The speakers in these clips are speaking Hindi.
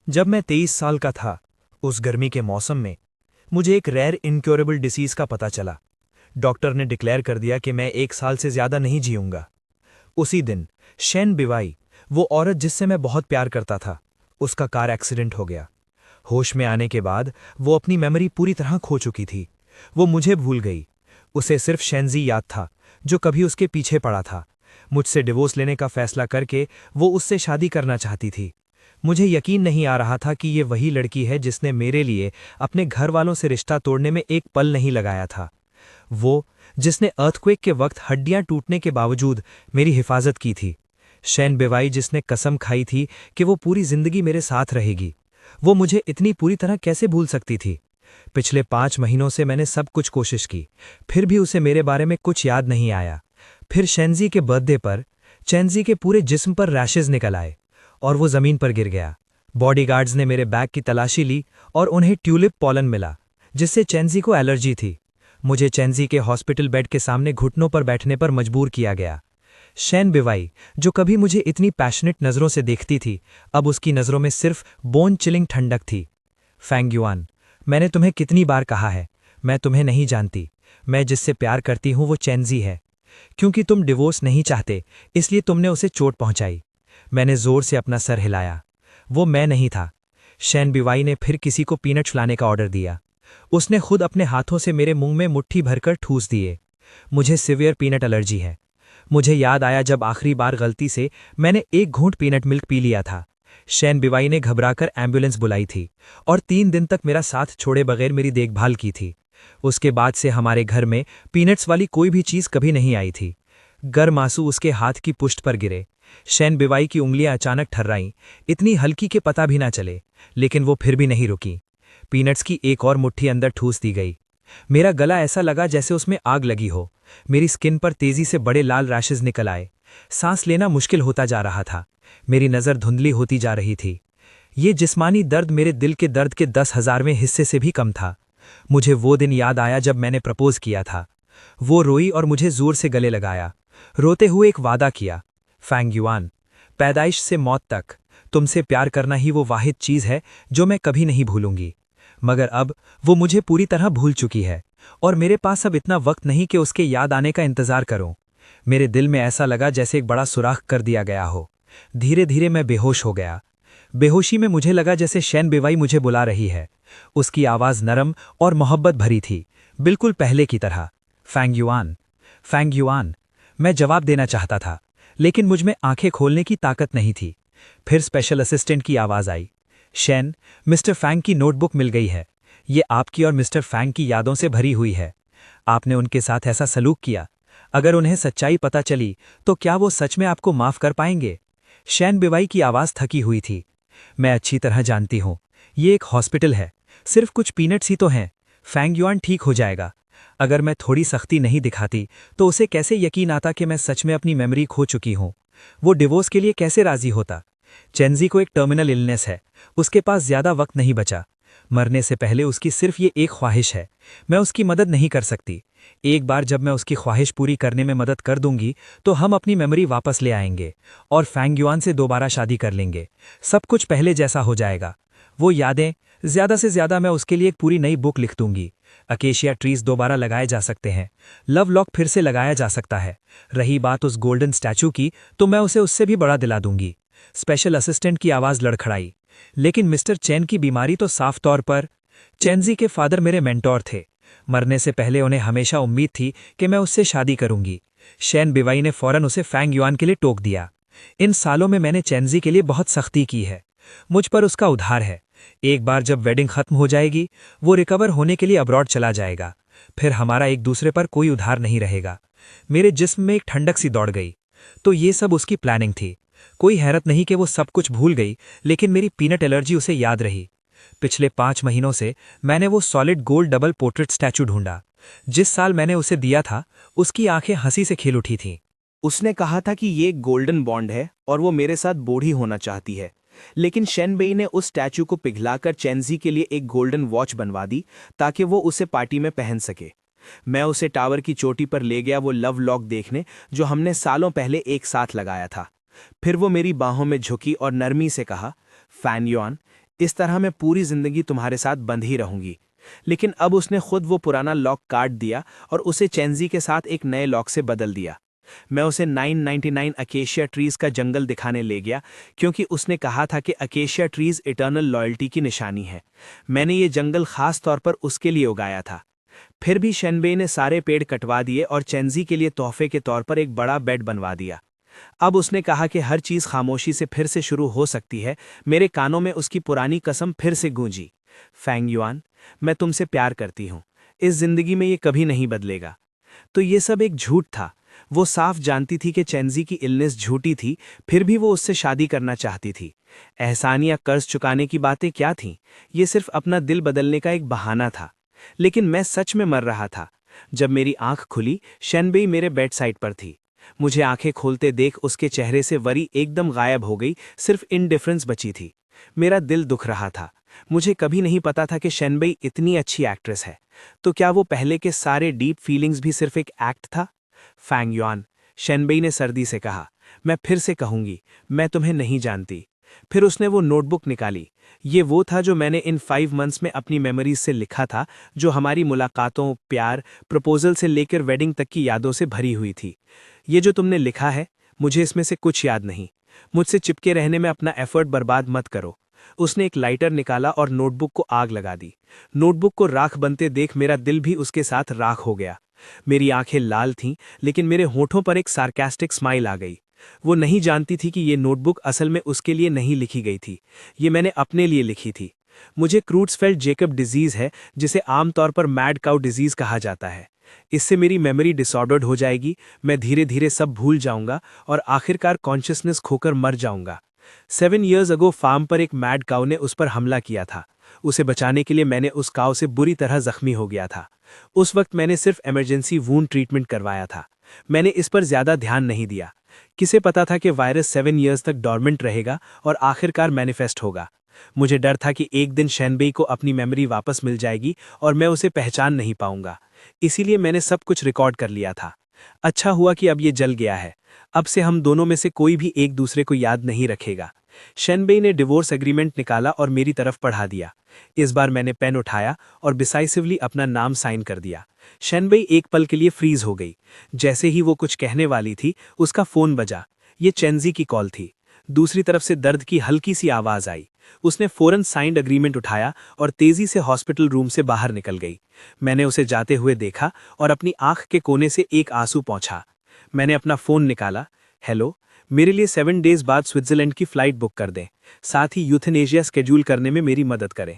जब मैं 23 साल का था, उस गर्मी के मौसम में मुझे एक रेयर इनक्योरेबल डिसीज का पता चला। डॉक्टर ने डिक्लेयर कर दिया कि मैं 1 साल से ज्यादा नहीं जीऊंगा। उसी दिन शेन बिवाई, वो औरत जिससे मैं बहुत प्यार करता था, उसका कार एक्सीडेंट हो गया। होश में आने के बाद वो अपनी मेमोरी पूरी तरह खो चुकी थी। वो मुझे भूल गई। उसे सिर्फ शेनजी याद था, जो कभी उसके पीछे पड़ा था। मुझसे डिवोर्स लेने का फैसला करके वो उससे शादी करना चाहती थी। मुझे यकीन नहीं आ रहा था कि ये वही लड़की है जिसने मेरे लिए अपने घर वालों से रिश्ता तोड़ने में एक पल नहीं लगाया था। वो जिसने अर्थक्वेक के वक्त हड्डियां टूटने के बावजूद मेरी हिफाजत की थी। शैन बेवाई जिसने कसम खाई थी कि वो पूरी जिंदगी मेरे साथ रहेगी। वो मुझे इतनी पूरी तरह कैसे भूल सकती थी? पिछले 5 महीनों से मैंने सब कुछ कोशिश की, फिर भी उसे मेरे बारे में कुछ याद नहीं आया। फिर शेनजी के बर्थडे पर चैनजी के पूरे जिस्म पर रैशेज निकल आए और वो जमीन पर गिर गया। बॉडीगार्ड्स ने मेरे बैग की तलाशी ली और उन्हें ट्यूलिप पॉलन मिला, जिससे चैनजी को एलर्जी थी। मुझे चैनजी के हॉस्पिटल बेड के सामने घुटनों पर बैठने पर मजबूर किया गया। शैन बिवाई, जो कभी मुझे इतनी पैशनेट नज़रों से देखती थी, अब उसकी नज़रों में सिर्फ बोन चिलिंग ठंडक थी। फैंग युआन, मैंने तुम्हें कितनी बार कहा है, मैं तुम्हें नहीं जानती। मैं जिससे प्यार करती हूं वो चैनजी है। क्योंकि तुम डिवोर्स नहीं चाहते, इसलिए तुमने उसे चोट पहुंचाई। मैंने जोर से अपना सर हिलाया। वो मैं नहीं था। शैन बिवाई ने फिर किसी को पीनट्स लाने का ऑर्डर दिया। उसने खुद अपने हाथों से मेरे मुंह में मुट्ठी भरकर ठूस दिए। मुझे सिवियर पीनट एलर्जी है। मुझे याद आया जब आखिरी बार गलती से मैंने एक घूंट पीनट मिल्क पी लिया था। शैन बिवाई ने घबराकर एम्बुलेंस बुलाई थी और 3 दिन तक मेरा साथ छोड़े बगैर मेरी देखभाल की थी। उसके बाद से हमारे घर में पीनट्स वाली कोई भी चीज कभी नहीं आई थी। गर्म आंसू उसके हाथ की पुष्ट पर गिरे। शैन बिवाई की उंगलियां अचानक ठर्राईं, इतनी हल्की के पता भी ना चले, लेकिन वो फिर भी नहीं रुकी। पीनट्स की एक और मुट्ठी अंदर ठूस दी गई। मेरा गला ऐसा लगा जैसे उसमें आग लगी हो। मेरी स्किन पर तेजी से बड़े लाल रैशेज निकल आए। सांस लेना मुश्किल होता जा रहा था। मेरी नज़र धुंधली होती जा रही थी। ये जिस्मानी दर्द मेरे दिल के दर्द के 10,000वें हिस्से से भी कम था। मुझे वो दिन याद आया जब मैंने प्रपोज किया था। वो रोई और मुझे जोर से गले लगाया, रोते हुए एक वादा किया, फैंग युआन, पैदाइश से मौत तक तुमसे प्यार करना ही वो वाहिद चीज है जो मैं कभी नहीं भूलूंगी। मगर अब वो मुझे पूरी तरह भूल चुकी है और मेरे पास अब इतना वक्त नहीं कि उसके याद आने का इंतजार करूं। मेरे दिल में ऐसा लगा जैसे एक बड़ा सुराख कर दिया गया हो। धीरे धीरे मैं बेहोश हो गया। बेहोशी में मुझे लगा जैसे शैन बेवाई मुझे बुला रही है। उसकी आवाज नरम और मोहब्बत भरी थी, बिल्कुल पहले की तरह। Fang Yuan, Fang Yuan. मैं जवाब देना चाहता था, लेकिन मुझमें आंखें खोलने की ताकत नहीं थी। फिर स्पेशल असिस्टेंट की आवाज आई, शैन, मिस्टर फैंग की नोटबुक मिल गई है। ये आपकी और मिस्टर फैंग की यादों से भरी हुई है। आपने उनके साथ ऐसा सलूक किया। अगर उन्हें सच्चाई पता चली तो क्या वो सच में आपको माफ कर पाएंगे? शैन बिवाई की आवाज थकी हुई थी। मैं अच्छी तरह जानती हूं, ये एक हॉस्पिटल है, सिर्फ कुछ पीनट्स ही तो हैं। फैंग युआन ठीक हो जाएगा। अगर मैं थोड़ी सख्ती नहीं दिखाती तो उसे कैसे यकीन आता कि मैं सच में अपनी मेमोरी खो चुकी हूं? वो डिवोर्स के लिए कैसे राजी होता? चेंजी को एक टर्मिनल इलनेस है, उसके पास ज्यादा वक्त नहीं बचा। मरने से पहले उसकी सिर्फ ये एक ख्वाहिश है। मैं उसकी मदद नहीं कर सकती। एक बार जब मैं उसकी ख्वाहिश पूरी करने में मदद कर दूंगी तो हम अपनी मेमोरी वापस ले आएंगे और फैंग युआन से दोबारा शादी कर लेंगे। सब कुछ पहले जैसा हो जाएगा। वो यादें, ज्यादा से ज्यादा मैं उसके लिए एक पूरी नई बुक लिख दूंगी। अकेशिया ट्रीज दोबारा लगाए जा सकते हैं। लव लॉक फिर से लगाया जा सकता है। रही बात उस गोल्डन स्टैचू की, तो मैं उसे उससे भी बड़ा दिला दूंगी। स्पेशल असिस्टेंट की आवाज लड़खड़ाई, लेकिन मिस्टर चैन की बीमारी तो साफ तौर पर। चैनजी के फादर मेरे मेंटोर थे। मरने से पहले उन्हें हमेशा उम्मीद थी कि मैं उससे शादी करूंगी। शैन बिवाई ने फौरन उसे फैंग युआन के लिए टोक दिया। इन सालों में मैंने चैनजी के लिए बहुत सख्ती की है। मुझ पर उसका उधार है। एक बार जब वेडिंग खत्म हो जाएगी, वो रिकवर होने के लिए अब्रॉड चला जाएगा। फिर हमारा एक दूसरे पर कोई उधार नहीं रहेगा। मेरे जिस्म में एक ठंडक सी दौड़ गई। तो ये सब उसकी प्लानिंग थी। कोई हैरत नहीं कि वो सब कुछ भूल गई, लेकिन मेरी पीनट एलर्जी उसे याद रही। पिछले 5 महीनों से मैंने वो solid gold double portrait statue ढूंढा। जिस साल मैंने उसे दिया था, उसकी आंखें हंसी से खिल उठी थीं। उसने कहा था कि ये एक गोल्डन बॉन्ड है और वो मेरे साथ बूढ़ी होना चाहती है। लेकिन शेन बेई ने उस स्टैचू को पिघलाकर चैनजी के लिए एक गोल्डन वॉच बनवा दी ताकि वो उसे पार्टी में पहन सके। मैं उसे टावर की चोटी पर ले गया वो लव लॉक देखने जो हमने सालों पहले एक साथ लगाया था। फिर वो मेरी बाहों में झुकी और नरमी से कहा, फैंग युआन, इस तरह मैं पूरी जिंदगी तुम्हारे साथ बंध ही रहूंगी। लेकिन अब उसने खुद वो पुराना लॉक काट दिया और उसे चेंजी के साथ एक नए लॉक से बदल दिया। मैं उसे 999 अकेशिया ट्रीज का जंगल दिखाने ले गया, क्योंकि उसने कहा था कि अकेशिया ट्रीज इटर्नल लॉयल्टी की निशानी है। मैंने ये जंगल खास तौर पर उसके लिए उगाया था। फिर भी शेनबेई ने सारे पेड़ कटवा दिए और चेंजी के लिए तोहफे के तौर पर एक बड़ा बेड बनवा दिया। अब उसने कहा कि हर चीज खामोशी से फिर से शुरू हो सकती है। मेरे कानों में उसकी पुरानी कसम फिर से गूंजी। फैंग युआन, मैं तुमसे प्यार करती हूं। इस जिंदगी में ये कभी नहीं बदलेगा। तो ये सब एक झूठ था। वो साफ जानती थी कि चेंजी की इलनेस झूठी थी, फिर भी वो उससे शादी करना चाहती थी। एहसान या कर्ज चुकाने की बातें क्या थीं? ये सिर्फ अपना दिल बदलने का एक बहाना था। लेकिन मैं सच में मर रहा था। जब मेरी आंख खुली, शेनबेई मेरे बेड साइड पर थी। मुझे आंखें खोलते देख उसके चेहरे से वरी एकदम गायब हो गई, सिर्फ इनडिफरेंस बची थी। मेरा दिल दुख रहा था। मुझे कभी नहीं पता था कि शेनबेई इतनी अच्छी एक्ट्रेस है। तो क्या वो पहले के सारे डीप फीलिंग्स भी सिर्फ एक एक्ट था? फैंग युआन, शेनबेई ने सर्दी से कहा, मैं फिर से कहूंगी, मैं तुम्हें नहीं जानती। फिर उसने वो नोटबुक निकाली। ये वो था जो मैंने इन 5 मंथ्स में अपनी मेमोरीज से लिखा था, जो हमारी मुलाकातों, प्यार, प्रपोजल से लेकर वेडिंग तक की यादों से भरी हुई थी। ये जो तुमने लिखा है, मुझे इसमें से कुछ याद नहीं। मुझसे चिपके रहने में अपना एफर्ट बर्बाद मत करो। उसने एक लाइटर निकाला और नोटबुक को आग लगा दी। नोटबुक को राख बनते देख मेरा दिल भी उसके साथ राख हो गया। मेरी आंखें लाल थीं, लेकिन मेरे होठों पर एक सार्कास्टिक स्माइल आ गई। वो नहीं जानती थी कि ये नोटबुक असल में उसके लिए नहीं लिखी गई थी। ये मैंने अपने लिए लिखी थी। मुझे क्रूट्सफेल्ड जेकब डिजीज है, जिसे आमतौर पर मैड काउ डिजीज कहा जाता है। इससे मेरी मेमोरी डिसऑर्डर्ड हो जाएगी, मैं धीरे धीरे सब भूल जाऊंगा और आखिरकार कॉन्शियसनेस खोकर मर जाऊंगा। 7 ईयर्स अगो फार्म पर एक मैड काउ ने उस पर हमला किया था। उसे बचाने के लिए मैंने उस काउ से बुरी तरह जख्मी हो गया था। उस वक्त मैंने सिर्फ इमरजेंसी वूंड ट्रीटमेंट करवाया था। मैंने इस पर ज्यादा ध्यान नहीं दिया। किसे पता था कि वायरस 7 ईयर्स तक डॉर्मेंट रहेगा और आखिरकार मैनिफेस्ट होगा। मुझे डर था कि एक दिन शेनबेई को अपनी मेमोरी वापस मिल जाएगी और मैं उसे पहचान नहीं पाऊंगा। इसीलिए मैंने सब कुछ रिकॉर्ड कर लिया था। अच्छा हुआ कि अब ये जल गया है। अब से हम दोनों में से कोई भी एक दूसरे को याद नहीं रखेगा। शेनबेई ने डिवोर्स एग्रीमेंट निकाला और मेरी तरफ पढ़ा दिया। इस बार मैंने पेन उठाया और डिसाइसिवली अपना नाम साइन कर दिया। शेनबेई एक पल के लिए फ्रीज हो गई। जैसे ही वो कुछ कहने वाली थी, उसका फोन बजा। ये चेंजी की कॉल थी। दूसरी तरफ से दर्द की हल्की सी आवाज आई। उसने फौरन साइंड एग्रीमेंट उठाया और तेजी से हॉस्पिटल रूम से बाहर निकल गई। मैंने उसे जाते हुए देखा और अपनी आंख के कोने से एक आंसू पहुंचा। मैंने अपना फोन निकाला। हेलो, मेरे लिए 7 डेज बाद स्विट्जरलैंड की फ्लाइट बुक कर दें। साथ ही यूथनेशिया स्केड्यूल करने में मेरी मदद करें।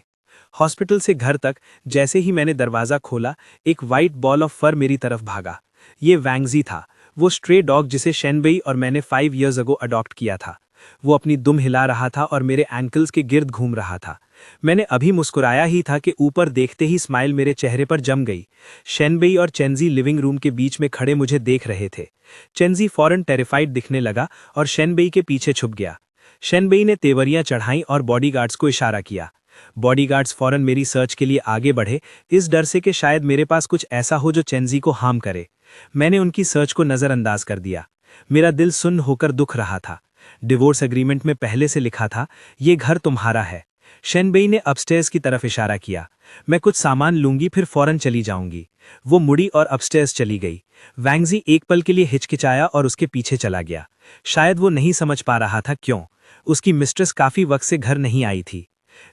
हॉस्पिटल से घर तक जैसे ही मैंने दरवाजा खोला, एक वाइट बॉल ऑफ फर मेरी तरफ भागा। ये वैंगजी था, वो स्ट्रे डॉग जिसे शेनबेई और मैंने 5 ईयर्स अगो अडॉप्ट किया था। वो अपनी दुम हिला रहा था और मेरे एंकल्स के गिर्द घूम रहा था। मैंने अभी मुस्कुराया ही था कि ऊपर देखते ही स्माइल मेरे चेहरे पर जम गई। शेनबेई और चेंजी लिविंग रूम के बीच में खड़े मुझे देख रहे थे। चेंजी फौरन टेरिफाइड दिखने लगा और शेनबेई के पीछे छुप गया। शेनबेई ने तेवरियां चढ़ाईं और बॉडीगार्ड्स को इशारा किया। बॉडीगार्ड्स फौरन मेरी सर्च के लिए आगे बढ़े, इस डर से कि शायद मेरे पास कुछ ऐसा हो जो चेंजी को हार्म करे। मैंने उनकी सर्च को नजरअंदाज कर दिया। मेरा दिल सुन्न होकर दुख रहा था। डिवोर्स एग्रीमेंट में पहले से लिखा था, ये घर तुम्हारा है। शेनबेई ने अपस्टेयर्स की तरफ इशारा किया। मैं कुछ सामान लूंगी, फिर फौरन चली जाऊंगी। वो मुड़ी और अपस्टेयर्स चली गई। वैंगजी एक पल के लिए हिचकिचाया और उसके पीछे चला गया। शायद वो नहीं समझ पा रहा था क्यों। उसकी मिस्ट्रेस काफी वक्त से घर नहीं आई थी।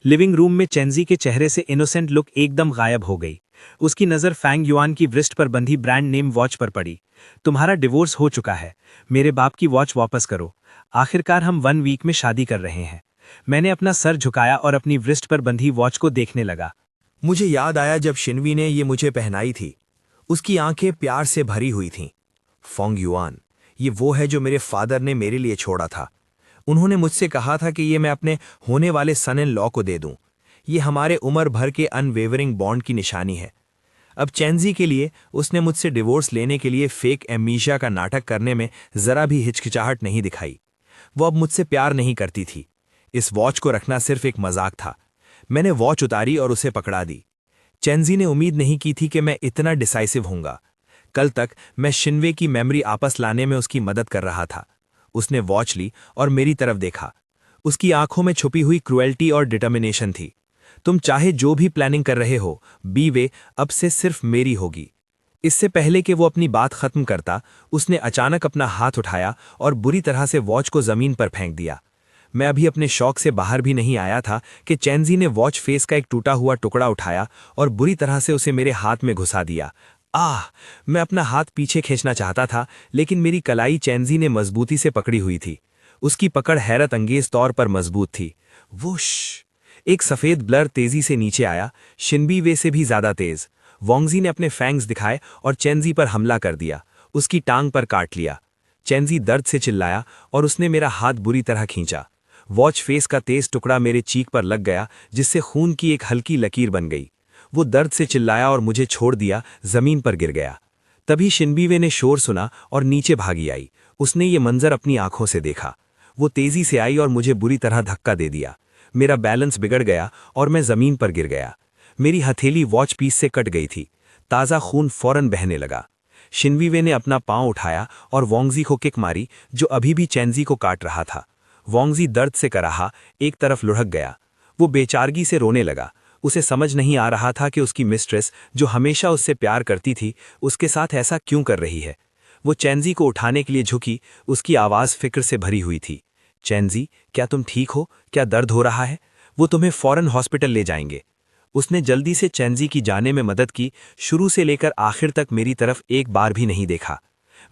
लिविंग रूम में चेंजी के चेहरे से इनोसेंट लुक एकदम गायब हो गई। उसकी नज़र फैंग युआन की व्रिस्ट पर बंधी ब्रांड नेम वॉच पर पड़ी। तुम्हारा डिवोर्स हो चुका है, मेरे बाप की वॉच वापस करो। आखिरकार हम 1 वीक में शादी कर रहे हैं। मैंने अपना सर झुकाया और अपनी व्रिस्ट पर बंधी वॉच को देखने लगा। मुझे याद आया जब शिनवी ने ये मुझे पहनाई थी। उसकी आंखें प्यार से भरी हुई थीं। फोंग युआन, ये वो है जो मेरे फादर ने मेरे लिए छोड़ा था। उन्होंने मुझसे कहा था कि ये मैं अपने होने वाले सन इन लॉ को दे दूं। ये हमारे उम्र भर के अनवेवरिंग बॉन्ड की निशानी है। अब चेंजी के लिए उसने मुझसे डिवोर्स लेने के लिए फेक एम्नीशिया का नाटक करने में जरा भी हिचकिचाहट नहीं दिखाई। वो अब मुझसे प्यार नहीं करती थी। इस वॉच को रखना सिर्फ एक मजाक था। मैंने वॉच उतारी और उसे पकड़ा दी। चेंजी ने उम्मीद नहीं की थी कि मैं इतना डिसाइसिव हूंगा। कल तक मैं शिनवे की मेमोरी आपस लाने में उसकी मदद कर रहा था। उसने वॉच ली और मेरी तरफ देखा। उसकी आंखों में छुपी हुई क्रुएल्टी और डिटर्मिनेशन थी। तुम चाहे जो भी प्लानिंग कर रहे हो, बी वे अब से सिर्फ मेरी होगी। इससे पहले कि वो अपनी बात खत्म करता, उसने अचानक अपना हाथ उठाया और बुरी तरह से वॉच को जमीन पर फेंक दिया। मैं अभी अपने शौक से बाहर भी नहीं आया था कि चैंजी ने वॉच फेस का एक टूटा हुआ टुकड़ा उठाया और बुरी तरह से उसे मेरे हाथ में घुसा दिया। आह! मैं अपना हाथ पीछे खींचना चाहता था, लेकिन मेरी कलाई चैंजी ने मजबूती से पकड़ी हुई थी। उसकी पकड़ हैरत अंगेज तौर पर मजबूत थी। वुश! एक सफेद ब्लर तेजी से नीचे आया, शिनबी वे से भी ज्यादा तेज। वोंगजी ने अपने फैंग्स दिखाए और चैंजी पर हमला कर दिया, उसकी टांग पर काट लिया। चैंजी दर्द से चिल्लाया और उसने मेरा हाथ बुरी तरह खींचा। वॉच फेस का तेज टुकड़ा मेरे चीक पर लग गया, जिससे खून की एक हल्की लकीर बन गई। वो दर्द से चिल्लाया और मुझे छोड़ दिया, जमीन पर गिर गया। तभी शिनबीवे ने शोर सुना और नीचे भागी आई। उसने ये मंजर अपनी आंखों से देखा। वो तेजी से आई और मुझे बुरी तरह धक्का दे दिया। मेरा बैलेंस बिगड़ गया और मैं जमीन पर गिर गया। मेरी हथेली वॉच पीस से कट गई थी। ताज़ा खून फौरन बहने लगा। शिनबीवे ने अपना पांव उठाया और वोंगजी को किक मारी, जो अभी भी चैंजी को काट रहा था। वोंगजी दर्द से कराहा एक तरफ लुढ़क गया। वो बेचारगी से रोने लगा। उसे समझ नहीं आ रहा था कि उसकी मिस्ट्रेस, जो हमेशा उससे प्यार करती थी, उसके साथ ऐसा क्यों कर रही है। वो चैंजी को उठाने के लिए झुकी, उसकी आवाज़ फिक्र से भरी हुई थी। चैंजी, क्या तुम ठीक हो? क्या दर्द हो रहा है? वो तुम्हें फौरन हॉस्पिटल ले जाएंगे। उसने जल्दी से चैंजी की जाने में मदद की। शुरू से लेकर आखिर तक मेरी तरफ एक बार भी नहीं देखा।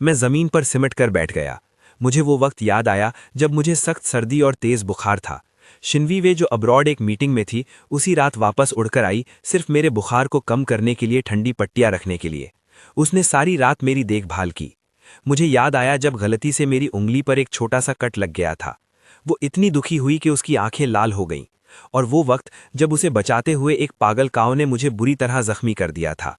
मैं जमीन पर सिमट कर बैठ गया। मुझे वो वक्त याद आया जब मुझे सख्त सर्दी और तेज बुखार था। शिनवीवे, जो अब्रॉड एक मीटिंग में थी, उसी रात वापस उड़कर आई, सिर्फ मेरे बुखार को कम करने के लिए ठंडी पट्टियां रखने के लिए। उसने सारी रात मेरी देखभाल की। मुझे याद आया जब गलती से मेरी उंगली पर एक छोटा सा कट लग गया था। वो इतनी दुखी हुई कि उसकी आंखें लाल हो गईं। और वो वक्त जब उसे बचाते हुए एक पागल काऊ ने मुझे बुरी तरह जख्मी कर दिया था।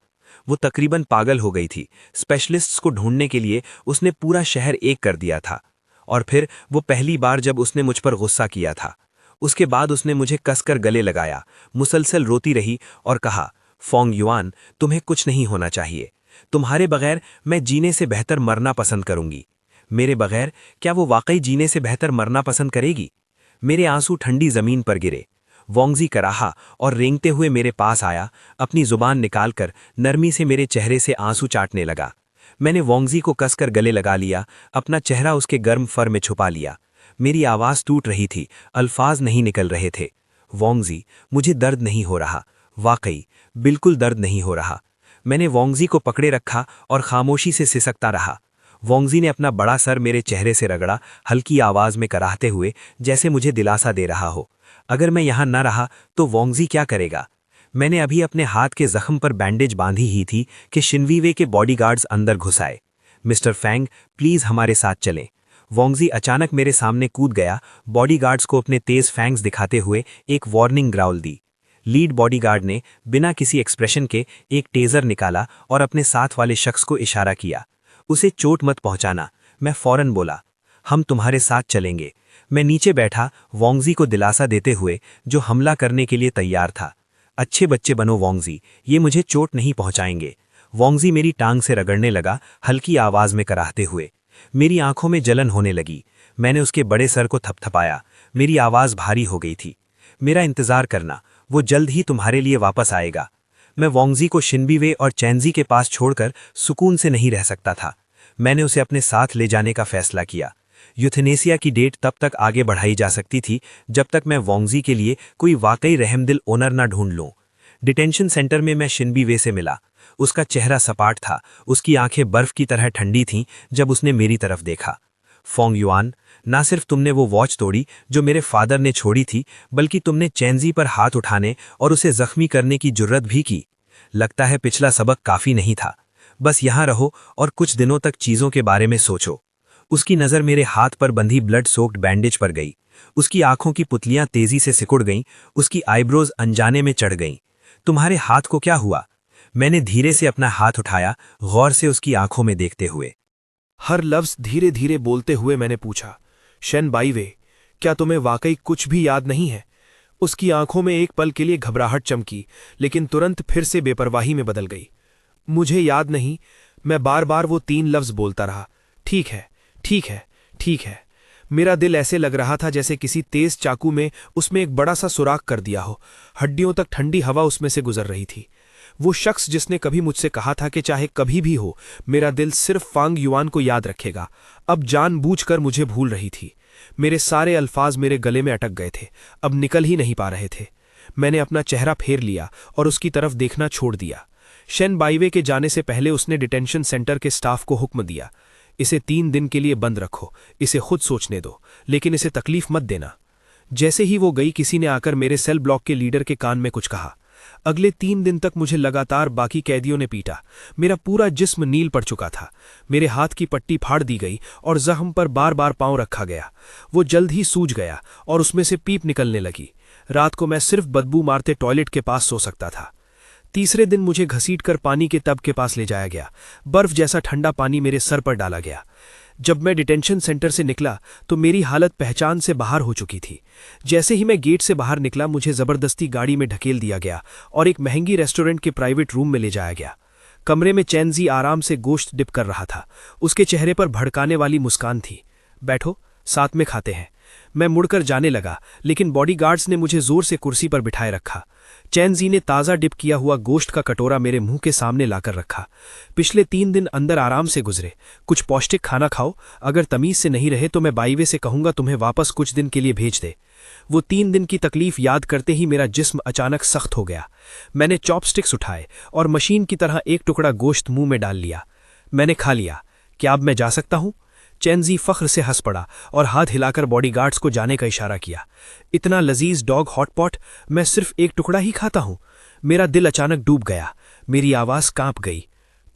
वो तकरीबन पागल हो गई थी। स्पेशलिस्ट्स को ढूंढने के लिए उसने पूरा शहर एक कर दिया था। और फिर वो पहली बार जब उसने मुझ पर गुस्सा किया था। उसके बाद उसने मुझे कसकर गले लगाया, मुसलसल रोती रही और कहा, फोंग युआन, तुम्हें कुछ नहीं होना चाहिए। तुम्हारे बगैर मैं जीने से बेहतर मरना पसंद करूंगी। मेरे बगैर क्या वो वाकई जीने से बेहतर मरना पसंद करेगी? मेरे आंसू ठंडी जमीन पर गिरे। वोंगजी कराहा और रेंगते हुए मेरे पास आया, अपनी जुबान निकालकर नरमी से मेरे चेहरे से आंसू चाटने लगा। मैंने वोंगजी को कसकर गले लगा लिया, अपना चेहरा उसके गर्म फर में छुपा लिया। मेरी आवाज़ टूट रही थी, अल्फाज नहीं निकल रहे थे। वोंगजी, मुझे दर्द नहीं हो रहा, वाकई बिल्कुल दर्द नहीं हो रहा। मैंने वोंगजी को पकड़े रखा और खामोशी से सिसकता रहा। वोंगजी ने अपना बड़ा सर मेरे चेहरे से रगड़ा, हल्की आवाज में कराहते हुए, जैसे मुझे दिलासा दे रहा हो। अगर मैं यहां न रहा तो वोंगजी क्या करेगा? मैंने अभी अपने हाथ के जख्म पर बैंडेज बांधी ही थी कि शिनवीवे के बॉडीगार्ड्स अंदर घुस आए। मिस्टर फैंग, प्लीज हमारे साथ चलें। वोंगजी अचानक मेरे सामने कूद गया, बॉडीगार्ड्स को अपने तेज फैंग्स दिखाते हुए एक वार्निंग ग्राउल दी। लीड बॉडीगार्ड ने बिना किसी एक्सप्रेशन के एक टेजर निकाला और अपने साथ वाले शख्स को इशारा किया, उसे चोट मत पहुंचाना। मैं फौरन बोला, हम तुम्हारे साथ चलेंगे। मैं नीचे बैठा, वोंगजी को दिलासा देते हुए, जो हमला करने के लिए तैयार था। अच्छे बच्चे बनो वोंगजी, ये मुझे चोट नहीं पहुंचाएंगे। वोंगजी मेरी टांग से रगड़ने लगा, हल्की आवाज में कराहते हुए। मेरी आंखों में जलन होने लगी। मैंने उसके बड़े सर को थपथपाया। मेरी आवाज भारी हो गई थी। मेरा इंतजार करना, वो जल्द ही तुम्हारे लिए वापस आएगा। मैं वोंगजी को शिनबीवे और चैंजी के पास छोड़कर सुकून से नहीं रह सकता था। मैंने उसे अपने साथ ले जाने का फैसला किया। यूथेनेसिया की डेट तब तक आगे बढ़ाई जा सकती थी जब तक मैं वोंगजी के लिए कोई वाकई रहमदिल ओनर ना ढूंढ लूं। डिटेंशन सेंटर में मैं शिनबीवे से मिला। उसका चेहरा सपाट था, उसकी आंखें बर्फ की तरह ठंडी थीं जब उसने मेरी तरफ देखा। फोंग युआन, ना सिर्फ तुमने वो वॉच तोड़ी जो मेरे फादर ने छोड़ी थी, बल्कि तुमने चैंजी पर हाथ उठाने और उसे जख्मी करने की जुर्रत भी की। लगता है पिछला सबक काफी नहीं था। बस यहां रहो और कुछ दिनों तक चीजों के बारे में सोचो। उसकी नजर मेरे हाथ पर बंधी ब्लड सोक्ड बैंडेज पर गई। उसकी आंखों की पुतलियां तेजी से सिकुड़ गईं, उसकी आईब्रोज अनजाने में चढ़ गईं। तुम्हारे हाथ को क्या हुआ? मैंने धीरे से अपना हाथ उठाया, गौर से उसकी आंखों में देखते हुए। हर लफ्ज धीरे धीरे बोलते हुए मैंने पूछा, शेन बाईवे, क्या तुम्हें वाकई कुछ भी याद नहीं है? उसकी आंखों में एक पल के लिए घबराहट चमकी, लेकिन तुरंत फिर से बेपरवाही में बदल गई। मुझे याद नहीं। मैं बार बार वो 3 लफ्ज बोलता रहा, ठीक है, ठीक है, ठीक है। मेरा दिल ऐसे लग रहा था जैसे किसी तेज चाकू में उसमें एक बड़ा सा सुराख कर दिया हो। हड्डियों तक ठंडी हवा उसमें से गुजर रही थी। वो शख्स जिसने कभी मुझसे कहा था कि चाहे कभी भी हो मेरा दिल सिर्फ फांग युआन को याद रखेगा, अब जानबूझकर मुझे भूल रही थी। मेरे सारे अल्फाज मेरे गले में अटक गए थे, अब निकल ही नहीं पा रहे थे। मैंने अपना चेहरा फेर लिया और उसकी तरफ देखना छोड़ दिया। शेन बाइवे के जाने से पहले उसने डिटेंशन सेंटर के स्टाफ को हुक्म दिया, इसे 3 दिन के लिए बंद रखो, इसे खुद सोचने दो, लेकिन इसे तकलीफ मत देना। जैसे ही वो गई किसी ने आकर मेरे सेल ब्लॉक के लीडर के कान में कुछ कहा। अगले 3 दिन तक मुझे लगातार बाकी कैदियों ने पीटा। मेरा पूरा जिस्म नील पड़ चुका था। मेरे हाथ की पट्टी फाड़ दी गई और जख्म पर बार बार पांव रखा गया। वो जल्द ही सूज गया और उसमें से पीप निकलने लगी। रात को मैं सिर्फ बदबू मारते टॉयलेट के पास सो सकता था। तीसरे दिन मुझे घसीटकर पानी के टब के पास ले जाया गया। बर्फ जैसा ठंडा पानी मेरे सर पर डाला गया। जब मैं डिटेंशन सेंटर से निकला तो मेरी हालत पहचान से बाहर हो चुकी थी। जैसे ही मैं गेट से बाहर निकला मुझे जबरदस्ती गाड़ी में ढकेल दिया गया और एक महंगी रेस्टोरेंट के प्राइवेट रूम में ले जाया गया। कमरे में चैनजी आराम से गोश्त डिप कर रहा था। उसके चेहरे पर भड़काने वाली मुस्कान थी। बैठो, साथ में खाते हैं। मैं मुड़कर जाने लगा, लेकिन बॉडीगार्ड्स ने मुझे जोर से कुर्सी पर बिठाए रखा। चैनजी ने ताज़ा डिप किया हुआ गोश्त का कटोरा मेरे मुंह के सामने लाकर रखा। पिछले 3 दिन अंदर आराम से गुजरे। कुछ पौष्टिक खाना खाओ, अगर तमीज से नहीं रहे तो मैं बाईवे से कहूंगा तुम्हें वापस कुछ दिन के लिए भेज दे। वो 3 दिन की तकलीफ याद करते ही मेरा जिस्म अचानक सख्त हो गया। मैंने चॉपस्टिक्स उठाए और मशीन की तरह एक टुकड़ा गोश्त मुंह में डाल लिया। मैंने खा लिया। क्या अब मैं जा सकता हूं? चैनजी फख्र से हंस पड़ा और हाथ हिलाकर बॉडीगार्ड्स को जाने का इशारा किया। इतना लजीज डॉग हॉटपॉट, मैं सिर्फ एक टुकड़ा ही खाता हूं। मेरा दिल अचानक डूब गया। मेरी आवाज कांप गई।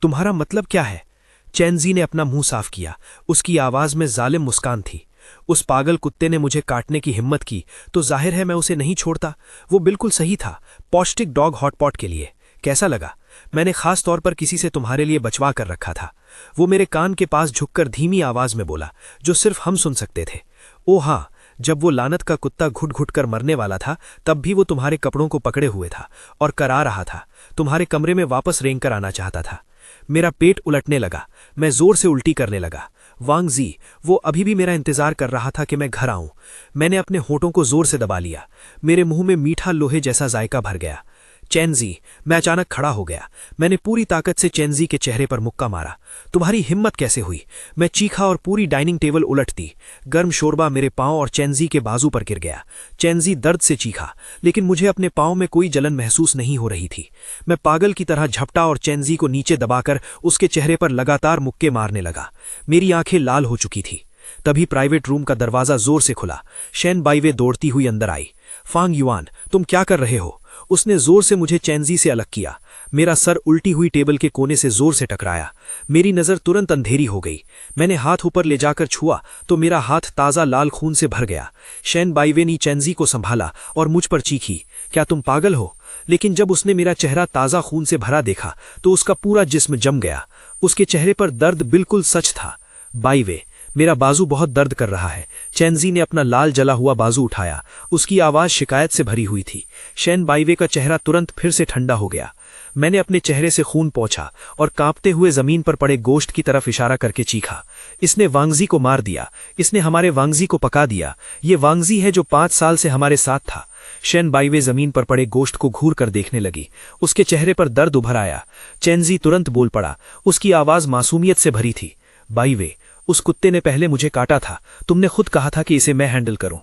तुम्हारा मतलब क्या है? चैनजी ने अपना मुंह साफ किया। उसकी आवाज में जालिम मुस्कान थी। उस पागल कुत्ते ने मुझे काटने की हिम्मत की तो जाहिर है मैं उसे नहीं छोड़ता। वो बिल्कुल सही था, पौष्टिक डॉग हॉटपॉट के लिए। कैसा लगा? मैंने खास तौर पर किसी से तुम्हारे लिए बचवा कर रखा था। वो मेरे कान के पास झुककर धीमी आवाज में बोला, जो सिर्फ हम सुन सकते थे। ओ हाँ, जब वो लानत का कुत्ता घुट घुट कर मरने वाला था तब भी वो तुम्हारे कपड़ों को पकड़े हुए था और करा रहा था। तुम्हारे कमरे में वापस रेंग कर आना चाहता था। मेरा पेट उलटने लगा। मैं जोर से उल्टी करने लगा। वांग जी, वो अभी भी मेरा इंतजार कर रहा था कि मैं घर आऊं। मैंने अपने होठों को जोर से दबा लिया। मेरे मुंह में मीठा लोहे जैसा जायका भर गया। चैनजी, मैं अचानक खड़ा हो गया। मैंने पूरी ताकत से चैनजी के चेहरे पर मुक्का मारा। तुम्हारी हिम्मत कैसे हुई? मैं चीखा और पूरी डाइनिंग टेबल उलट दी। गर्म शोरबा मेरे पांव और चैनजी के बाजू पर गिर गया। चैनजी दर्द से चीखा, लेकिन मुझे अपने पांव में कोई जलन महसूस नहीं हो रही थी। मैं पागल की तरह झपटा और चैनजी को नीचे दबाकर उसके चेहरे पर लगातार मुक्के मारने लगा। मेरी आंखें लाल हो चुकी थी। तभी प्राइवेट रूम का दरवाजा जोर से खुला। शेन बाइवे दौड़ती हुई अंदर आई। फांग युआन, तुम क्या कर रहे हो? उसने जोर से मुझे चैनजी से अलग किया। मेरा सर उल्टी हुई टेबल के कोने से जोर से टकराया। मेरी नजर तुरंत अंधेरी हो गई। मैंने हाथ ऊपर ले जाकर छुआ तो मेरा हाथ ताज़ा लाल खून से भर गया। शेन बाइवे ने चैनजी को संभाला और मुझ पर चीखी, क्या तुम पागल हो? लेकिन जब उसने मेरा चेहरा ताज़ा खून से भरा देखा तो उसका पूरा जिस्म जम गया। उसके चेहरे पर दर्द बिल्कुल सच था। बाइवे, मेरा बाजू बहुत दर्द कर रहा है। चैनजी ने अपना लाल जला हुआ बाजू उठाया। उसकी आवाज शिकायत से भरी हुई थी। शेन बाइवे का चेहरा तुरंत फिर से ठंडा हो गया। मैंने अपने चेहरे से खून पोंछा और कांपते हुए जमीन पर पड़े गोश्त की तरफ इशारा करके चीखा, इसने वांगजी को मार दिया। इसने हमारे वांगजी को पका दिया। ये वांगजी है जो 5 साल से हमारे साथ था। शेन बाइवे जमीन पर पड़े गोश्त को घूर कर देखने लगी। उसके चेहरे पर दर्द उभर आया। चैनजी तुरंत बोल पड़ा। उसकी आवाज मासूमियत से भरी थी, बाइवे, उस कुत्ते ने पहले मुझे काटा था। तुमने खुद कहा था कि इसे मैं हैंडल करूं।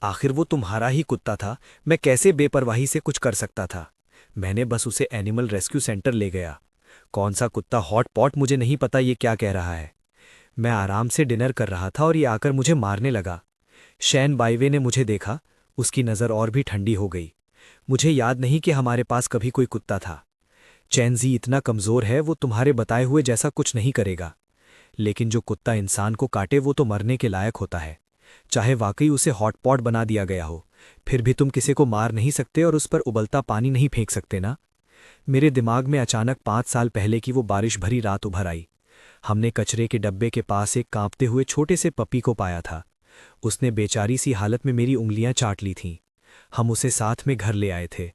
आखिर वो तुम्हारा ही कुत्ता था। मैं कैसे बेपरवाही से कुछ कर सकता था? मैंने बस उसे एनिमल रेस्क्यू सेंटर ले गया। कौन सा कुत्ता हॉट पॉट मुझे नहीं पता ये क्या कह रहा है। मैं आराम से डिनर कर रहा था और ये आकर मुझे मारने लगा। शैन बाइवे ने मुझे देखा। उसकी नज़र और भी ठंडी हो गई। मुझे याद नहीं कि हमारे पास कभी कोई कुत्ता था। चैनजी इतना कमज़ोर है, वो तुम्हारे बताए हुए जैसा कुछ नहीं करेगा। लेकिन जो कुत्ता इंसान को काटे वो तो मरने के लायक होता है। चाहे वाकई उसे हॉटपॉट बना दिया गया हो, फिर भी तुम किसी को मार नहीं सकते और उस पर उबलता पानी नहीं फेंक सकते ना। मेरे दिमाग में अचानक 5 साल पहले की वो बारिश भरी रात उभर आई। हमने कचरे के डब्बे के पास एक कांपते हुए छोटे से पपी को पाया था। उसने बेचारी सी हालत में मेरी उंगलियां चाट ली थीं। हम उसे साथ में घर ले आए थे।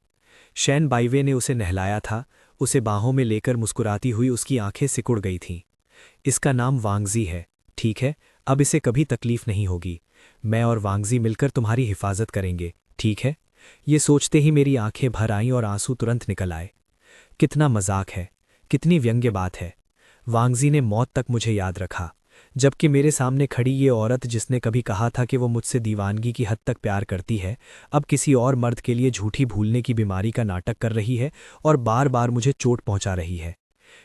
शैन बाइवे ने उसे नहलाया था। उसे बाहों में लेकर मुस्कुराती हुई उसकी आंखें सिकुड़ गई थीं। इसका नाम वांगजी है, ठीक है? अब इसे कभी तकलीफ नहीं होगी। मैं और वांगजी मिलकर तुम्हारी हिफाजत करेंगे, ठीक है? ये सोचते ही मेरी आंखें भर आईं और आंसू तुरंत निकल आए। कितना मजाक है, कितनी व्यंग्य बात है। वांगजी ने मौत तक मुझे याद रखा, जबकि मेरे सामने खड़ी ये औरत जिसने कभी कहा था कि वो मुझसे दीवानगी की हद तक प्यार करती है, अब किसी और मर्द के लिए झूठी भूलने की बीमारी का नाटक कर रही है और बार बार मुझे चोट पहुंचा रही है।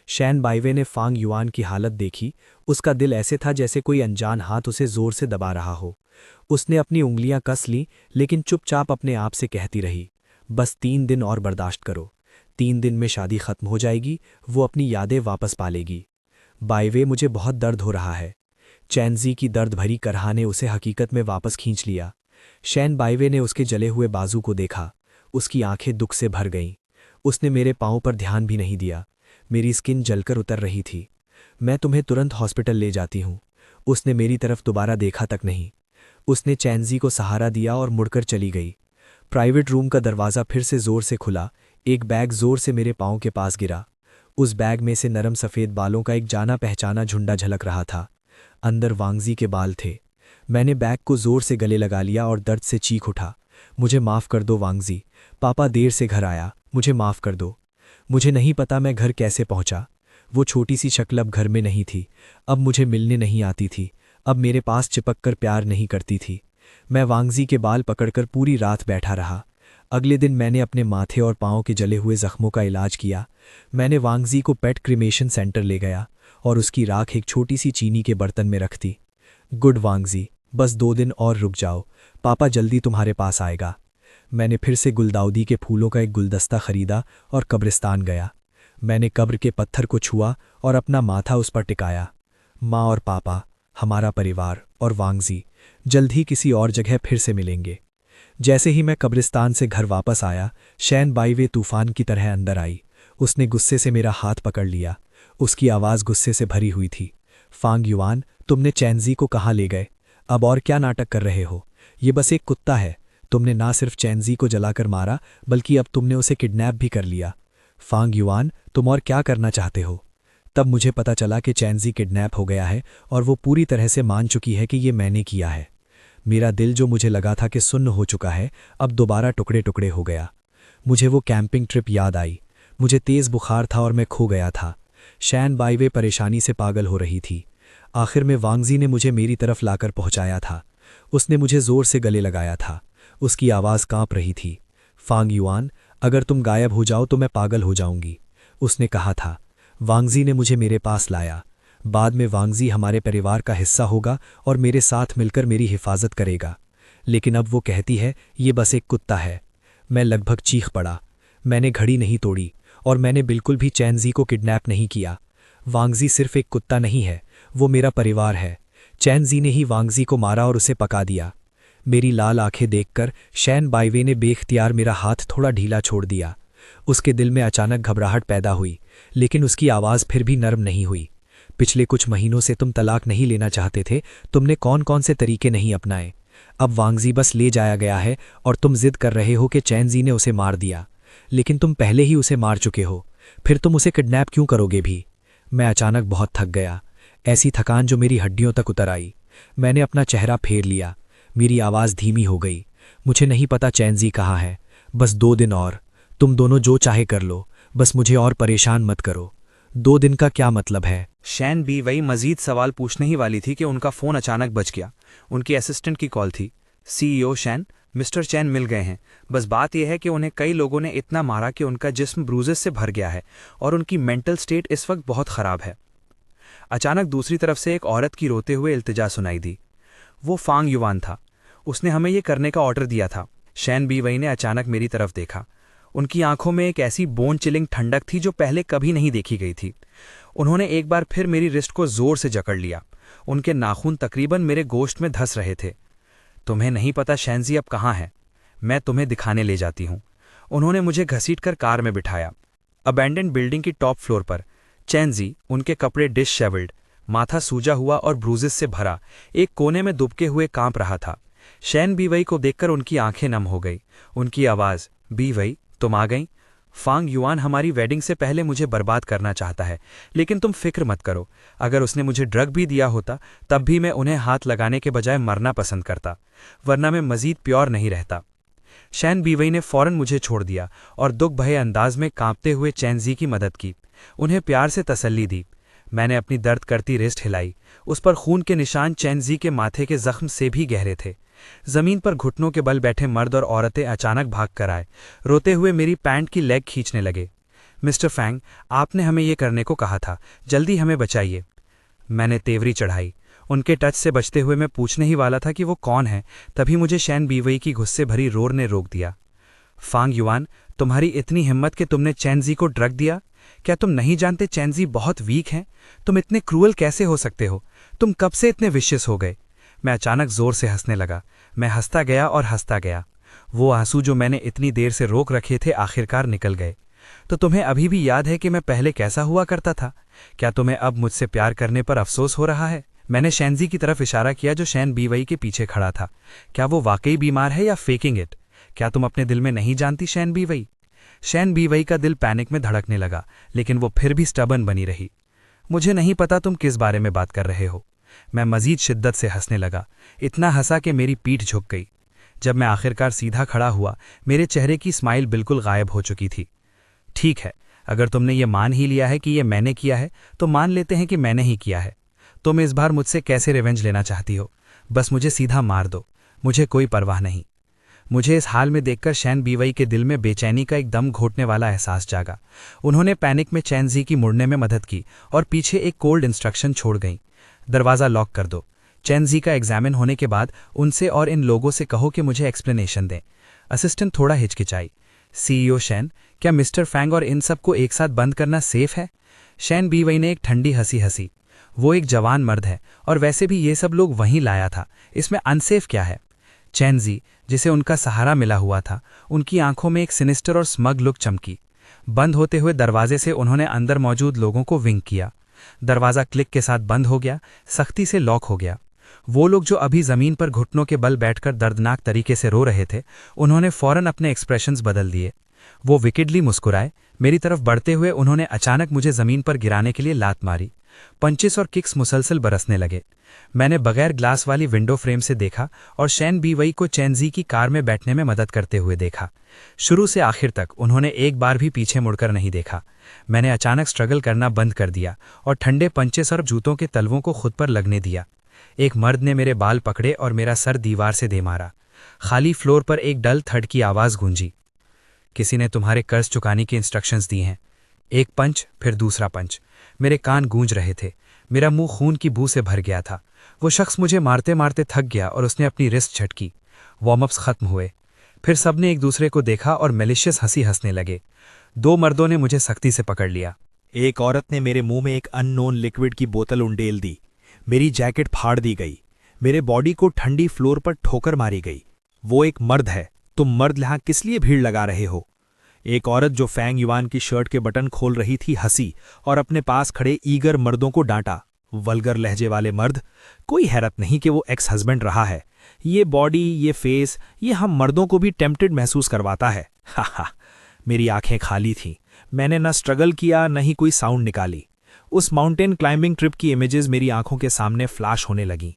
शैन बाइवे ने फांग युआन की हालत देखी। उसका दिल ऐसे था जैसे कोई अनजान हाथ उसे जोर से दबा रहा हो। उसने अपनी उंगलियां कस लीं, लेकिन चुपचाप अपने आप से कहती रही, बस 3 दिन और बर्दाश्त करो। 3 दिन में शादी खत्म हो जाएगी, वो अपनी यादें वापस पालेगी। बाइवे, मुझे बहुत दर्द हो रहा है। चैनजी की दर्द भरी करहा ने उसे हकीकत में वापस खींच लिया। शैन बाइवे ने उसके जले हुए बाजू को देखा। उसकी आंखें दुख से भर गईं। उसने मेरे पांव पर ध्यान भी नहीं दिया। मेरी स्किन जलकर उतर रही थी। मैं तुम्हें तुरंत हॉस्पिटल ले जाती हूँ। उसने मेरी तरफ दोबारा देखा तक नहीं। उसने चैनजी को सहारा दिया और मुड़कर चली गई। प्राइवेट रूम का दरवाज़ा फिर से जोर से खुला। एक बैग जोर से मेरे पाँव के पास गिरा। उस बैग में से नरम सफ़ेद बालों का एक जाना पहचाना झुंडा झलक रहा था। अंदर वांगजी के बाल थे। मैंने बैग को जोर से गले लगा लिया और दर्द से चीख उठा, मुझे माफ़ कर दो वांगजी, पापा देर से घर आया, मुझे माफ़ कर दो। मुझे नहीं पता मैं घर कैसे पहुंचा। वो छोटी सी शक्ल अब घर में नहीं थी। अब मुझे मिलने नहीं आती थी। अब मेरे पास चिपक कर प्यार नहीं करती थी। मैं वांगजी के बाल पकड़कर पूरी रात बैठा रहा। अगले दिन मैंने अपने माथे और पाँव के जले हुए जख्मों का इलाज किया। मैंने वांगजी को पेट क्रिमेशन सेंटर ले गया और उसकी राख एक छोटी सी चीनी के बर्तन में रख दी। गुड वांगजी, बस 2 दिन और रुक जाओ, पापा जल्दी तुम्हारे पास आएगा। मैंने फिर से गुलदाउदी के फूलों का एक गुलदस्ता खरीदा और कब्रिस्तान गया। मैंने कब्र के पत्थर को छुआ और अपना माथा उस पर टिकाया। माँ और पापा, हमारा परिवार और वांगजी जल्द ही किसी और जगह फिर से मिलेंगे। जैसे ही मैं कब्रिस्तान से घर वापस आया, शैन बाइवे तूफान की तरह अंदर आई। उसने गुस्से से मेरा हाथ पकड़ लिया। उसकी आवाज़ गुस्से से भरी हुई थी। फांग युआन, तुमने चैनजी को कहाँ ले गए? अब और क्या नाटक कर रहे हो? ये बस एक कुत्ता है। तुमने ना सिर्फ चैनजी को जलाकर मारा, बल्कि अब तुमने उसे किडनैप भी कर लिया। फांग युआन, तुम और क्या करना चाहते हो? तब मुझे पता चला कि चैनजी किडनैप हो गया है और वो पूरी तरह से मान चुकी है कि ये मैंने किया है। मेरा दिल जो मुझे लगा था कि सुन्न हो चुका है, अब दोबारा टुकड़े टुकड़े हो गया। मुझे वो कैंपिंग ट्रिप याद आई। मुझे तेज़ बुखार था और मैं खो गया था। शैन बाइवे परेशानी से पागल हो रही थी। आखिर में वांगजी ने मुझे मेरी तरफ लाकर पहुंचाया था। उसने मुझे जोर से गले लगाया था। उसकी आवाज़ कांप रही थी। फांग युआन, अगर तुम गायब हो जाओ तो मैं पागल हो जाऊंगी, उसने कहा था। वांगजी ने मुझे मेरे पास लाया। बाद में वांगजी हमारे परिवार का हिस्सा होगा और मेरे साथ मिलकर मेरी हिफाजत करेगा। लेकिन अब वो कहती है ये बस एक कुत्ता है। मैं लगभग चीख पड़ा। मैंने घड़ी नहीं तोड़ी और मैंने बिल्कुल भी चैनजी को किडनैप नहीं किया। वांगजी सिर्फ एक कुत्ता नहीं है, वो मेरा परिवार है। चैनजी ने ही वांगजी को मारा और उसे पका दिया। मेरी लाल आंखें देखकर शैन बाइवे ने बेख्तियार मेरा हाथ थोड़ा ढीला छोड़ दिया। उसके दिल में अचानक घबराहट पैदा हुई, लेकिन उसकी आवाज़ फिर भी नरम नहीं हुई। पिछले कुछ महीनों से तुम तलाक नहीं लेना चाहते थे, तुमने कौन कौन से तरीके नहीं अपनाए। अब वांगजी बस ले जाया गया है और तुम जिद कर रहे हो कि चैनजी ने उसे मार दिया, लेकिन तुम पहले ही उसे मार चुके हो, फिर तुम उसे किडनैप क्यों करोगे भी? मैं अचानक बहुत थक गया, ऐसी थकान जो मेरी हड्डियों तक उतर आई। मैंने अपना चेहरा फेर लिया। मेरी आवाज़ धीमी हो गई। मुझे नहीं पता चैनजी कहाँ है। बस 2 दिन और, तुम दोनों जो चाहे कर लो, बस मुझे और परेशान मत करो। 2 दिन का क्या मतलब है? शैन बी वही मजीद सवाल पूछने ही वाली थी कि उनका फ़ोन अचानक बज गया। उनकी असिस्टेंट की कॉल थी। CEO शैन, मिस्टर चैन मिल गए हैं। बस बात यह है कि उन्हें कई लोगों ने इतना मारा कि उनका जिस्म ब्रूजेस से भर गया है और उनकी मेंटल स्टेट इस वक्त बहुत ख़राब है। अचानक दूसरी तरफ से एक औरत की रोते हुए इल्तिजा सुनाई दी। वो फांग युआन था। उसने हमें ये करने का ऑर्डर दिया था। शैन बी वही ने अचानक मेरी तरफ देखा। उनकी आंखों में एक ऐसी बोन चिलिंग ठंडक थी जो पहले कभी नहीं देखी गई थी। उन्होंने एक बार फिर मेरी रिस्ट को जोर से जकड़ लिया। उनके नाखून तकरीबन मेरे गोश्त में धंस रहे थे। तुम्हें नहीं पता शैनजी अब कहाँ है? मैं तुम्हें दिखाने ले जाती हूँ। उन्होंने मुझे घसीटकर कार में बिठाया। अबैंडन बिल्डिंग की टॉप फ्लोर पर चैनजी, उनके कपड़े डिसशेवल्ड, माथा सूजा हुआ और ब्रूजेस से भरा, एक कोने में दुबके हुए कांप रहा था। शैन बी वही को देखकर उनकी आंखें नम हो गई। उनकी आवाज़, बी वही तुम आ गई? फांग युआन हमारी वेडिंग से पहले मुझे बर्बाद करना चाहता है, लेकिन तुम फिक्र मत करो। अगर उसने मुझे ड्रग भी दिया होता तब भी मैं उन्हें हाथ लगाने के बजाय मरना पसंद करता, वरना मैं मजीद प्योर नहीं रहता। शैन बीवई ने फौरन मुझे छोड़ दिया और दुख भरे अंदाज में कांपते हुए चैनजी की मदद की, उन्हें प्यार से तसल्ली दी। मैंने अपनी दर्द करती रिस्ट हिलाई। उस पर खून के निशान चैनजी के माथे के जख्म से भी गहरे थे। जमीन पर घुटनों के बल बैठे मर्द और औरतें अचानक भाग कर आए, रोते हुए मेरी पैंट की लेग खींचने लगे। मिस्टर फैंग, आपने हमें ये करने को कहा था, जल्दी हमें बचाइए। मैंने तेवरी चढ़ाई। उनके टच से बचते हुए मैं पूछने ही वाला था कि वो कौन है, तभी मुझे शैन बीवई की गुस्से भरी रोर ने रोक दिया। फांग युआन, तुम्हारी इतनी हिम्मत कि तुमने चैनजी को ड्रग दिया? क्या तुम नहीं जानते चैनजी बहुत वीक हैं? तुम इतने क्रूअल कैसे हो सकते हो? तुम कब से इतने विशियस हो गए? मैं अचानक जोर से हंसने लगा। मैं हंसता गया और हंसता गया। वो आंसू जो मैंने इतनी देर से रोक रखे थे आखिरकार निकल गए। तो तुम्हें अभी भी याद है कि मैं पहले कैसा हुआ करता था? क्या तुम्हें अब मुझसे प्यार करने पर अफसोस हो रहा है? मैंने शैनजी की तरफ इशारा किया जो शैन बीवई के पीछे खड़ा था। क्या वो वाकई बीमार है या फेकिंग इट? क्या तुम अपने दिल में नहीं जानती शैन बीवई? शैन बीवई का दिल पैनिक में धड़कने लगा, लेकिन वो फिर भी स्टबर्न बनी रही। मुझे नहीं पता तुम किस बारे में बात कर रहे हो। मैं मजीद शिद्दत से हंसने लगा, इतना हंसा कि मेरी पीठ झुक गई। जब मैं आखिरकार सीधा खड़ा हुआ, मेरे चेहरे की स्माइल बिल्कुल गायब हो चुकी थी। ठीक है, अगर तुमने ये मान ही लिया है कि ये मैंने किया है, तो मान लेते हैं कि मैंने ही किया है। तुम इस बार मुझसे कैसे रिवेंज लेना चाहती हो? बस मुझे सीधा मार दो, मुझे कोई परवाह नहीं। मुझे इस हाल में देखकर शैन बीवई के दिल में बेचैनी का एक दम घोटने वाला एहसास जागा। उन्होंने पैनिक में चैनजी की मुड़ने में मदद की और पीछे एक कोल्ड इंस्ट्रक्शन छोड़ गईं, दरवाज़ा लॉक कर दो। चैनजी का एग्जामिन होने के बाद उनसे और इन लोगों से कहो कि मुझे एक्सप्लेनेशन दें। असिस्टेंट थोड़ा हिचकिचाई। सीईओ शैन, क्या मिस्टर फैंग और इन सबको एक साथ बंद करना सेफ है? शैन बीवई ने एक ठंडी हंसी हंसी। वो एक जवान मर्द है और वैसे भी ये सब लोग वहीं लाया था, इसमें अनसेफ क्या है? चैनजी, जिसे उनका सहारा मिला हुआ था, उनकी आंखों में एक सिनिस्टर और स्मग लुक चमकी। बंद होते हुए दरवाजे से उन्होंने अंदर मौजूद लोगों को विंक किया। दरवाज़ा क्लिक के साथ बंद हो गया, सख्ती से लॉक हो गया। वो लोग जो अभी जमीन पर घुटनों के बल बैठकर दर्दनाक तरीके से रो रहे थे, उन्होंने फौरन अपने एक्सप्रेशंस बदल दिए। वो विकेडली मुस्कुराए। मेरी तरफ बढ़ते हुए उन्होंने अचानक मुझे जमीन पर गिराने के लिए लात मारी। पंचेस और किक्स मुसलसल बरसने लगे। मैंने बगैर ग्लास वाली विंडो फ्रेम से देखा और शैन बीवई को चैनजी की कार में बैठने में मदद करते हुए देखा। शुरू से आखिर तक उन्होंने एक बार भी पीछे मुड़कर नहीं देखा। मैंने अचानक स्ट्रगल करना बंद कर दिया और ठंडे पंचेस और जूतों के तलवों को खुद पर लगने दिया। एक मर्द ने मेरे बाल पकड़े और मेरा सर दीवार से दे मारा। खाली फ्लोर पर एक डल थड की आवाज़ गूंजी। किसी ने तुम्हारे कर्ज चुकाने की इंस्ट्रक्शंस दी हैं। एक पंच, फिर दूसरा पंच। मेरे कान गूंज रहे थे। मेरा मुंह खून की बू से भर गया था। वो शख्स मुझे मारते मारते थक गया और उसने अपनी रिस्ट झटकी। वार्मअप्स खत्म हुए। फिर सबने एक दूसरे को देखा और मेलिशियस हंसी हंसने लगे। दो मर्दों ने मुझे सख्ती से पकड़ लिया। एक औरत ने मेरे मुंह में एक अननोन लिक्विड की बोतल उंडेल दी। मेरी जैकेट फाड़ दी गई। मेरे बॉडी को ठंडी फ्लोर पर ठोकर मारी गई। वो एक मर्द है, तुम मर्द यहाँ किस लिए भीड़ लगा रहे हो? एक औरत जो फैंग युआन की शर्ट के बटन खोल रही थी हंसी और अपने पास खड़े ईगर मर्दों को डांटा। वल्गर लहजे वाले मर्द। कोई हैरत नहीं कि वो एक्स हस्बैंड रहा है। ये बॉडी, ये फेस, ये हम मर्दों को भी टेम्प्टेड महसूस करवाता है। हा। मेरी आंखें खाली थीं। मैंने न स्ट्रगल किया न ही कोई साउंड निकाली। उस माउंटेन क्लाइंबिंग ट्रिप की इमेजेस मेरी आंखों के सामने फ्लैश होने लगीं।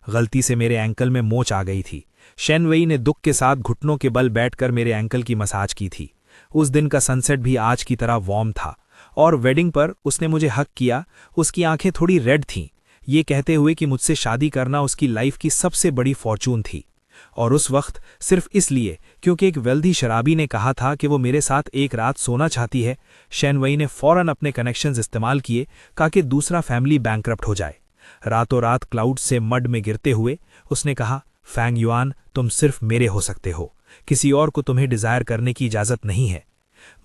गलती से मेरे एंकल में मोच आ गई थी। शैन वेई ने दुख के साथ घुटनों के बल बैठकर मेरे एंकल की मसाज की थी। उस दिन का सनसेट भी आज की तरह वार्म था और वेडिंग पर उसने मुझे हक किया। उसकी आंखें थोड़ी रेड थीं, ये कहते हुए कि मुझसे शादी करना उसकी लाइफ की सबसे बड़ी फॉर्चून थी। और उस वक्त सिर्फ इसलिए क्योंकि एक वेल्दी शराबी ने कहा था कि वो मेरे साथ एक रात सोना चाहती है, शैन वेई ने फौरन अपने कनेक्शंस इस्तेमाल किए ताकि दूसरा फैमिली बैंकरप्ट हो जाए। रातों रात क्लाउड से मड में गिरते हुए उसने कहा, फैंग युआन, तुम सिर्फ मेरे हो सकते हो, किसी और को तुम्हें डिजायर करने की इजाजत नहीं है।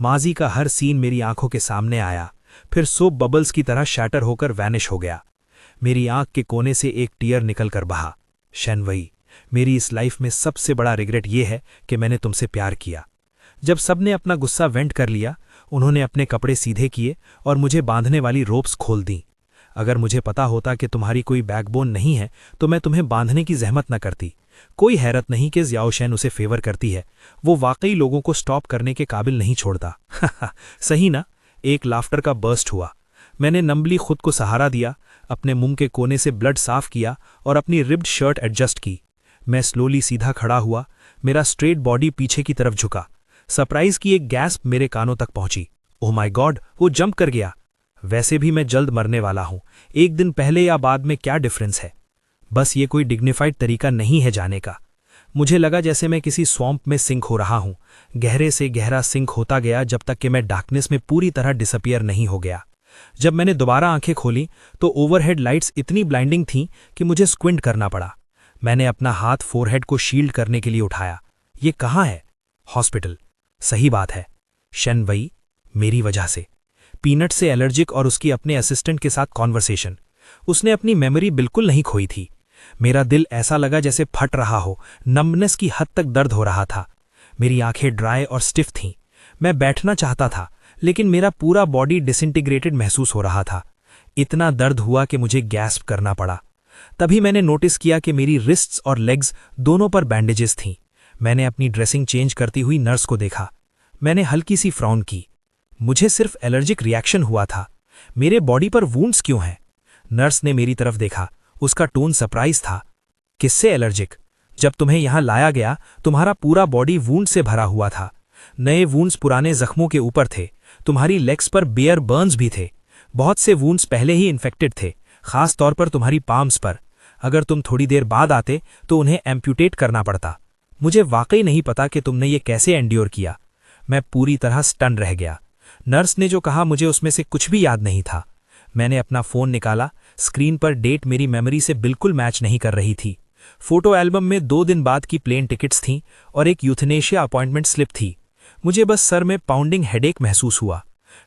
माजी का हर सीन मेरी आंखों के सामने आया, फिर सोप बबल्स की तरह शैटर होकर वैनिश हो गया। मेरी आंख के कोने से एक टीयर निकलकर बहा। शैन वेई, मेरी इस लाइफ में सबसे बड़ा रिग्रेट ये है कि मैंने तुमसे प्यार किया। जब सबने अपना गुस्सा वेंट कर लिया, उन्होंने अपने कपड़े सीधे किए और मुझे बांधने वाली रोप्स खोल दी। अगर मुझे पता होता कि तुम्हारी कोई बैकबोन नहीं है तो मैं तुम्हें बांधने की जहमत न करती, कोई हैरत नहीं कि ज़ियाओशेन उसे फेवर करती है, वो वाकई लोगों को स्टॉप करने के काबिल नहीं छोड़ता। सही ना? एक लाफ्टर का बर्स्ट हुआ। मैंने नंबली खुद को सहारा दिया, अपने मुंह के कोने से ब्लड साफ किया और अपनी रिब्ड शर्ट एडजस्ट की। मैं स्लोली सीधा खड़ा हुआ, मेरा स्ट्रेट बॉडी पीछे की तरफ झुका। सरप्राइज की एक गैस्प मेरे कानों तक पहुंची। ओह माय गॉड, वो जंप कर गया। वैसे भी मैं जल्द मरने वाला हूं, एक दिन पहले या बाद में क्या डिफरेंस है। बस ये कोई डिग्निफाइड तरीका नहीं है जाने का। मुझे लगा जैसे मैं किसी स्वैम्प में सिंक हो रहा हूं, गहरे से गहरा सिंक होता गया जब तक कि मैं डार्कनेस में पूरी तरह डिसअपियर नहीं हो गया। जब मैंने दोबारा आंखें खोली तो ओवरहेड लाइट्स इतनी ब्लाइंडिंग थीं कि मुझे स्क्विंट करना पड़ा। मैंने अपना हाथ फोरहेड को शील्ड करने के लिए उठाया। ये कहाँ है? हॉस्पिटल। सही बात है। शन वई, मेरी वजह से। पीनट से एलर्जिक और उसकी अपने असिस्टेंट के साथ कॉन्वर्सेशन। उसने अपनी मेमोरी बिल्कुल नहीं खोई थी। मेरा दिल ऐसा लगा जैसे फट रहा हो, नम्बनेस की हद तक दर्द हो रहा था। मेरी आंखें ड्राई और स्टिफ थीं। मैं बैठना चाहता था, लेकिन मेरा पूरा बॉडी डिसइंटीग्रेटेड महसूस हो रहा था। इतना दर्द हुआ कि मुझे गैस्प करना पड़ा। तभी मैंने नोटिस किया कि मेरी रिस्ट्स और लेग्स दोनों पर बैंडेजेस थीं। मैंने अपनी ड्रेसिंग चेंज करती हुई नर्स को देखा। मैंने हल्की सी फ्राउन की। मुझे सिर्फ एलर्जिक रिएक्शन हुआ था। मेरे बॉडी पर वूंड्स क्यों हैं? नर्स ने मेरी तरफ देखा। उसका टोन सरप्राइज था। किससे एलर्जिक? जब तुम्हें यहां लाया गया तुम्हारा पूरा बॉडी वूंड से भरा हुआ था। नए वूंड्स पुराने जख्मों के ऊपर थे। तुम्हारी लेग्स पर बेयर बर्न्स भी थे। बहुत से वूंड्स पहले ही इन्फेक्टेड थे, खास तौर पर तुम्हारी पाम्स पर। अगर तुम थोड़ी देर बाद आते तो उन्हें एम्प्यूटेट करना पड़ता। मुझे वाकई नहीं पता कि तुमने ये कैसे एंड्योर किया। मैं पूरी तरह स्टन रह गया। नर्स ने जो कहा मुझे उसमें से कुछ भी याद नहीं था। मैंने अपना फ़ोन निकाला। स्क्रीन पर डेट मेरी मेमोरी से बिल्कुल मैच नहीं कर रही थी। फोटो एल्बम में 2 दिन बाद की प्लेन टिकट्स थीं और एक यूथनेशिया अपॉइंटमेंट स्लिप थी। मुझे बस सर में पाउंडिंग हेडेक महसूस हुआ।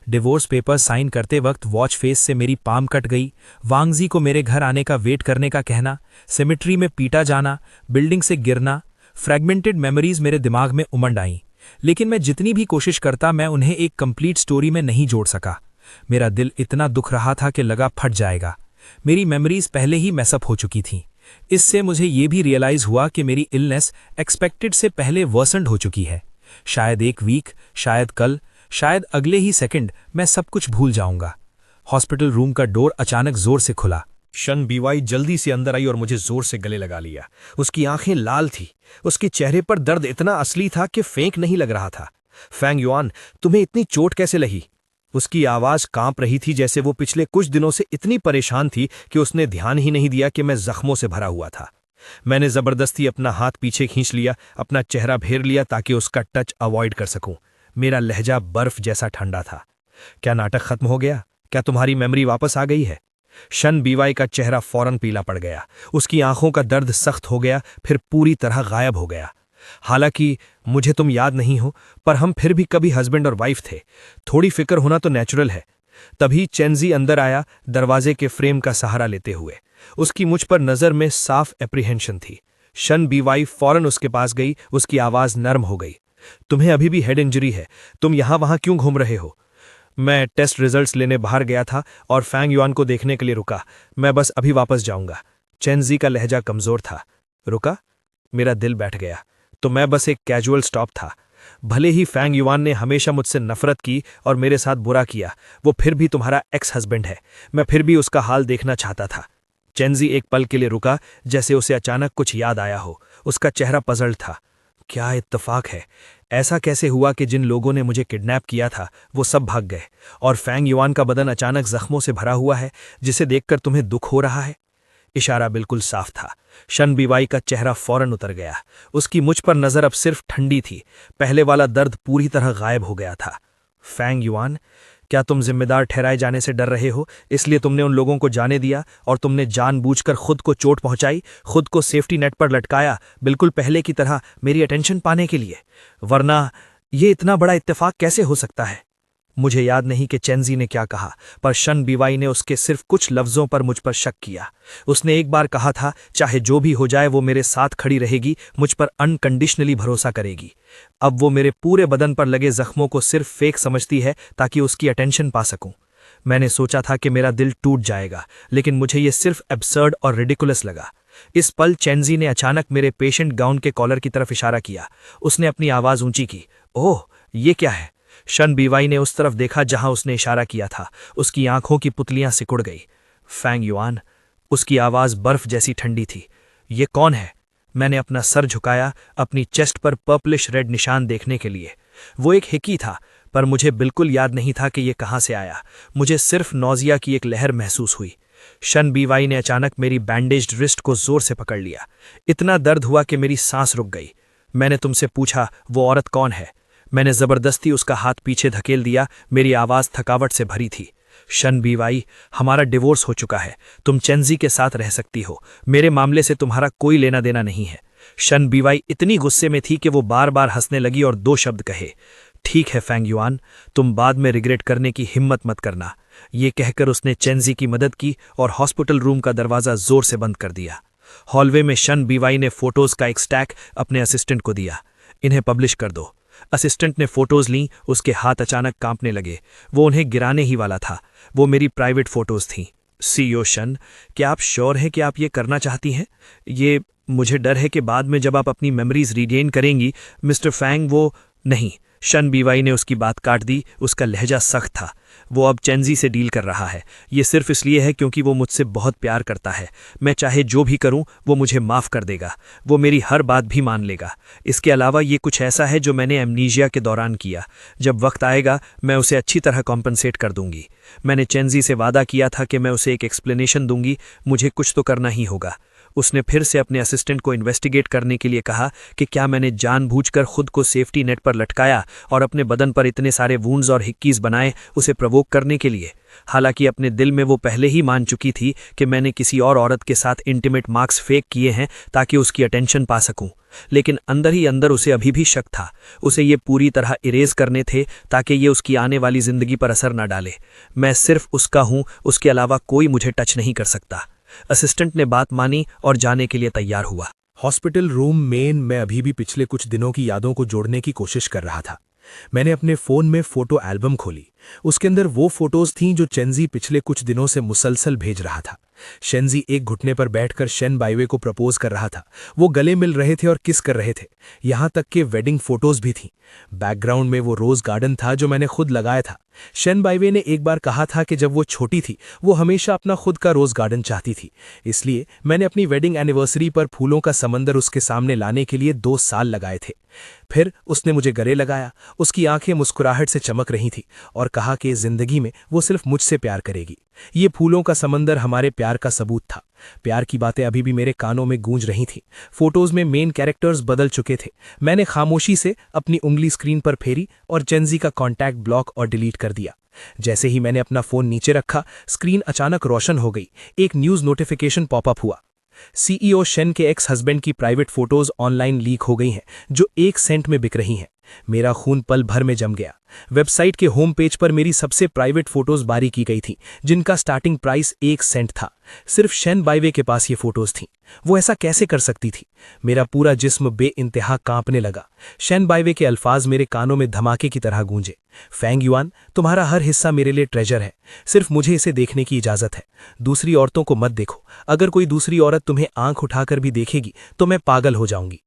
डिवोर्स पेपर साइन करते वक्त वॉच फेस से मेरी पाम कट गई। वांगजी को मेरे घर आने का वेट करने का कहना, सेमेट्री में पीटा जाना, बिल्डिंग से गिरना, फ्रैगमेंटेड मेमोरीज मेरे दिमाग में उमड़ आईं। लेकिन मैं जितनी भी कोशिश करता मैं उन्हें एक कंप्लीट स्टोरी में नहीं जोड़ सका। मेरा दिल इतना दुख रहा था कि लगा फट जाएगा। मेरी मेमोरीज पहले ही मैसअप हो चुकी थीं। इससे मुझे ये भी रियलाइज हुआ कि मेरी इलनेस एक्सपेक्टेड से पहले वर्सनड हो चुकी है। शायद एक वीक, शायद कल, शायद अगले ही सेकंड मैं सब कुछ भूल जाऊंगा। हॉस्पिटल रूम का डोर अचानक जोर से खुला। शन बीवाई जल्दी से अंदर आई और मुझे जोर से गले लगा लिया। उसकी आंखें लाल थी। उसके चेहरे पर दर्द इतना असली था कि फेंक नहीं लग रहा था। फैंग युआन, तुम्हें इतनी चोट कैसे लगी? उसकी आवाज कांप रही थी जैसे वो पिछले कुछ दिनों से इतनी परेशान थी कि उसने ध्यान ही नहीं दिया कि मैं जख्मों से भरा हुआ था। मैंने जबरदस्ती अपना हाथ पीछे खींच लिया, अपना चेहरा फेर लिया ताकि उसका टच अवॉइड कर सकूं। मेरा लहजा बर्फ जैसा ठंडा था। क्या नाटक खत्म हो गया? क्या तुम्हारी मेमोरी वापस आ गई है? शन बीवाई का चेहरा फौरन पीला पड़ गया। उसकी आंखों का दर्द सख्त हो गया, फिर पूरी तरह गायब हो गया। हालांकि मुझे तुम याद नहीं हो, पर हम फिर भी कभी हस्बैंड और वाइफ थे। थोड़ी फिक्र होना तो नेचुरल है। तभी चेंजी अंदर आया, दरवाजे के फ्रेम का सहारा लेते हुए। उसकी मुझ पर नजर में साफ एप्रीहेंशन थी। शन बीवाई फौरन उसके पास गई। उसकी आवाज नर्म हो गई। तुम्हें अभी भी हेड इंजरी है, तुम यहां वहां क्यों घूम रहे हो? मैं टेस्ट रिजल्ट्स लेने बाहर गया था और फैंग युआन को देखने के लिए रुका। मैं बस अभी वापस जाऊंगा। चेंजी का लहजा कमजोर था। रुका? मेरा दिल बैठ गया। तो मैं बस एक कैजुअल स्टॉप था। भले ही फैंग युआन ने हमेशा मुझसे नफरत की और मेरे साथ बुरा किया, वो फिर भी तुम्हारा एक्स हस्बैंड है। मैं फिर भी उसका हाल देखना चाहता था। चेंजी एक पल के लिए रुका, जैसे उसे अचानक कुछ याद आया हो। उसका चेहरा पजल्ड था। क्या इत्तेफाक है? ऐसा कैसे हुआ कि जिन लोगों ने मुझे किडनैप किया था वो सब भाग गए और फैंग युआन का बदन अचानक जख्मों से भरा हुआ है, जिसे देखकर तुम्हें दुख हो रहा है? इशारा बिल्कुल साफ था। शन बीवाई का चेहरा फौरन उतर गया। उसकी मुझ पर नजर अब सिर्फ ठंडी थी। पहले वाला दर्द पूरी तरह गायब हो गया था। फैंग युआन, क्या तुम जिम्मेदार ठहराए जाने से डर रहे हो, इसलिए तुमने उन लोगों को जाने दिया और तुमने जानबूझकर खुद को चोट पहुंचाई, खुद को सेफ्टी नेट पर लटकाया, बिल्कुल पहले की तरह मेरी अटेंशन पाने के लिए? वरना ये इतना बड़ा इत्तेफाक कैसे हो सकता है? मुझे याद नहीं कि चेंजी ने क्या कहा, पर शन बीवाई ने उसके सिर्फ कुछ लफ्जों पर मुझ पर शक किया। उसने एक बार कहा था, चाहे जो भी हो जाए वो मेरे साथ खड़ी रहेगी, मुझ पर अनकंडीशनली भरोसा करेगी। अब वो मेरे पूरे बदन पर लगे जख्मों को सिर्फ फेक समझती है ताकि उसकी अटेंशन पा सकूं। मैंने सोचा था कि मेरा दिल टूट जाएगा, लेकिन मुझे ये सिर्फ एब्सर्ड और रिडिकुलस लगा। इस पल चेंजी ने अचानक मेरे पेशेंट गाउन के कॉलर की तरफ इशारा किया। उसने अपनी आवाज़ ऊंची की। ओह, ये क्या है? शन बीवाई ने उस तरफ देखा जहां उसने इशारा किया था। उसकी आंखों की पुतलियां सिकुड़ गई। Fang Yuan. उसकी आवाज़ बर्फ जैसी ठंडी थी। ये कौन है? मैंने अपना सर झुकाया, अपनी चेस्ट पर पर्पलिश रेड निशान देखने के लिए। वो एक हिकी था, पर मुझे बिल्कुल याद नहीं था कि ये कहाँ से आया। मुझे सिर्फ नौजिया की एक लहर महसूस हुई। शन बीवाई ने अचानक मेरी बैंडेज्ड रिस्ट को जोर से पकड़ लिया। इतना दर्द हुआ कि मेरी सांस रुक गई। मैंने तुमसे पूछा, वो औरत कौन है? मैंने जबरदस्ती उसका हाथ पीछे धकेल दिया। मेरी आवाज़ थकावट से भरी थी। शन बीवाई, हमारा डिवोर्स हो चुका है। तुम चेंजी के साथ रह सकती हो। मेरे मामले से तुम्हारा कोई लेना देना नहीं है। शन बीवाई इतनी गुस्से में थी कि वो बार बार हंसने लगी और दो शब्द कहे, ठीक है फैंग युआन, तुम बाद में रिग्रेट करने की हिम्मत मत करना। ये कहकर उसने चेंजी की मदद की और हॉस्पिटल रूम का दरवाज़ा जोर से बंद कर दिया। हॉलवे में शन बीवाई ने फोटोज का एक स्टैक अपने असिस्टेंट को दिया। इन्हें पब्लिश कर दो। असिस्टेंट ने फोटोज लीं। उसके हाथ अचानक कांपने लगे। वो उन्हें गिराने ही वाला था। वो मेरी प्राइवेट फोटोज थीं। सीईओ शन, क्या आप श्योर हैं कि आप ये करना चाहती हैं? ये मुझे डर है कि बाद में जब आप अपनी मेमोरीज रिगेन करेंगी मिस्टर फैंग, वो नहीं। शन बीवाई ने उसकी बात काट दी। उसका लहजा सख्त था। वो अब चेंजी से डील कर रहा है। ये सिर्फ इसलिए है क्योंकि वो मुझसे बहुत प्यार करता है। मैं चाहे जो भी करूं वो मुझे माफ़ कर देगा। वो मेरी हर बात भी मान लेगा। इसके अलावा ये कुछ ऐसा है जो मैंने एमनीजिया के दौरान किया। जब वक्त आएगा मैं उसे अच्छी तरह कॉम्पनसेट कर दूंगी। मैंने चेंजी से वादा किया था कि मैं उसे एक एक्सप्लेनेशन दूंगी। मुझे कुछ तो करना ही होगा। उसने फिर से अपने असिस्टेंट को इन्वेस्टिगेट करने के लिए कहा कि क्या मैंने जानबूझकर खुद को सेफ्टी नेट पर लटकाया और अपने बदन पर इतने सारे वूंड्स और हिक्कीज बनाए उसे प्रवोक करने के लिए। हालांकि अपने दिल में वो पहले ही मान चुकी थी कि मैंने किसी और औरत के साथ इंटीमेट मार्क्स फेक किए हैं ताकि उसकी अटेंशन पा सकूं, लेकिन अंदर ही अंदर उसे अभी भी शक था। उसे ये पूरी तरह इरेज करने थे ताकि ये उसकी आने वाली जिंदगी पर असर न डाले। मैं सिर्फ उसका हूं, उसके अलावा कोई मुझे टच नहीं कर सकता। असिस्टेंट ने बात मानी और जाने के लिए तैयार हुआ। हॉस्पिटल रूम में मैं अभी भी पिछले कुछ दिनों की यादों को जोड़ने की कोशिश कर रहा था। मैंने अपने फ़ोन में फ़ोटो एल्बम खोली। उसके अंदर वो फोटोज़ थीं जो चेंजी पिछले कुछ दिनों से मुसलसल भेज रहा था। शेंजी एक घुटने पर बैठकर शेन बाइवे को प्रपोज कर रहा था। वो गले मिल रहे थे और किस कर रहे थे। यहाँ तक कि वेडिंग फोटोज भी थीं। बैकग्राउंड में वो रोज़ गार्डन था जो मैंने खुद लगाया था। शेन बाइवे ने एक बार कहा था कि जब वो छोटी थी वो हमेशा अपना खुद का रोज़ गार्डन चाहती थी। इसलिए मैंने अपनी वेडिंग एनिवर्सरी पर फूलों का समंदर उसके सामने लाने के लिए 2 साल लगाए थे। फिर उसने मुझे गले लगाया। उसकी आंखें मुस्कुराहट से चमक रही थी और कहा कि जिंदगी में वो सिर्फ मुझसे प्यार करेगी। ये फूलों का समंदर हमारे प्यार का सबूत था। प्यार की बातें अभी भी मेरे कानों में गूंज रही थीं। फोटोज में मेन कैरेक्टर्स बदल चुके थे। मैंने खामोशी से अपनी उंगली स्क्रीन पर फेरी और चेंजी का कॉन्टैक्ट ब्लॉक और डिलीट कर दिया। जैसे ही मैंने अपना फोन नीचे रखा, स्क्रीन अचानक रोशन हो गई। एक न्यूज नोटिफिकेशन पॉपअप हुआ। सीईओ शेन के एक्स हस्बैंड की प्राइवेट फोटोज ऑनलाइन लीक हो गई हैं जो 1 सेंट में बिक रही हैं। मेरा खून पल भर में जम गया। वेबसाइट के होम पेज पर मेरी सबसे प्राइवेट फोटोज बारी की गई थी जिनका स्टार्टिंग प्राइस 1 सेंट था। सिर्फ शेन बाइवे के पास ये फोटोज थीं। वो ऐसा कैसे कर सकती थी? मेरा पूरा जिस्म बेइंतहा कांपने लगा। शेन बाइवे के अल्फाज मेरे कानों में धमाके की तरह गूंजे। फैंग युआन, तुम्हारा हर हिस्सा मेरे लिए ट्रेजर है। सिर्फ मुझे इसे देखने की इजाजत है। दूसरी औरतों को मत देखो। अगर कोई दूसरी औरत तुम्हें आंख उठाकर भी देखेगी तो मैं पागल हो जाऊंगी।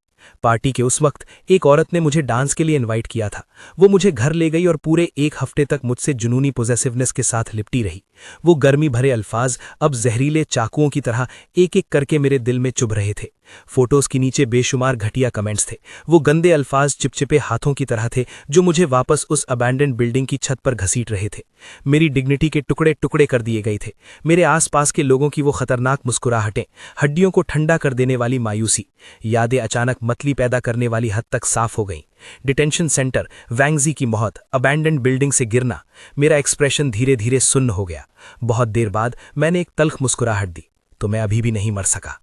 पार्टी के उस वक्त एक औरत ने मुझे डांस के लिए इनवाइट किया था। वो मुझे घर ले गई और पूरे 1 हफ्ते तक मुझसे जुनूनी पोजेसिवनेस के साथ लिपटी रही। वो गर्मी भरे अल्फाज अब जहरीले चाकुओं की तरह एक एक करके मेरे दिल में चुभ रहे थे। फोटोज के नीचे बेशुमार घटिया कमेंट्स थे। वो गंदे अल्फाज चिपचिपे हाथों की तरह थे जो मुझे वापस उस अबैंडन्ड बिल्डिंग की छत पर घसीट रहे थे। मेरी डिग्निटी के टुकड़े टुकड़े कर दिए गए थे। मेरे आसपास के लोगों की वो खतरनाक मुस्कुराहटें, हड्डियों को ठंडा कर देने वाली मायूसी, यादें अचानक मतली पैदा करने वाली हद तक साफ हो गईं। डिटेंशन सेंटर, वैंगजी की मौत, अबैंडन्ड बिल्डिंग से गिरना। मेरा एक्सप्रेशन धीरे धीरे सुन्न हो गया। बहुत देर बाद मैंने एक तल्ख मुस्कुराहट दी, तो मैं अभी भी नहीं मर सका।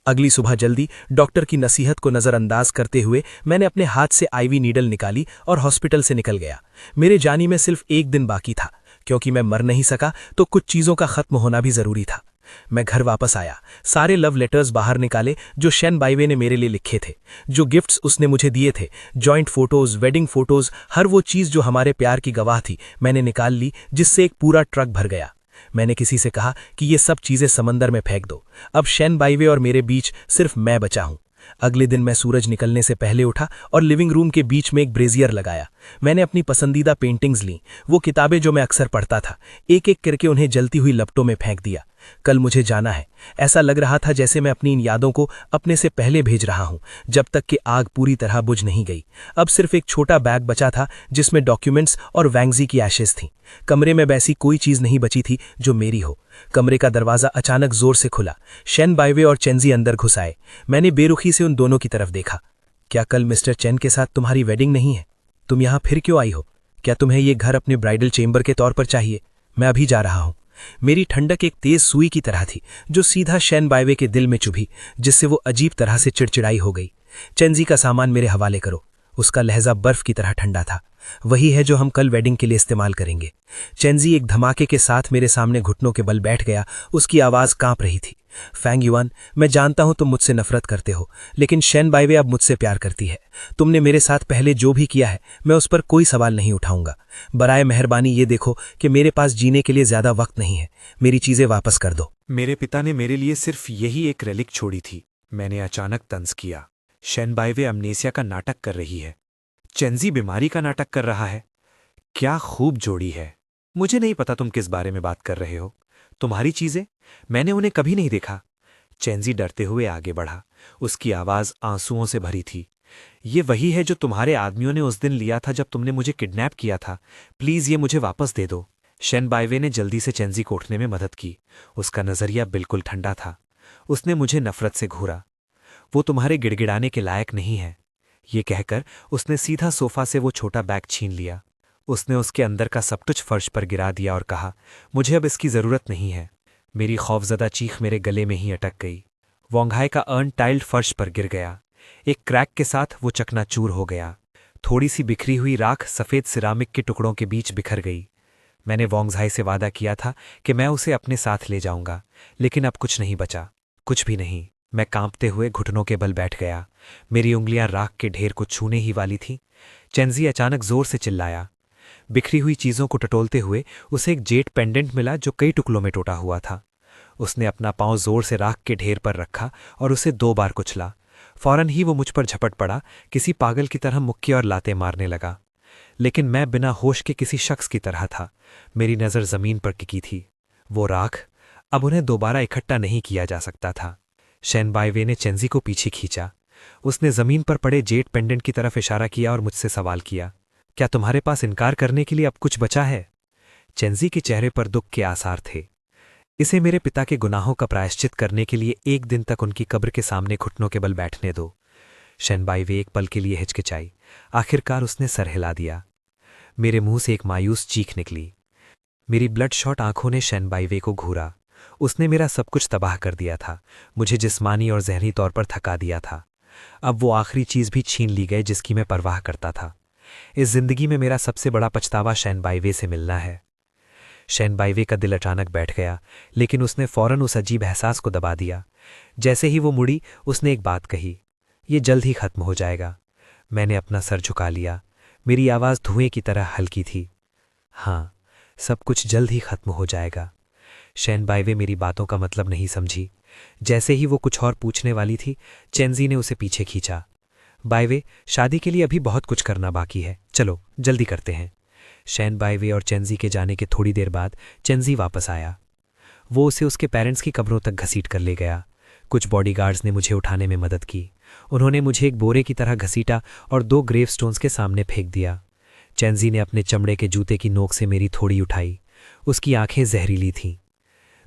अगली सुबह जल्दी डॉक्टर की नसीहत को नज़रअंदाज करते हुए मैंने अपने हाथ से आईवी नीडल निकाली और हॉस्पिटल से निकल गया। मेरे जाने में सिर्फ 1 दिन बाकी था। क्योंकि मैं मर नहीं सका तो कुछ चीज़ों का खत्म होना भी ज़रूरी था। मैं घर वापस आया, सारे लव लेटर्स बाहर निकाले जो शेन बाइवे ने मेरे लिए लिखे थे, जो गिफ्ट्स उसने मुझे दिए थे, जॉइंट फोटोज, वेडिंग फोटोज, हर वो चीज़ जो हमारे प्यार की गवाह थी मैंने निकाल ली, जिससे एक पूरा ट्रक भर गया। मैंने किसी से कहा कि ये सब चीज़ें समंदर में फेंक दो, अब शेन बाइवे और मेरे बीच सिर्फ मैं बचा हूं। अगले दिन मैं सूरज निकलने से पहले उठा और लिविंग रूम के बीच में एक ब्रेजियर लगाया। मैंने अपनी पसंदीदा पेंटिंग्स लीं, वो किताबें जो मैं अक्सर पढ़ता था, एक एक करके उन्हें जलती हुई लपटों में फेंक दिया। कल मुझे जाना है, ऐसा लग रहा था जैसे मैं अपनी इन यादों को अपने से पहले भेज रहा हूं, जब तक कि आग पूरी तरह बुझ नहीं गई। अब सिर्फ एक छोटा बैग बचा था जिसमें डॉक्यूमेंट्स और वैंगजी की एशेज थीं। कमरे में वैसी कोई चीज़ नहीं बची थी जो मेरी हो। कमरे का दरवाज़ा अचानक जोर से खुला। शेन बाइवे और चेंजी अंदर घुस आए। मैंने बेरुखी से उन दोनों की तरफ देखा। क्या कल मिस्टर चेन के साथ तुम्हारी वेडिंग नहीं है? तुम यहाँ फिर क्यों आई हो? क्या तुम्हें ये घर अपने ब्राइडल चेंबर के तौर पर चाहिए? मैं अभी जा रहा हूँ। मेरी ठंडक एक तेज सुई की तरह थी जो सीधा शेन बाइवे के दिल में चुभी, जिससे वो अजीब तरह से चिड़चिड़ाई हो गई। चेंजी का सामान मेरे हवाले करो। उसका लहजा बर्फ की तरह ठंडा था। वही है जो हम कल वेडिंग के लिए इस्तेमाल करेंगे। चेंजी एक धमाके के साथ मेरे सामने घुटनों के बल बैठ गया। उसकी आवाज़ कांप रही थी। फैंग युआन, मैं जानता हूं तुम मुझसे नफरत करते हो, लेकिन शेन बाइवे अब मुझसे प्यार करती है। तुमने मेरे साथ पहले जो भी किया है, मैं उस पर कोई सवाल नहीं उठाऊंगा। बराए मेहरबानी ये देखो कि मेरे पास जीने के लिए ज्यादा वक्त नहीं है। मेरी चीजें वापस कर दो। मेरे पिता ने मेरे लिए सिर्फ यही एक रेलिक छोड़ी थी। मैंने अचानक तंज किया। शेन बाइवे अमनेसिया का नाटक कर रही है, चेंजी बीमारी का नाटक कर रहा है। क्या खूब जोड़ी है। मुझे नहीं पता तुम किस बारे में बात कर रहे हो। तुम्हारी चीजें? मैंने उन्हें कभी नहीं देखा। चेंजी डरते हुए आगे बढ़ा। उसकी आवाज आंसुओं से भरी थी। ये वही है जो तुम्हारे आदमियों ने उस दिन लिया था जब तुमने मुझे किडनैप किया था। प्लीज ये मुझे वापस दे दो। शेन बाइवे ने जल्दी से चेंजी को उठने में मदद की। उसका नजरिया बिल्कुल ठंडा था। उसने मुझे नफरत से घूरा। वो तुम्हारे गिड़गिड़ाने के लायक नहीं है। ये कहकर उसने सीधा सोफा से वो छोटा बैग छीन लिया। उसने उसके अंदर का सब कुछ फर्श पर गिरा दिया और कहा, मुझे अब इसकी जरूरत नहीं है। मेरी खौफजदा चीख मेरे गले में ही अटक गई। वोंघाई का अर्न टाइल्ड फर्श पर गिर गया। एक क्रैक के साथ वो चकनाचूर हो गया। थोड़ी सी बिखरी हुई राख सफ़ेद सिरामिक के टुकड़ों के बीच बिखर गई। मैंने वोंगझाई से वादा किया था कि मैं उसे अपने साथ ले जाऊंगा, लेकिन अब कुछ नहीं बचा, कुछ भी नहीं। मैं कांपते हुए घुटनों के बल बैठ गया। मेरी उंगलियां राख के ढेर को छूने ही वाली थीं। चेंजी अचानक जोर से चिल्लाया। बिखरी हुई चीज़ों को टटोलते हुए उसे एक जेट पेंडेंट मिला जो कई टुकड़ों में टूटा हुआ था। उसने अपना पांव जोर से राख के ढेर पर रखा और उसे 2 बार कुचला। फौरन ही वो मुझ पर झपट पड़ा, किसी पागल की तरह मुक्के और लाते मारने लगा। लेकिन मैं बिना होश के किसी शख्स की तरह था। मेरी नज़र ज़मीन पर टिकी थी। वो राख, अब उन्हें दोबारा इकट्ठा नहीं किया जा सकता था। शेन बाइवे ने चेंजी को पीछे खींचा। उसने ज़मीन पर पड़े जेट पेंडेंट की तरफ इशारा किया और मुझसे सवाल किया, क्या तुम्हारे पास इनकार करने के लिए अब कुछ बचा है? चेंजी के चेहरे पर दुख के आसार थे। इसे मेरे पिता के गुनाहों का प्रायश्चित करने के लिए एक दिन तक उनकी कब्र के सामने घुटनों के बल बैठने दो। शेन बाइवे एक पल के लिए हिचकिचाई। आखिरकार उसने सर हिला दिया। मेरे मुंह से एक मायूस चीख निकली। मेरी ब्लड शॉट आंखों ने शेन बाइवे को घूरा। उसने मेरा सब कुछ तबाह कर दिया था, मुझे जिस्मानी और जहनी तौर पर थका दिया था। अब वो आखिरी चीज़ भी छीन ली गए जिसकी मैं परवाह करता था। इस जिंदगी में मेरा सबसे बड़ा पछतावा शेन बाइवे से मिलना है। शेन बाइवे का दिल अचानक बैठ गया, लेकिन उसने फौरन उस अजीब एहसास को दबा दिया। जैसे ही वो मुड़ी, उसने एक बात कही, ये जल्द ही खत्म हो जाएगा। मैंने अपना सर झुका लिया। मेरी आवाज़ धुएं की तरह हल्की थी। हाँ, सब कुछ जल्द ही खत्म हो जाएगा। शेन बाइवे मेरी बातों का मतलब नहीं समझी। जैसे ही वो कुछ और पूछने वाली थी, चेंजी ने उसे पीछे खींचा। बाइवे, शादी के लिए अभी बहुत कुछ करना बाकी है, चलो जल्दी करते हैं। शेन बाइवे और चेंजी के जाने के थोड़ी देर बाद चेंजी वापस आया। वो उसे उसके पेरेंट्स की कब्रों तक घसीट कर ले गया। कुछ बॉडीगार्ड्स ने मुझे उठाने में मदद की। उन्होंने मुझे एक बोरे की तरह घसीटा और 2 ग्रेव स्टोन्स के सामने फेंक दिया। चेंजी ने अपने चमड़े के जूते की नोक से मेरी थोड़ी उठाई। उसकी आंखें जहरीली थीं।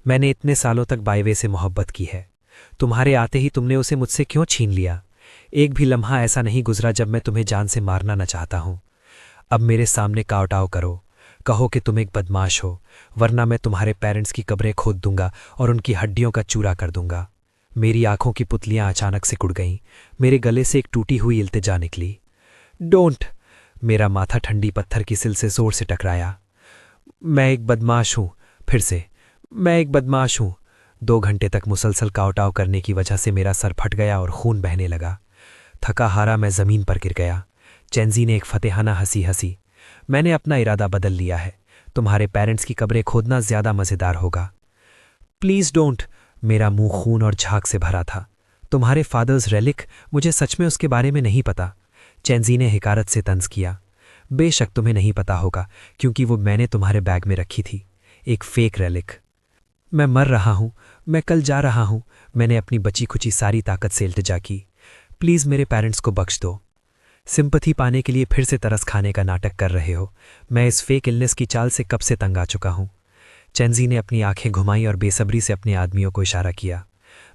मैंने इतने सालों तक बाइवे से मोहब्बत की है। तुम्हारे आते ही तुमने उसे मुझसे क्यों छीन लिया? एक भी लम्हा ऐसा नहीं गुजरा जब मैं तुम्हें जान से मारना न चाहता हूं। अब मेरे सामने कावटाव करो, कहो कि तुम एक बदमाश हो, वरना मैं तुम्हारे पेरेंट्स की कब्रें खोद दूंगा और उनकी हड्डियों का चूरा कर दूंगा। मेरी आंखों की पुतलियां अचानक सिकुड़ गईं। मेरे गले से एक टूटी हुई इल्तिजा निकली। डोंट! मेरा माथा ठंडी पत्थर की सिल से जोर से टकराया। मैं एक बदमाश हूं, फिर से मैं एक बदमाश हूं। 2 घंटे तक मुसलसल कावटाव करने की वजह से मेरा सर फट गया और खून बहने लगा। थका हारा मैं ज़मीन पर गिर गया। चेंजी ने एक फतेहाना हंसी हंसी। मैंने अपना इरादा बदल लिया है। तुम्हारे पेरेंट्स की कब्रें खोदना ज़्यादा मज़ेदार होगा। Please don't. मेरा मुंह खून और झाग से भरा था। तुम्हारे फादर्स रेलिक, मुझे सच में उसके बारे में नहीं पता। चेंजी ने हिकारत से तंज किया। बेशक तुम्हें नहीं पता होगा, क्योंकि वो मैंने तुम्हारे बैग में रखी थी, एक फेक रेलिक। मैं मर रहा हूं, मैं कल जा रहा हूं। मैंने अपनी बची खुची सारी ताकत से इल्तिजा की। प्लीज़ मेरे पेरेंट्स को बख्श दो। सिंपैथी पाने के लिए फिर से तरस खाने का नाटक कर रहे हो। मैं इस फेक इलनेस की चाल से कब से तंग आ चुका हूं। चेंजी ने अपनी आंखें घुमाई और बेसब्री से अपने आदमियों को इशारा किया।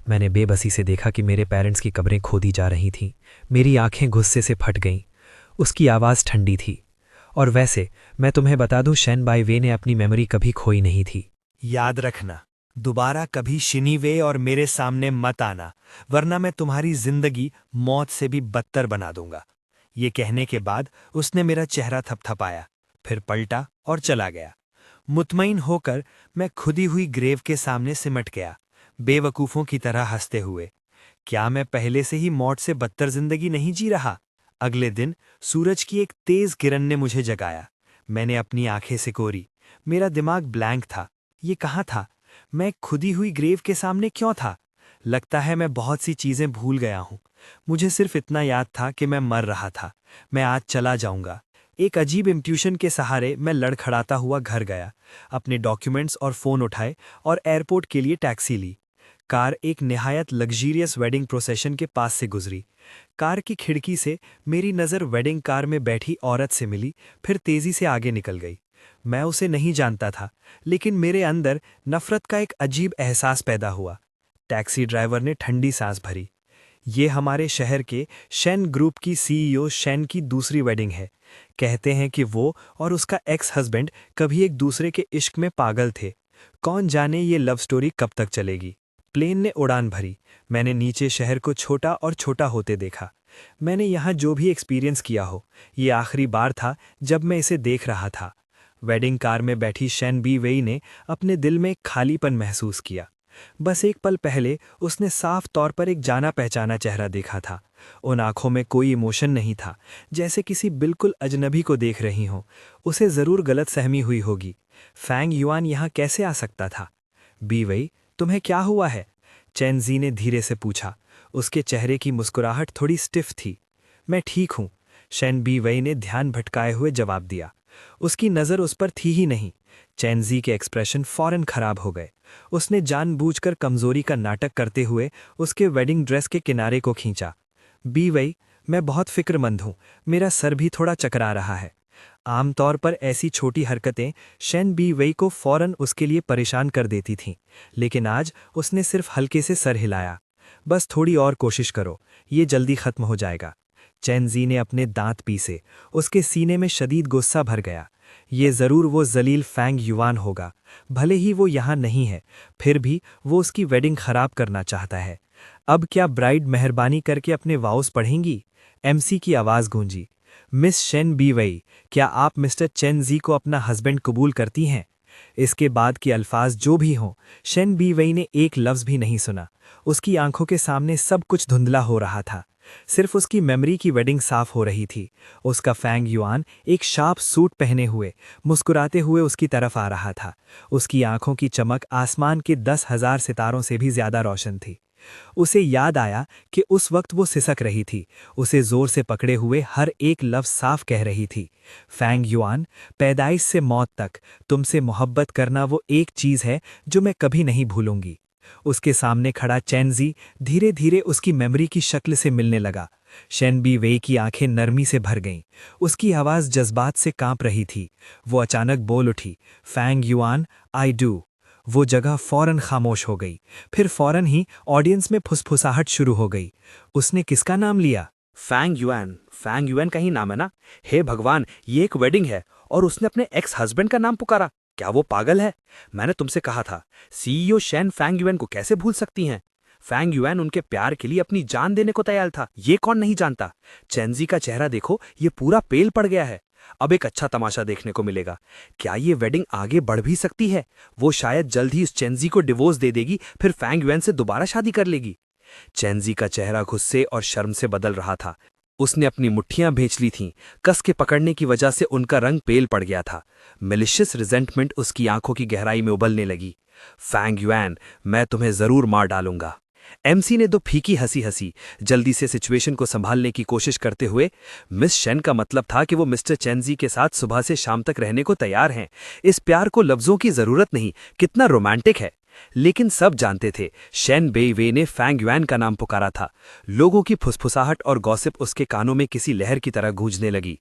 मैंने बेबसी से देखा कि मेरे पेरेंट्स की कब्रें खोदी जा रही थीं। मेरी आंखें गुस्से से फट गईं। उसकी आवाज़ ठंडी थी। और वैसे मैं तुम्हें बता दूं, शेन बाई वे ने अपनी मेमोरी कभी खोई नहीं थी। याद रखना, दोबारा कभी शिनीवे और मेरे सामने मत आना, वरना मैं तुम्हारी जिंदगी मौत से भी बदतर बना दूंगा। ये कहने के बाद उसने मेरा चेहरा थपथपाया, फिर पलटा और चला गया। मुतमईन होकर मैं खुदी हुई ग्रेव के सामने सिमट गया, बेवकूफ़ों की तरह हंसते हुए। क्या मैं पहले से ही मौत से बदतर जिंदगी नहीं जी रहा? अगले दिन सूरज की एक तेज किरण ने मुझे जगाया। मैंने अपनी आंखें सिकोरी। मेरा दिमाग ब्लैंक था। ये कहाँ था? मैं खुदी हुई ग्रेव के सामने क्यों था? लगता है मैं बहुत सी चीजें भूल गया हूं। मुझे सिर्फ इतना याद था कि मैं मर रहा था। मैं आज चला जाऊंगा। एक अजीब इंट्यूशन के सहारे मैं लड़खड़ाता हुआ घर गया, अपने डॉक्यूमेंट्स और फ़ोन उठाए और एयरपोर्ट के लिए टैक्सी ली। कार एक निहायत लग्जीरियस वेडिंग प्रोसेशन के पास से गुजरी। कार की खिड़की से मेरी नज़र वेडिंग कार में बैठी औरत से मिली, फिर तेज़ी से आगे निकल गई। मैं उसे नहीं जानता था, लेकिन मेरे अंदर नफ़रत का एक अजीब एहसास पैदा हुआ। टैक्सी ड्राइवर ने ठंडी सांस भरी। ये हमारे शहर के शेन ग्रुप की सीईओ शेन की दूसरी वेडिंग है। कहते हैं कि वो और उसका एक्स हस्बैंड कभी एक दूसरे के इश्क में पागल थे। कौन जाने ये लव स्टोरी कब तक चलेगी। प्लेन ने उड़ान भरी। मैंने नीचे शहर को छोटा और छोटा होते देखा। मैंने यहाँ जो भी एक्सपीरियंस किया हो, ये आखिरी बार था जब मैं इसे देख रहा था। वेडिंग कार में बैठी शेन बी वेई ने अपने दिल में खालीपन महसूस किया। बस एक पल पहले उसने साफ तौर पर एक जाना पहचाना चेहरा देखा था। उन आंखों में कोई इमोशन नहीं था, जैसे किसी बिल्कुल अजनबी को देख रही हो। उसे ज़रूर गलत सहमी हुई होगी। फैंग युआन यहाँ कैसे आ सकता था? बी वेई, तुम्हें क्या हुआ है? चेंजी ने धीरे से पूछा। उसके चेहरे की मुस्कुराहट थोड़ी स्टिफ थी। मैं ठीक हूँ, शेन बी वेई ने ध्यान भटकाए हुए जवाब दिया। उसकी नज़र उस पर थी ही नहीं। चेंजी के एक्सप्रेशन फौरन खराब हो गए। उसने जानबूझकर कमजोरी का नाटक करते हुए उसके वेडिंग ड्रेस के किनारे को खींचा। बी वेई, मैं बहुत फिक्रमंद हूँ। मेरा सर भी थोड़ा चकरा रहा है। आमतौर पर ऐसी छोटी हरकतें शेन बी वेई को फौरन उसके लिए परेशान कर देती थीं, लेकिन आज उसने सिर्फ हल्के से सर हिलाया। बस थोड़ी और कोशिश करो, ये जल्दी खत्म हो जाएगा। चेंजी ने अपने दांत पीसे। उसके सीने में शदीद गुस्सा भर गया। ये ज़रूर वो जलील फैंग युआन होगा। भले ही वो यहाँ नहीं है, फिर भी वो उसकी वेडिंग खराब करना चाहता है। अब क्या ब्राइड मेहरबानी करके अपने वाउस पढ़ेंगी? एमसी की आवाज़ गूंजी। मिस शेन बी वेई, क्या आप मिस्टर चेंजी को अपना हस्बैंड कबूल करती हैं? इसके बाद के अल्फाज जो भी हों, शेन बी वेई ने एक लफ्ज़ भी नहीं सुना। उसकी आंखों के सामने सब कुछ धुंधला हो रहा था। सिर्फ उसकी मेमोरी की वेडिंग साफ हो रही थी। उसका फैंग युआन एक शार्प सूट पहने हुए मुस्कुराते हुए उसकी तरफ आ रहा था। उसकी आंखों की चमक आसमान के 10,000 सितारों से भी ज्यादा रोशन थी। उसे याद आया कि उस वक्त वो सिसक रही थी। उसे जोर से पकड़े हुए हर एक लफ्ज़ साफ कह रही थी, फैंग युआन, पैदाइश से मौत तक तुमसे मोहब्बत करना वो एक चीज़ है जो मैं कभी नहीं भूलूंगी। उसके सामने खड़ा चेंजी धीरे धीरे उसकी मेमोरी की शक्ल से मिलने लगा। शेन बी वेई की आंखें नरमी से भर गईं। उसकी आवाज़ जज्बात से कांप रही थी। वो अचानक बोल उठी, फैंग युआन, आई डू। वो जगह फौरन खामोश हो गई। फिर फौरन ही ऑडियंस में फुसफुसाहट शुरू हो गई। उसने किसका नाम लिया? फैंग युआन का ही नाम है ना? हे भगवान, ये एक वेडिंग है और उसने अपने एक्स हस्बैंड का नाम पुकारा। क्या वो पागल है? मैंने तुमसे कहा था, सीईओ शेन फैंग युआन को कैसे भूल सकती हैं? फैंग युआन उनके प्यार के लिए अपनी जान देने को तैयार था। ये कौन नहीं जानता? चेंजी का चेहरा देखो, ये पूरा पेल पड़ गया है। अब एक अच्छा तमाशा देखने को मिलेगा। क्या ये वेडिंग आगे बढ़ भी सकती है? वो शायद जल्द ही उस चेंजी को डिवोर्स दे देगी, फिर फैंग युएन से दोबारा शादी कर लेगी। चेंजी का चेहरा गुस्से और शर्म से बदल रहा था। उसने अपनी मुट्ठियां भींच ली थीं। कस के पकड़ने की वजह से उनका रंग पेल पड़ गया था। मिलिशियस रिजेंटमेंट उसकी आंखों की गहराई में उबलने लगी। फैंग युएन, मैं तुम्हें जरूर मार डालूंगा। एमसी ने दो फीकी हंसी हंसी, जल्दी से सिचुएशन को संभालने की कोशिश करते हुए। मिस शेन का मतलब था कि वो मिस्टर चेंजी के साथ सुबह से शाम तक रहने को तैयार हैं। इस प्यार को लफ्जों की जरूरत नहीं, कितना रोमांटिक है। लेकिन सब जानते थे शेन बेइवे ने फैंग युएन का नाम पुकारा था। लोगों की फुसफुसाहट और गॉसिप उसके कानों में किसी लहर की तरह गूंजने लगी।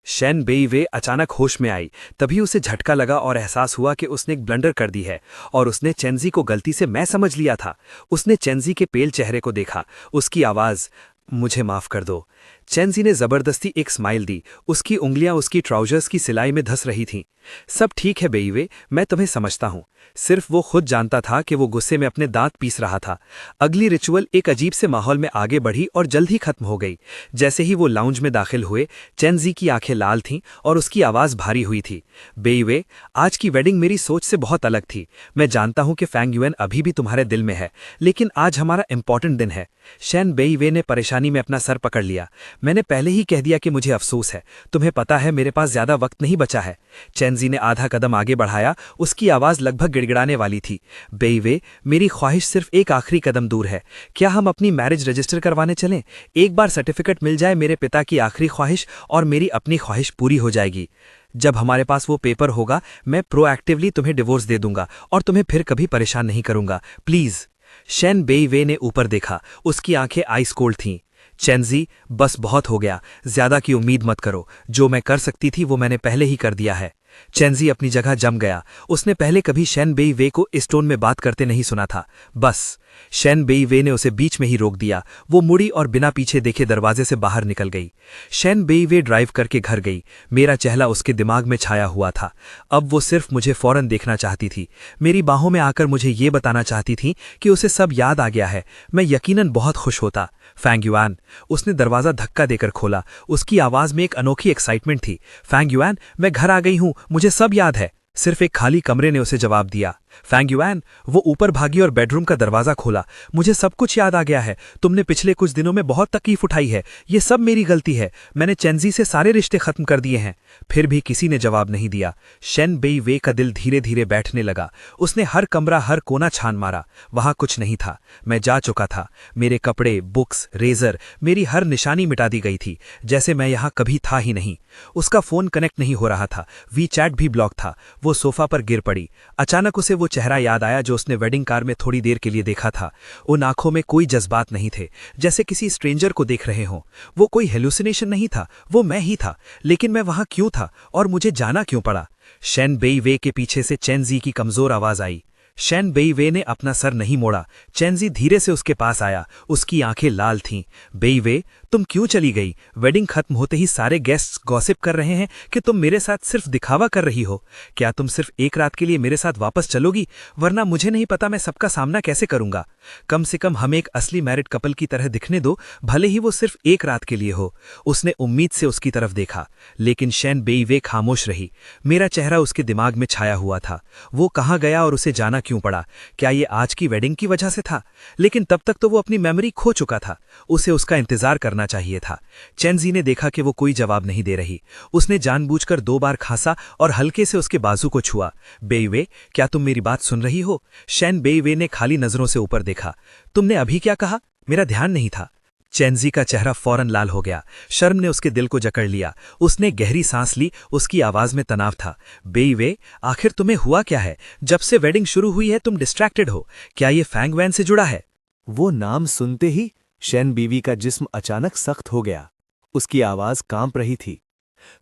शेन बेइवे अचानक होश में आई। तभी उसे झटका लगा और एहसास हुआ कि उसने एक ब्लंडर कर दी है और उसने चेंजी को गलती से मैं समझ लिया था। उसने चेंजी के पेल चेहरे को देखा। उसकी आवाज, मुझे माफ कर दो। चेंजी ने जबरदस्ती एक स्माइल दी। उसकी उंगलियां उसकी ट्राउजर्स की सिलाई में धस रही थीं। सब ठीक है बेइवे, मैं तुम्हें समझता हूं। सिर्फ वो खुद जानता था कि वो गुस्से में अपने दांत पीस रहा था। अगली रिचुअल एक अजीब से माहौल में आगे बढ़ी और जल्द ही खत्म हो गई। जैसे ही वो लाउंज में दाखिल हुए, चेंजी की आंखें लाल थीं और उसकी आवाज भारी हुई थी। बेइवे, आज की वेडिंग मेरी सोच से बहुत अलग थी। मैं जानता हूं कि फैंग युएन अभी भी तुम्हारे दिल में है, लेकिन आज हमारा इंपॉर्टेंट दिन है। शेन बेइवे ने परेशानी में अपना सर पकड़ लिया। मैंने पहले ही कह दिया कि मुझे अफसोस है। तुम्हें पता है मेरे पास ज्यादा वक्त नहीं बचा है। चेंजी ने आधा कदम आगे बढ़ाया। उसकी आवाज लगभग गिड़गिड़ाने वाली थी। बेइवे, मेरी ख्वाहिश सिर्फ एक आखिरी कदम दूर है। क्या हम अपनी मैरिज रजिस्टर करवाने चलें? एक बार सर्टिफिकेट मिल जाए, मेरे पिता की आखिरी ख्वाहिश और मेरी अपनी ख्वाहिश पूरी हो जाएगी। जब हमारे पास वो पेपर होगा, मैं प्रोएक्टिवली तुम्हें डिवोर्स दे दूंगा और तुम्हें फिर कभी परेशान नहीं करूंगा, प्लीज। शेन बेइवे ने ऊपर देखा। उसकी आंखें आइस कोल्ड थीं। चेंजी, बस बहुत हो गया। ज्यादा की उम्मीद मत करो। जो मैं कर सकती थी वो मैंने पहले ही कर दिया है। चेंजी अपनी जगह जम गया। उसने पहले कभी शेन बेइवे को इस टोन में बात करते नहीं सुना था। बस। शेन बेइवे ने उसे बीच में ही रोक दिया। वो मुड़ी और बिना पीछे देखे दरवाजे से बाहर निकल गई। शेन बेइवे ड्राइव करके घर गई। मेरा चेहरा उसके दिमाग में छाया हुआ था। अब वो सिर्फ मुझे फौरन देखना चाहती थी। मेरी बाहों में आकर मुझे ये बताना चाहती थी कि उसे सब याद आ गया है। मैं यकीनन बहुत खुश होता। फैंग युएन, उसने दरवाजा धक्का देकर खोला। उसकी आवाज में एक अनोखी एक्साइटमेंट थी। फैंग युएन, मैं घर आ गई हूं, मुझे सब याद है। सिर्फ एक खाली कमरे ने उसे जवाब दिया। फैंग युएन, वो ऊपर भागी और बेडरूम का दरवाजा खोला। मुझे सब कुछ याद आ गया है। तुमने पिछले कुछ दिनों में बहुत तकलीफ उठाई है। ये सब मेरी गलती है। मैंने चेंजी से सारे रिश्ते खत्म कर दिए हैं। फिर भी किसी ने जवाब नहीं दिया। शेन बेइवे का दिल धीरे धीरे बैठने लगा। उसने हर कमरा, हर कोना छान मारा। वहां कुछ नहीं था। मैं जा चुका था। मेरे कपड़े, बुक्स, रेजर, मेरी हर निशानी मिटा दी गई थी, जैसे मैं यहां कभी था ही नहीं। उसका फोन कनेक्ट नहीं हो रहा था। वीचैट भी ब्लॉक था। वो सोफा पर गिर पड़ी। अचानक उसे वो चेहरा याद आया जो उसने वेडिंग कार में थोड़ी देर के लिए देखा था। उन आंखों में कोई जज्बात नहीं थे, जैसे किसी स्ट्रेंजर को देख रहे हों। वो कोई हेलुसिनेशन नहीं था, वो मैं ही था। लेकिन मैं वहां क्यों था और मुझे जाना क्यों पड़ा? शेन बेइवे के पीछे से चेंजी की कमजोर आवाज आई। शेन बेइवे ने अपना सर नहीं मोड़ा। चेंजी धीरे से उसके पास आया। उसकी आंखें लाल थीं। बेइवे, तुम क्यों चली गई? वेडिंग खत्म होते ही सारे गेस्ट्स गॉसिप कर रहे हैं कि तुम मेरे साथ सिर्फ दिखावा कर रही हो। क्या तुम सिर्फ एक रात के लिए मेरे साथ वापस चलोगी? वरना मुझे नहीं पता मैं सबका सामना कैसे करूंगा। कम से कम हमें एक असली मैरिड कपल की तरह दिखने दो, भले ही वो सिर्फ एक रात के लिए हो। उसने उम्मीद से उसकी तरफ देखा, लेकिन शेन बेइवे खामोश रही। मेरा चेहरा उसके दिमाग में छाया हुआ था। वो कहाँ गया और उसे जाना क्यों पड़ा? क्या ये आज की वेडिंग की वजह से था? लेकिन तब तक तो वो अपनी मेमोरी खो चुका था। उसे उसका इंतजार करना चाहिए था। चेंजी ने देखा कि वो कोई जवाब नहीं दे रही। उसने जानबूझकर 2 बार खांसा और हल्के से उसके बाजू को छुआ। बेइवे, क्या तुम मेरी बात सुन रही हो? शेन बेइवे ने खाली नजरों से ऊपर देखा। तुमने अभी क्या कहा? मेरा ध्यान नहीं था। चेंजी का चेहरा फौरन लाल हो गया। शर्म ने उसके दिल को जकड़ लिया। उसने गहरी सांस ली। उसकी आवाज में तनाव था। बेइवे, आखिर तुम्हें हुआ क्या है? जब से वेडिंग शुरू हुई है तुम डिस्ट्रैक्टेड हो। क्या ये फैंग वैन से जुड़ा है? वो नाम सुनते ही शेन बीवी का जिस्म अचानक सख्त हो गया। उसकी आवाज कांप रही थी।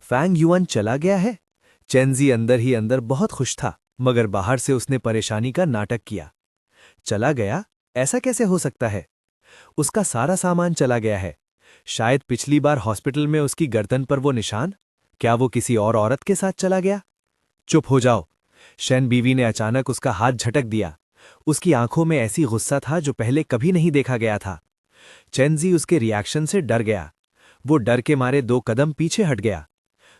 फैंग युएन चला गया है? चेंजी अंदर ही अंदर बहुत खुश था, मगर बाहर से उसने परेशानी का नाटक किया। चला गया? ऐसा कैसे हो सकता है? उसका सारा सामान चला गया है। शायद पिछली बार हॉस्पिटल में उसकी गर्दन पर वो निशान। क्या वो किसी और औरत के साथ चला गया? चुप हो जाओ। शेन बीवी ने अचानक उसका हाथ झटक दिया। उसकी आंखों में ऐसी गुस्सा था जो पहले कभी नहीं देखा गया था। चेंजी उसके रिएक्शन से डर गया। वो डर के मारे 2 कदम पीछे हट गया।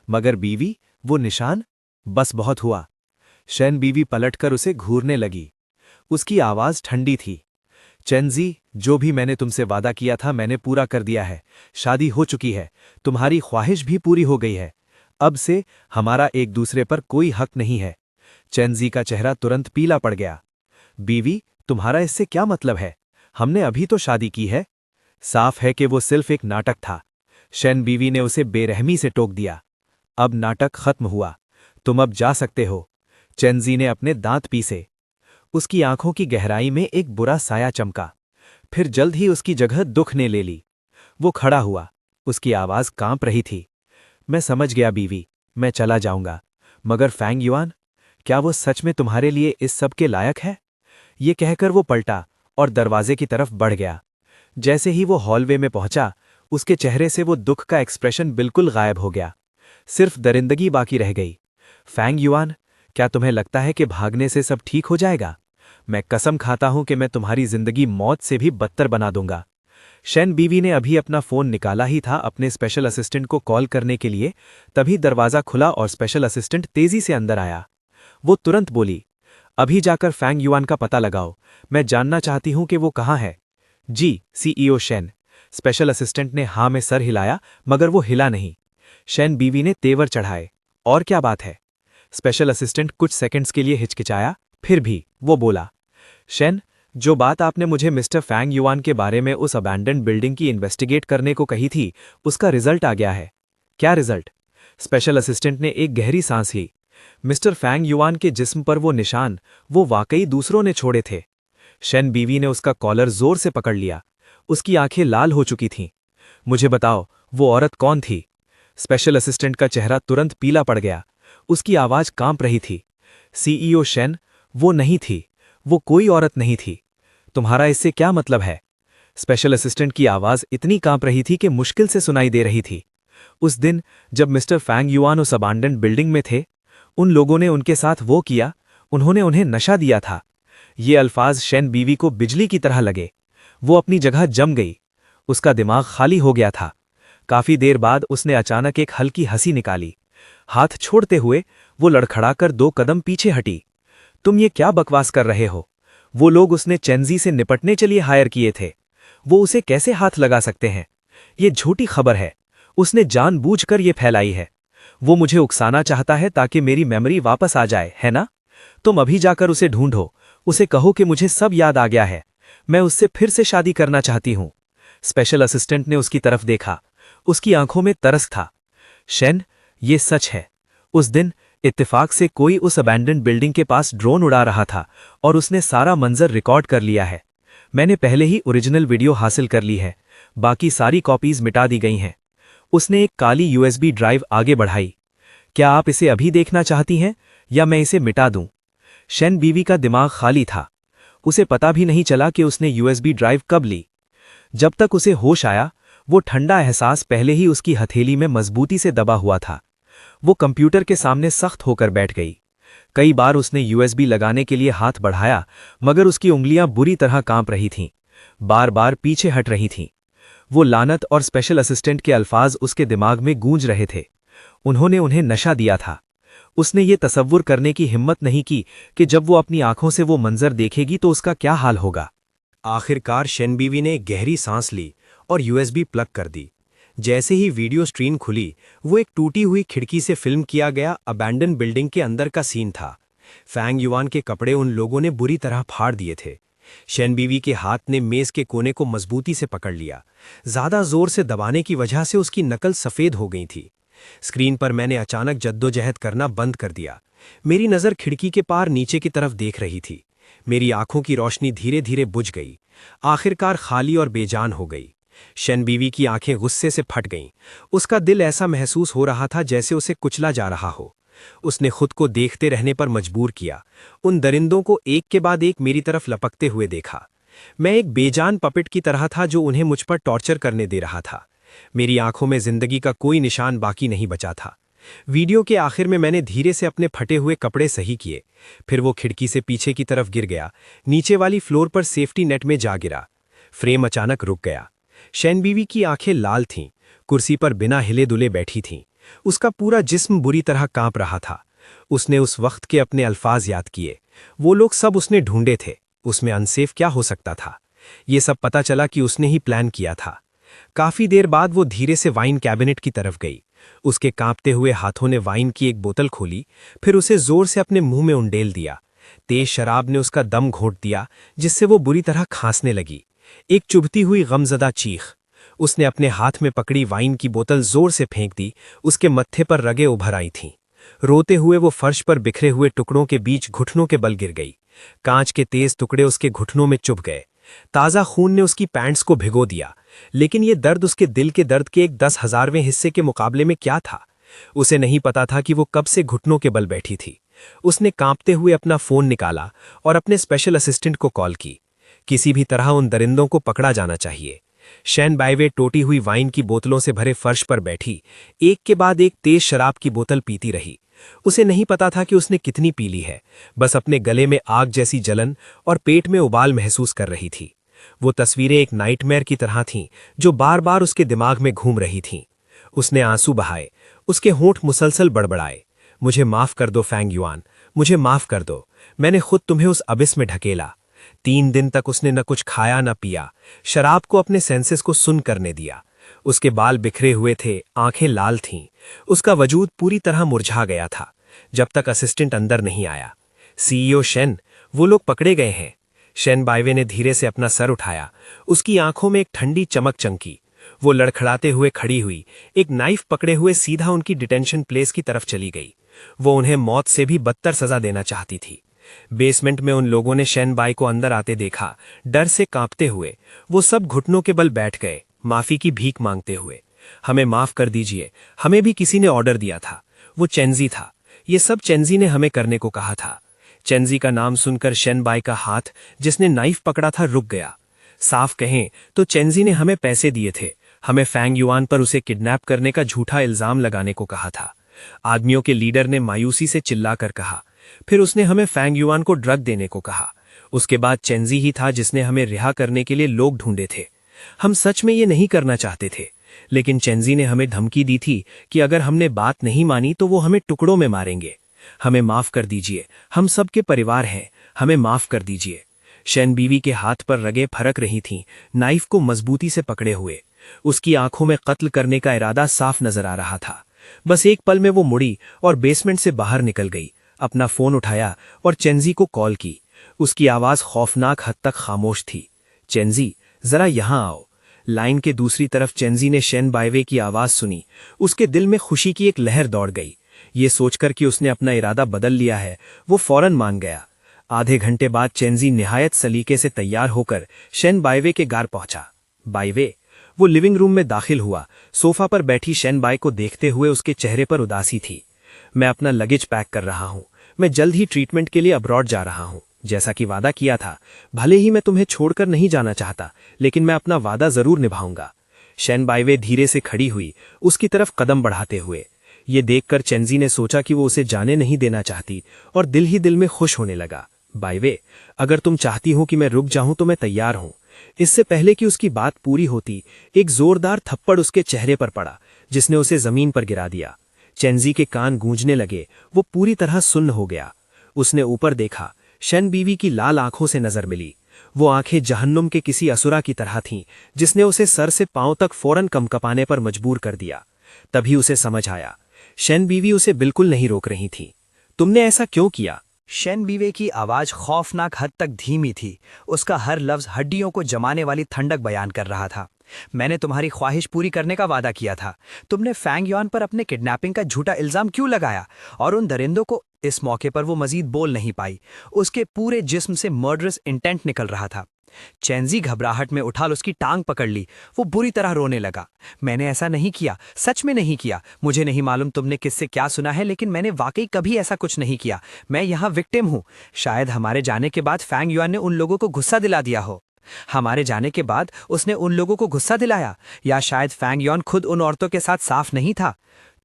मगर बीवी, वो निशान? बस बहुत हुआ। शेन बीवी पलटकर उसे घूरने लगी। उसकी आवाज ठंडी थी। चेंजी, जो भी मैंने तुमसे वादा किया था मैंने पूरा कर दिया है। शादी हो चुकी है, तुम्हारी ख्वाहिश भी पूरी हो गई है। अब से हमारा एक दूसरे पर कोई हक नहीं है। चेंजी का चेहरा तुरंत पीला पड़ गया। बीवी, तुम्हारा इससे क्या मतलब है? हमने अभी तो शादी की है। साफ है कि वो सिर्फ एक नाटक था। शेन बीवी ने उसे बेरहमी से टोक दिया। अब नाटक खत्म हुआ, तुम अब जा सकते हो। चेंजी ने अपने दांत पीसे। उसकी आंखों की गहराई में एक बुरा साया चमका। फिर जल्द ही उसकी जगह दुख ने ले ली। वो खड़ा हुआ, उसकी आवाज कांप रही थी। मैं समझ गया बीवी, मैं चला जाऊंगा। मगर फैंग युआन, क्या वो सच में तुम्हारे लिए इस सब के लायक है? ये कहकर वो पलटा और दरवाजे की तरफ बढ़ गया। जैसे ही वो हॉलवे में पहुंचा, उसके चेहरे से वो दुख का एक्सप्रेशन बिल्कुल गायब हो गया। सिर्फ दरिंदगी बाकी रह गई। फैंग युआन, क्या तुम्हें लगता है कि भागने से सब ठीक हो जाएगा? मैं कसम खाता हूं कि मैं तुम्हारी जिंदगी मौत से भी बदतर बना दूंगा। शेन बीवी ने अभी अपना फोन निकाला ही था अपने स्पेशल असिस्टेंट को कॉल करने के लिए, तभी दरवाजा खुला और स्पेशल असिस्टेंट तेजी से अंदर आया। वो तुरंत बोली, अभी जाकर फैंग युआन का पता लगाओ, मैं जानना चाहती हूं कि वो कहाँ है। जी, सीईओ शेन। स्पेशल असिस्टेंट ने हाँ में सर हिलाया, मगर वो हिला नहीं। शेन बीवी ने तेवर चढ़ाए, और क्या बात है? स्पेशल असिस्टेंट कुछ सेकंड्स के लिए हिचकिचाया, फिर भी वो बोला, शेन, जो बात आपने मुझे मिस्टर फैंग युआन के बारे में उस अबैंडन्ड बिल्डिंग की इन्वेस्टिगेट करने को कही थी, उसका रिजल्ट आ गया है। क्या रिजल्ट? स्पेशल असिस्टेंट ने एक गहरी सांस ली। मिस्टर फैंग युआन के जिस्म पर वो निशान, वो वाकई दूसरों ने छोड़े थे। शेन बीवी ने उसका कॉलर जोर से पकड़ लिया। उसकी आंखें लाल हो चुकी थीं। मुझे बताओ, वो औरत कौन थी? स्पेशल असिस्टेंट का चेहरा तुरंत पीला पड़ गया। उसकी आवाज कांप रही थी। सीईओ शेन, वो नहीं थी, वो कोई औरत नहीं थी। तुम्हारा इससे क्या मतलब है? स्पेशल असिस्टेंट की आवाज इतनी कांप रही थी कि मुश्किल से सुनाई दे रही थी। उस दिन जब मिस्टर फैंग युआन उस अबैंडन्ड बिल्डिंग में थे, उन लोगों ने उनके साथ वो किया, उन्होंने उन्हें नशा दिया था। ये अल्फाज शेन बीवी को बिजली की तरह लगे। वो अपनी जगह जम गई। उसका दिमाग खाली हो गया था। काफी देर बाद उसने अचानक एक हल्की हंसी निकाली। हाथ छोड़ते हुए वो लड़खड़ाकर 2 कदम पीछे हटी। तुम ये क्या बकवास कर रहे हो? वो लोग उसने चेंजी से निपटने के लिए हायर किए थे। वो उसे कैसे हाथ लगा सकते हैं? ये झूठी खबर है। उसने जानबूझकर ये फैलाई है। वो मुझे उकसाना चाहता है ताकि मेरी मेमोरी वापस आ जाए, है ना? तुम अभी जाकर उसे ढूंढो, उसे कहो कि मुझे सब याद आ गया है, मैं उससे फिर से शादी करना चाहती हूं। स्पेशल असिस्टेंट ने उसकी तरफ देखा। उसकी आंखों में तरस था। शेन, ये सच है। उस दिन इत्तेफाक से कोई उस अबैंडन्ड बिल्डिंग के पास ड्रोन उड़ा रहा था और उसने सारा मंजर रिकॉर्ड कर लिया है। मैंने पहले ही ओरिजिनल वीडियो हासिल कर ली है, बाकी सारी कॉपीज मिटा दी गई हैं। उसने एक काली यूएसबी ड्राइव आगे बढ़ाई। क्या आप इसे अभी देखना चाहती हैं या मैं इसे मिटा दूं? शेन बीवी का दिमाग खाली था। उसे पता भी नहीं चला कि उसने यूएसबी ड्राइव कब ली। जब तक उसे होश आया, वो ठंडा एहसास पहले ही उसकी हथेली में मजबूती से दबा हुआ था। वो कंप्यूटर के सामने सख्त होकर बैठ गई। कई बार उसने यूएसबी लगाने के लिए हाथ बढ़ाया, मगर उसकी उंगलियां बुरी तरह कांप रही थीं, बार बार पीछे हट रही थीं। वो लानत और स्पेशल असिस्टेंट के अल्फाज उसके दिमाग में गूंज रहे थे। उन्होंने उन्हें नशा दिया था। उसने ये तसव्वुर करने की हिम्मत नहीं की कि जब वो अपनी आंखों से वो मंजर देखेगी तो उसका क्या हाल होगा। आखिरकार शेन बीवी ने एक गहरी सांस ली और यूएसबी प्लग कर दी। जैसे ही वीडियो स्क्रीन खुली, वो एक टूटी हुई खिड़की से फिल्म किया गया अबैंडन बिल्डिंग के अंदर का सीन था। फैंग युआन के कपड़े उन लोगों ने बुरी तरह फाड़ दिए थे। शेन बीवी के हाथ ने मेज के कोने को मजबूती से पकड़ लिया। ज्यादा जोर से दबाने की वजह से उसकी नकल सफेद हो गई थी। स्क्रीन पर मैंने अचानक जद्दोजहद करना बंद कर दिया। मेरी नजर खिड़की के पार नीचे की तरफ देख रही थी। मेरी आंखों की रोशनी धीरे धीरे बुझ गई, आखिरकार खाली और बेजान हो गई। शेन बीवी की आंखें गुस्से से फट गईं। उसका दिल ऐसा महसूस हो रहा था जैसे उसे कुचला जा रहा हो। उसने खुद को देखते रहने पर मजबूर किया। उन दरिंदों को एक के बाद एक मेरी तरफ लपकते हुए देखा। मैं एक बेजान पपेट की तरह था जो उन्हें मुझ पर टॉर्चर करने दे रहा था। मेरी आंखों में जिंदगी का कोई निशान बाकी नहीं बचा था। वीडियो के आखिर में मैंने धीरे से अपने फटे हुए कपड़े सही किए। फिर वो खिड़की से पीछे की तरफ गिर गया, नीचे वाली फ्लोर पर सेफ्टी नेट में जा गिरा। फ्रेम अचानक रुक गया। शेन बीवी की आंखें लाल थीं, कुर्सी पर बिना हिले दुले बैठी थीं। उसका पूरा जिस्म बुरी तरह कांप रहा था। उसने उस वक्त के अपने अल्फाज याद किए। वो लोग सब उसने ढूंढे थे। उसमें अनसेफ क्या हो सकता था? ये सब पता चला कि उसने ही प्लान किया था। काफी देर बाद वो धीरे से वाइन कैबिनेट की तरफ गई। उसके कांपते हुए हाथों ने वाइन की एक बोतल खोली, फिर उसे जोर से अपने मुंह में उंडेल दिया। तेज शराब ने उसका दम घोंट दिया, जिससे वो बुरी तरह खांसने लगी। एक चुभती हुई गमजदा चीख। उसने अपने हाथ में पकड़ी वाइन की बोतल जोर से फेंक दी। उसके मत्थे पर रगें उभर आई थीं। रोते हुए वो फर्श पर बिखरे हुए टुकड़ों के बीच घुटनों के बल गिर गई। कांच के तेज टुकड़े उसके घुटनों में चुभ गए। ताज़ा खून ने उसकी पैंट्स को भिगो दिया, लेकिन ये दर्द उसके दिल के दर्द के एक 10,000वें हिस्से के मुकाबले में क्या था? उसे नहीं पता था कि वो कब से घुटनों के बल बैठी थी। उसने कांपते हुए अपना फोन निकाला और अपने स्पेशल असिस्टेंट को कॉल की। किसी भी तरह उन दरिंदों को पकड़ा जाना चाहिए। शैन बाइवे टोटी हुई वाइन की बोतलों से भरे फर्श पर बैठी एक के बाद एक तेज शराब की बोतल पीती रही। उसे नहीं पता था कि उसने कितनी पी ली है, बस अपने गले में आग जैसी जलन और पेट में उबाल महसूस कर रही थी। वो तस्वीरें एक नाइटमेयर की तरह थीं, जो बार बार उसके दिमाग में घूम रही थीं। उसने आंसू बहाए, उसके होंठ मुसलसल बड़बड़ाए। मुझे माफ कर दो फैंग युआन, मुझे माफ कर दो। मैंने खुद तुम्हें उस अबिस में ढकेला। 3 दिन तक उसने न कुछ खाया न पिया, शराब को अपने सेंसेस को सुन करने दिया। उसके बाल बिखरे हुए थे, आंखें लाल थीं। उसका वजूद पूरी तरह मुरझा गया था, जब तक असिस्टेंट अंदर नहीं आया। सीईओ शेन, वो लोग पकड़े गए हैं। शेन बाइवे ने धीरे से अपना सर उठाया। उसकी आंखों में एक ठंडी चमक चमकी। वो लड़खड़ाते हुए खड़ी हुई, एक नाइफ पकड़े हुए सीधा उनकी डिटेंशन प्लेस की तरफ चली गई। वो उन्हें मौत से भी बदतर सजा देना चाहती थी। बेसमेंट में उन लोगों ने शेन बाई को अंदर आते देखा, डर से कांपते हुए। वो सब घुटनों के बल बैठ गए, माफी की भीख मांगते हुए। हमें माफ कर दीजिए, हमें भी किसी ने ऑर्डर दिया था। वो चेंजी था। ये सब चेंजी ने हमें करने को कहा था। चेंजी का नाम सुनकर शेन बाई का हाथ, जिसने नाइफ पकड़ा था, रुक गया। साफ कहें तो चेंजी ने हमें पैसे दिए थे। हमें फैंग युआन पर उसे किडनैप करने का झूठा इल्जाम लगाने को कहा था। आदमियों के लीडर ने मायूसी से चिल्लाकर कहा। फिर उसने हमें फैंग युआन को ड्रग देने को कहा। उसके बाद चेंजी ही था जिसने हमें रिहा करने के लिए लोग ढूंढे थे। हम सच में ये नहीं करना चाहते थे, लेकिन चेंजी ने हमें धमकी दी थी कि अगर हमने बात नहीं मानी तो वो हमें टुकड़ों में मारेंगे। हमें माफ कर दीजिए, हम सबके परिवार हैं, हमें माफ कर दीजिए। शेन बीवी के हाथ पर रगें फरक रही थीं, नाइफ को मजबूती से पकड़े हुए। उसकी आंखों में कत्ल करने का इरादा साफ नजर आ रहा था। बस एक पल में वो मुड़ी और बेसमेंट से बाहर निकल गई। अपना फोन उठाया और चेंजी को कॉल की। उसकी आवाज खौफनाक हद तक खामोश थी। चेंजी, जरा यहां आओ। लाइन के दूसरी तरफ चेंजी ने शेन बाइवे की आवाज सुनी। उसके दिल में खुशी की एक लहर दौड़ गई। ये सोचकर कि उसने अपना इरादा बदल लिया है, वो फौरन मान गया। आधे घंटे बाद चेंजी निहायत सलीके से तैयार होकर शेन बाइवे के घर पहुंचा। बाइवे, वो लिविंग रूम में दाखिल हुआ। सोफा पर बैठी शेन बाई को देखते हुए उसके चेहरे पर उदासी थी। मैं अपना लगेज पैक कर रहा हूं। मैं जल्द ही ट्रीटमेंट के लिए अब्रॉड जा रहा हूं। जैसा कि वादा किया था, भले ही मैं तुम्हें छोड़कर नहीं जाना चाहता, लेकिन मैं अपना वादा जरूर निभाऊंगा। शेन बाइवे धीरे से खड़ी हुई, उसकी तरफ कदम बढ़ाते हुए। ये देखकर चेंजी ने सोचा कि वो उसे जाने नहीं देना चाहती और दिल ही दिल में खुश होने लगा। बाइवे, अगर तुम चाहती हो कि मैं रुक जाऊं तो मैं तैयार हूं। इससे पहले कि उसकी बात पूरी होती, एक जोरदार थप्पड़ उसके चेहरे पर पड़ा, जिसने उसे जमीन पर गिरा दिया। चेंजी के कान गूंजने लगे। वो पूरी तरह सुन्न हो गया। उसने ऊपर देखा। शेन बीवी की लाल आंखों से नजर मिली। वो आंखें जहन्नुम के किसी असुरा की तरह थीं, जिसने उसे सर से पांव तक फौरन कंपकाने पर मजबूर कर दिया। तभी उसे समझ आया, शेन बीवी उसे बिल्कुल नहीं रोक रही थी। तुमने ऐसा क्यों किया? शेन बीवे की आवाज खौफनाक हद तक धीमी थी। उसका हर लफ्ज हड्डियों को जमाने वाली ठंडक बयान कर रहा था। मैंने तुम्हारी ख्वाहिश पूरी करने का वादा किया था। तुमने फैंग युआन पर अपने किडनैपिंग का झूठा इल्जाम क्यों लगाया? और उन दरिंदों को? इस मौके पर वो मजीद बोल नहीं पाई। उसके पूरे जिस्म से मर्डरस इंटेंट निकल रहा था। चेंजी घबराहट में उठाल उसकी टांग पकड़ ली। वो बुरी तरह रोने लगा। मैंने ऐसा नहीं किया, सच में नहीं किया। मुझे नहीं मालूम तुमने किससे क्या सुना है, लेकिन मैंने वाकई कभी ऐसा कुछ नहीं किया। मैं यहाँ विक्टिम हूँ। शायद हमारे जाने के बाद फैंग युआन ने उन लोगों को गुस्सा दिला दिया हो। हमारे जाने के बाद उसने उन लोगों को गुस्सा दिलाया, या शायद फैंग युआन खुद उन औरतों के साथ साफ नहीं था।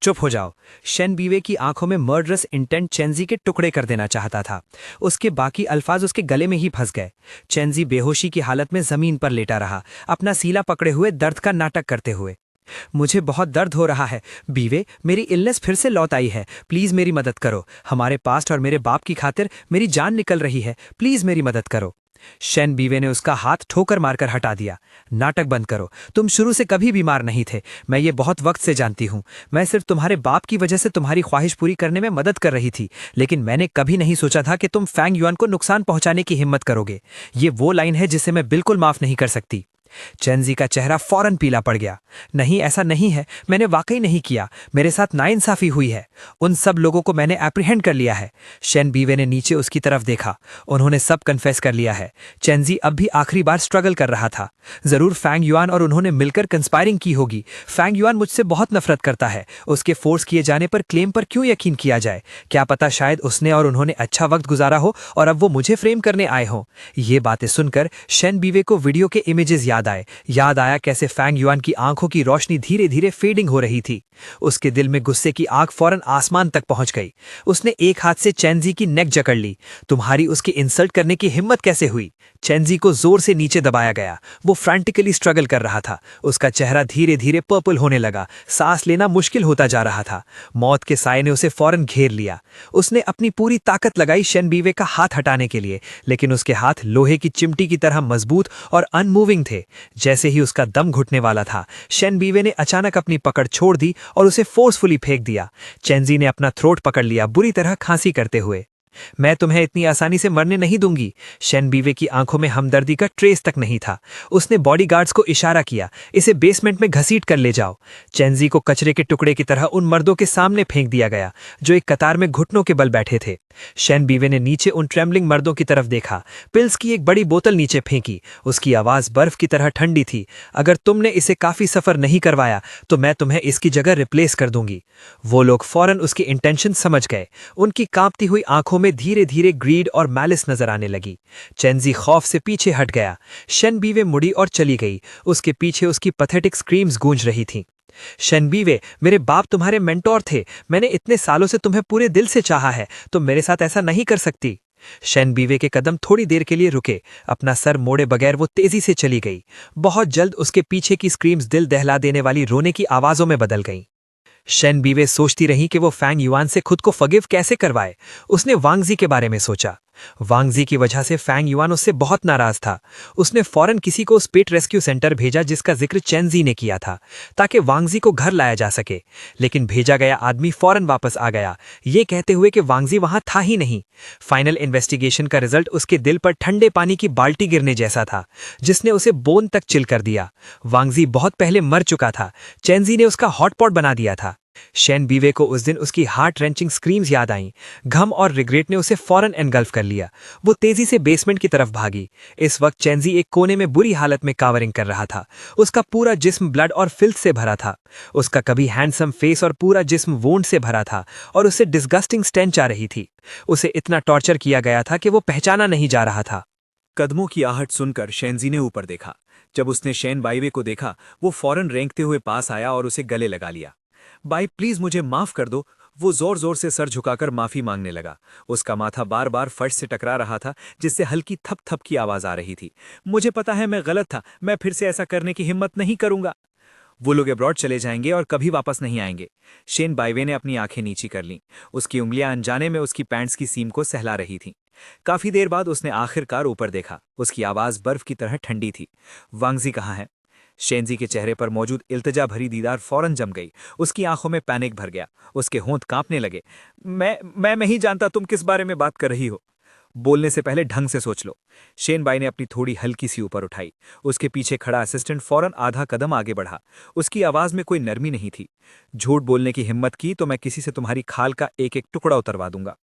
चुप हो जाओ। शेन बीवे की आंखों में मर्डरस इंटेंट चेंजी के टुकड़े कर देना चाहता था। उसके बाकी अल्फाज उसके गले में ही फंस गए। चेंजी बेहोशी की हालत में जमीन पर लेटा रहा, अपना सीला पकड़े हुए दर्द का नाटक करते हुए। मुझे बहुत दर्द हो रहा है बीवे, मेरी इलनेस फिर से लौट आई है, प्लीज मेरी मदद करो। हमारे पास्ट और मेरे बाप की खातिर मेरी जान निकल रही है, प्लीज मेरी मदद करो। शेन बीवे ने उसका हाथ ठोकर मारकर हटा दिया। नाटक बंद करो, तुम शुरू से कभी बीमार नहीं थे, मैं ये बहुत वक्त से जानती हूँ। मैं सिर्फ तुम्हारे बाप की वजह से तुम्हारी ख्वाहिश पूरी करने में मदद कर रही थी, लेकिन मैंने कभी नहीं सोचा था कि तुम फैंग युआन को नुकसान पहुंचाने की हिम्मत करोगे। ये वो लाइन है जिसे मैं बिल्कुल माफ नहीं कर सकती। चेंजी का चेहरा फौरन पीला पड़ गया। नहीं, ऐसा नहीं है, मैंने वाकई नहीं किया, मेरे साथ नाइंसाफी हुई है। उन सब लोगों को मैंने एप्रीहेंड कर लिया है। शेन बीवे ने नीचे उसकी तरफ देखा। उन्होंने सब कन्फेस कर लिया है। चेंजी अब भी आखिरी बार स्ट्रगल कर रहा था। जरूर फैंग युआन और उन्होंने मिलकर कंस्पायरिंग की होगी। फैंग युआन मुझसे बहुत नफरत करता है, उसके फोर्स किए जाने पर क्लेम पर क्यों यकीन किया जाए? क्या पता शायद उसने और उन्होंने अच्छा वक्त गुजारा हो और अब वो मुझे फ्रेम करने आए हों। ये बातें सुनकर शेन बीवे को वीडियो के इमेजेस याद आया कैसे फैंग युआन की आंखों की रोशनी धीरे धीरे फेडिंग हो रही थी। उसके दिल में गुस्से की आग फौरन आसमान तक पहुंच गई। उसने एक हाथ से चेंजी की नेक जकड़ ली। तुम्हारी उसकी इंसल्ट करने की हिम्मत कैसे हुई? चेंजी को जोर से नीचे दबाया गया। वो फ्रैंटिकली स्ट्रगल कर रहा था। उसका चेहरा धीरे धीरे पर्पल होने लगा, सांस लेना मुश्किल होता जा रहा था। मौत के साए ने उसे फौरन घेर लिया। उसने अपनी पूरी ताकत लगाई शेन बीवे का हाथ हटाने के लिए, लेकिन उसके हाथ लोहे की चिमटी की तरह मजबूत और अनमूविंग थे। जैसे ही उसका दम घुटने वाला था, शेन बीवे ने अचानक अपनी पकड़ छोड़ दी और उसे फोर्सफुली फेंक दिया। चेंजी ने अपना थ्रोट पकड़ लिया, बुरी तरह खांसी करते हुए। मैं तुम्हें इतनी आसानी से मरने नहीं दूंगी। शेन बीवे की आंखों में हमदर्दी का ट्रेस तक नहीं था। उसने बॉडीगार्ड्स को इशारा किया, इसे बेसमेंट में घसीट कर ले जाओ। चेंजी को कचरे के टुकड़े की तरह उन मर्दों के सामने फेंक दिया गया जो एक कतार में घुटनों के बल बैठे थे। शेन बीवे ने नीचे उन ट्रेम्बलिंग मर्दों की तरफ देखा। पिल्स की एक बड़ी बोतल नीचे फेंकी। उसकी आवाज बर्फ की तरह ठंडी थी। अगर तुमने इसे काफी सफर नहीं करवाया तो मैं तुम्हें इसकी जगह रिप्लेस कर दूंगी। वो लोग फौरन उसकी इंटेंशन समझ गए। उनकी कांपती हुई आंखों में धीरे धीरे ग्रीड और मैलिस नजर आने लगी। चेंजी खौफ से पीछे हट गया। शेन बीवे मुड़ी और चली गई। उसके पीछे उसकी पैथेटिक स्क्रीम्स गूंज रही थीं। शेन बीवे, मेरे बाप तुम्हारे मेंटोर थे। मैंने इतने सालों से तुम्हें पूरे दिल से चाहा है, तुम मेरे साथ ऐसा नहीं कर सकती। शेन बीवे के कदम थोड़ी देर के लिए रुके। अपना सर मोड़े बगैर वो तेजी से चली गई। बहुत जल्द उसके पीछे की स्क्रीम्स दिल दहला देने वाली रोने की आवाजों में बदल गईं। शेन बीवे सोचती रही कि वो फैंग युआन से खुद को फगिव कैसे करवाए। उसने वांगजी के बारे में सोचा। वांगजी की वजह से फैंग युआन उससे बहुत नाराज था। उसने फौरन किसी को उस पेट रेस्क्यू सेंटर भेजा जिसका जिक्र चेंजी ने किया था, ताकि वांगजी को घर लाया जा सके। लेकिन भेजा गया आदमी फौरन वापस आ गया, ये कहते हुए कि वांगजी वहां था ही नहीं। फाइनल इन्वेस्टिगेशन का रिजल्ट उसके दिल पर ठंडे पानी की बाल्टी गिरने जैसा था, जिसने उसे बोन तक चिल कर दिया। वांगजी बहुत पहले मर चुका था। चेंजी ने उसका हॉटपॉट बना दिया था। शेन बीवे को उस दिन उसकी हार्ट रेंचिंग स्क्रीम्स याद आईं। घम और रिग्रेट ने उसे फौरन एनगल्फ कर लिया। वो तेजी से बेसमेंट की तरफ भागी। इस वक्त चेंजी एक कोने में बुरी हालत में कावरिंग कर रहा था। उसका पूरा जिस्म ब्लड और फिल्थ से भरा था। उसका कभी हैंडसम फेस और पूरा जिस्म वोंड से भरा था और उसे डिस्गस्टिंग स्टेंच आ रही थी। उसे इतना टॉर्चर किया गया था कि वो पहचाना नहीं जा रहा था। कदमों की आहट सुनकर शेनजी ने ऊपर देखा। जब उसने शेन बाईवे को देखा, वो फौरन रेंगते हुए पास आया और उसे गले लगा लिया। बाई, प्लीज मुझे माफ कर दो। वो जोर जोर से सर झुकाकर माफी मांगने लगा। उसका माथा बार बार फर्श से टकरा रहा था, जिससे हल्की थप थप की आवाज आ रही थी। मुझे पता है मैं गलत था, मैं फिर से ऐसा करने की हिम्मत नहीं करूंगा। वो लोग अब्रॉड चले जाएंगे और कभी वापस नहीं आएंगे। शेन बाईवे ने अपनी आंखें नीची कर लीं। उसकी उंगलियां अनजाने में उसकी पैंट्स की सीम को सहला रही थीं। काफी देर बाद उसने आखिरकार ऊपर देखा। उसकी आवाज बर्फ की तरह ठंडी थी। वांगजी कहाँ है? शेनजी के चेहरे पर मौजूद इल्तिजा भरी दीदार फौरन जम गई। उसकी आंखों में पैनिक भर गया। उसके होंठ कांपने लगे। मैं नहीं जानता तुम किस बारे में बात कर रही हो। बोलने से पहले ढंग से सोच लो। शेन बाई ने अपनी थोड़ी हल्की सी ऊपर उठाई। उसके पीछे खड़ा असिस्टेंट फौरन आधा कदम आगे बढ़ा। उसकी आवाज में कोई नरमी नहीं थी। झूठ बोलने की हिम्मत की तो मैं किसी से तुम्हारी खाल का एक एक टुकड़ा उतरवा दूंगा।